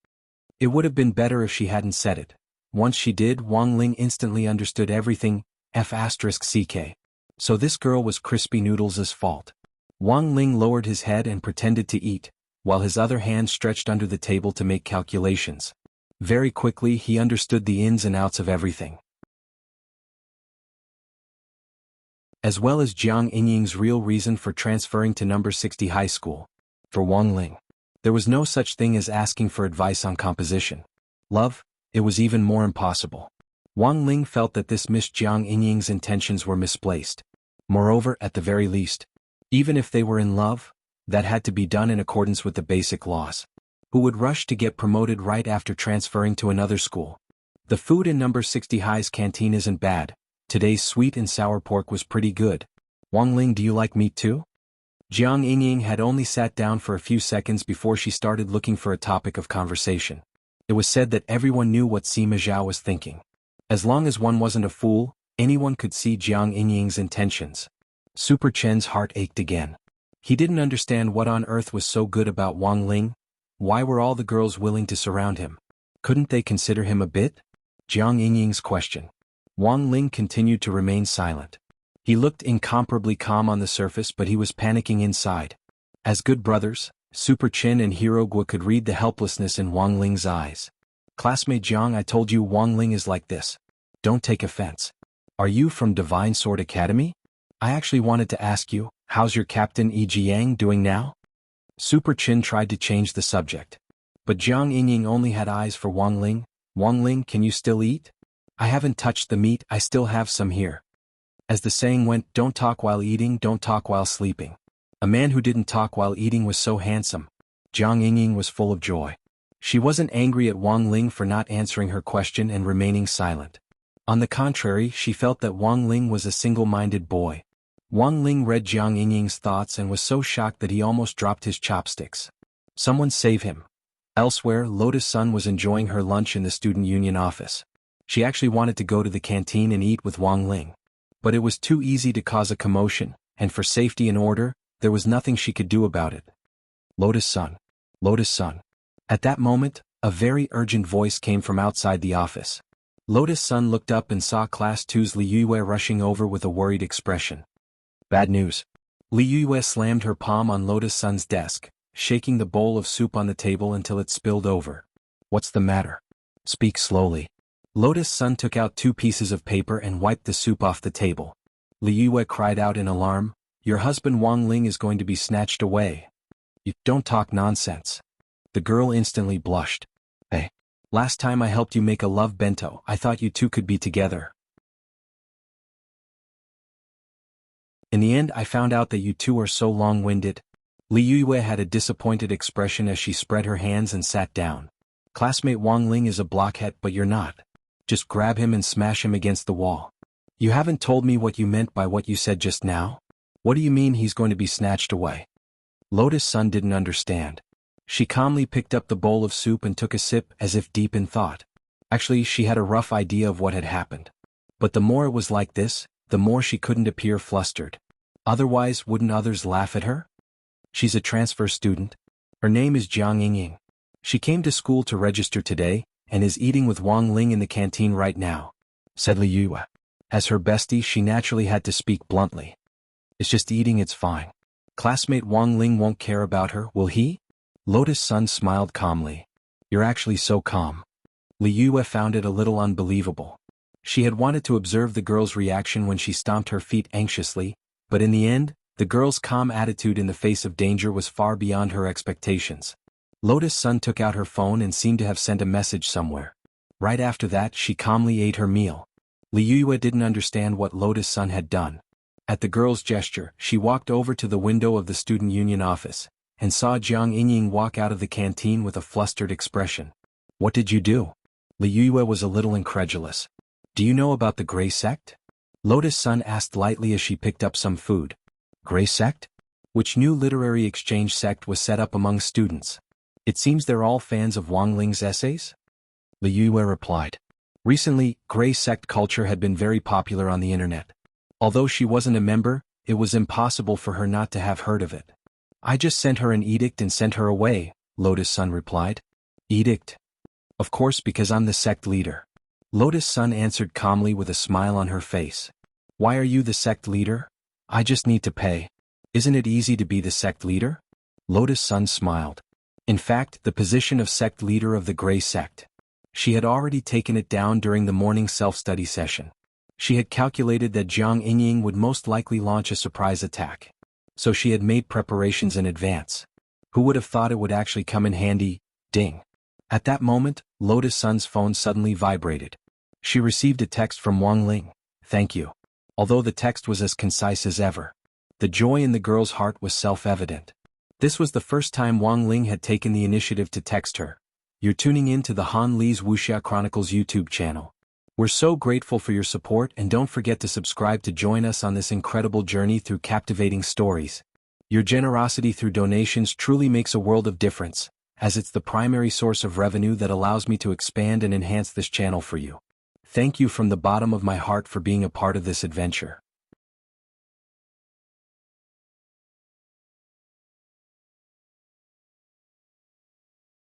It would have been better if she hadn't said it. Once she did, Wang Ling instantly understood everything, F***ck. So this girl was Crispy Noodles' fault. Wang Ling lowered his head and pretended to eat, while his other hand stretched under the table to make calculations. Very quickly he understood the ins and outs of everything, as well as Jiang Yingying's real reason for transferring to number 60 high school. For Wang Ling, there was no such thing as asking for advice on composition. Love, it was even more impossible. Wang Ling felt that this Miss Jiang Yingying's intentions were misplaced. Moreover, at the very least, even if they were in love, that had to be done in accordance with the basic laws. Who would rush to get promoted right after transferring to another school? The food in number 60 high's canteen isn't bad. Today's sweet and sour pork was pretty good. Wang Ling, do you like meat too? Jiang Yingying had only sat down for a few seconds before she started looking for a topic of conversation. It was said that everyone knew what Sima Zhao was thinking. As long as one wasn't a fool, anyone could see Jiang Yingying's intentions. Super Chen's heart ached again. He didn't understand what on earth was so good about Wang Ling. Why were all the girls willing to surround him? Couldn't they consider him a bit? Jiang Yingying's question. Wang Ling continued to remain silent. He looked incomparably calm on the surface, but he was panicking inside. As good brothers, Super Chen and Hero Guo could read the helplessness in Wang Ling's eyes. Classmate Jiang, I told you Wang Ling is like this. Don't take offense. Are you from Divine Sword Academy? I actually wanted to ask you, how's your captain Yi Jiang doing now? Super Chen tried to change the subject. But Jiang Yingying only had eyes for Wang Ling. Wang Ling, can you still eat? I haven't touched the meat, I still have some here. As the saying went, don't talk while eating, don't talk while sleeping. A man who didn't talk while eating was so handsome. Jiang Yingying was full of joy. She wasn't angry at Wang Ling for not answering her question and remaining silent. On the contrary, she felt that Wang Ling was a single-minded boy. Wang Ling read Jiang Yingying's thoughts and was so shocked that he almost dropped his chopsticks. Someone save him. Elsewhere, Lotus Sun was enjoying her lunch in the student union office. She actually wanted to go to the canteen and eat with Wang Ling. But it was too easy to cause a commotion, and for safety and order, there was nothing she could do about it. Lotus Sun. Lotus Sun. At that moment, a very urgent voice came from outside the office. Lotus Sun looked up and saw Class 2's Li Yue rushing over with a worried expression. Bad news. Li Yue slammed her palm on Lotus Sun's desk, shaking the bowl of soup on the table until it spilled over. What's the matter? Speak slowly. Lotus Sun took out 2 pieces of paper and wiped the soup off the table. Li Yue cried out in alarm, Your husband Wang Ling is going to be snatched away. You don't talk nonsense. The girl instantly blushed. Hey. Last time I helped you make a love bento, I thought you two could be together. In the end, I found out that you two are so long-winded. Li Yue had a disappointed expression as she spread her hands and sat down. Classmate Wang Ling is a blockhead, but you're not. Just grab him and smash him against the wall. You haven't told me what you meant by what you said just now. What do you mean he's going to be snatched away? Lotus Sun didn't understand. She calmly picked up the bowl of soup and took a sip as if deep in thought. Actually, she had a rough idea of what had happened. But the more it was like this, the more she couldn't appear flustered. Otherwise, wouldn't others laugh at her? She's a transfer student. Her name is Jiang Yingying. She came to school to register today, and is eating with Wang Ling in the canteen right now, said Li Yue. As her bestie, she naturally had to speak bluntly. It's just eating, it's fine. Classmate Wang Ling won't care about her, will he? Lotus Sun smiled calmly. You're actually so calm. Li Yue found it a little unbelievable. She had wanted to observe the girl's reaction when she stomped her feet anxiously, but in the end, the girl's calm attitude in the face of danger was far beyond her expectations. Lotus Sun took out her phone and seemed to have sent a message somewhere. Right after that, she calmly ate her meal. Li Yue didn't understand what Lotus Sun had done. At the girl's gesture, she walked over to the window of the student union office, and saw Jiang Yingying walk out of the canteen with a flustered expression. What did you do? Li Yue was a little incredulous. Do you know about the Gray Sect? Lotus Sun asked lightly as she picked up some food. Gray Sect? Which new literary exchange sect was set up among students? It seems they're all fans of Wang Ling's essays? Li Yue replied. Recently, Gray Sect culture had been very popular on the internet. Although she wasn't a member, it was impossible for her not to have heard of it. I just sent her an edict and sent her away, Lotus Sun replied. Edict? Of course, because I'm the sect leader. Lotus Sun answered calmly with a smile on her face. Why are you the sect leader? I just need to pay. Isn't it easy to be the sect leader? Lotus Sun smiled. In fact, the position of sect leader of the Gray Sect. She had already taken it down during the morning self-study session. She had calculated that Jiang Yingying would most likely launch a surprise attack. So she had made preparations in advance. Who would have thought it would actually come in handy? Ding. At that moment, Lotus Sun's phone suddenly vibrated. She received a text from Wang Ling. Thank you. Although the text was as concise as ever. The joy in the girl's heart was self-evident. This was the first time Wang Ling had taken the initiative to text her. You're tuning in to the Han Li's Wuxia Chronicles YouTube channel. We're so grateful for your support, and don't forget to subscribe to join us on this incredible journey through captivating stories. Your generosity through donations truly makes a world of difference, as it's the primary source of revenue that allows me to expand and enhance this channel for you. Thank you from the bottom of my heart for being a part of this adventure.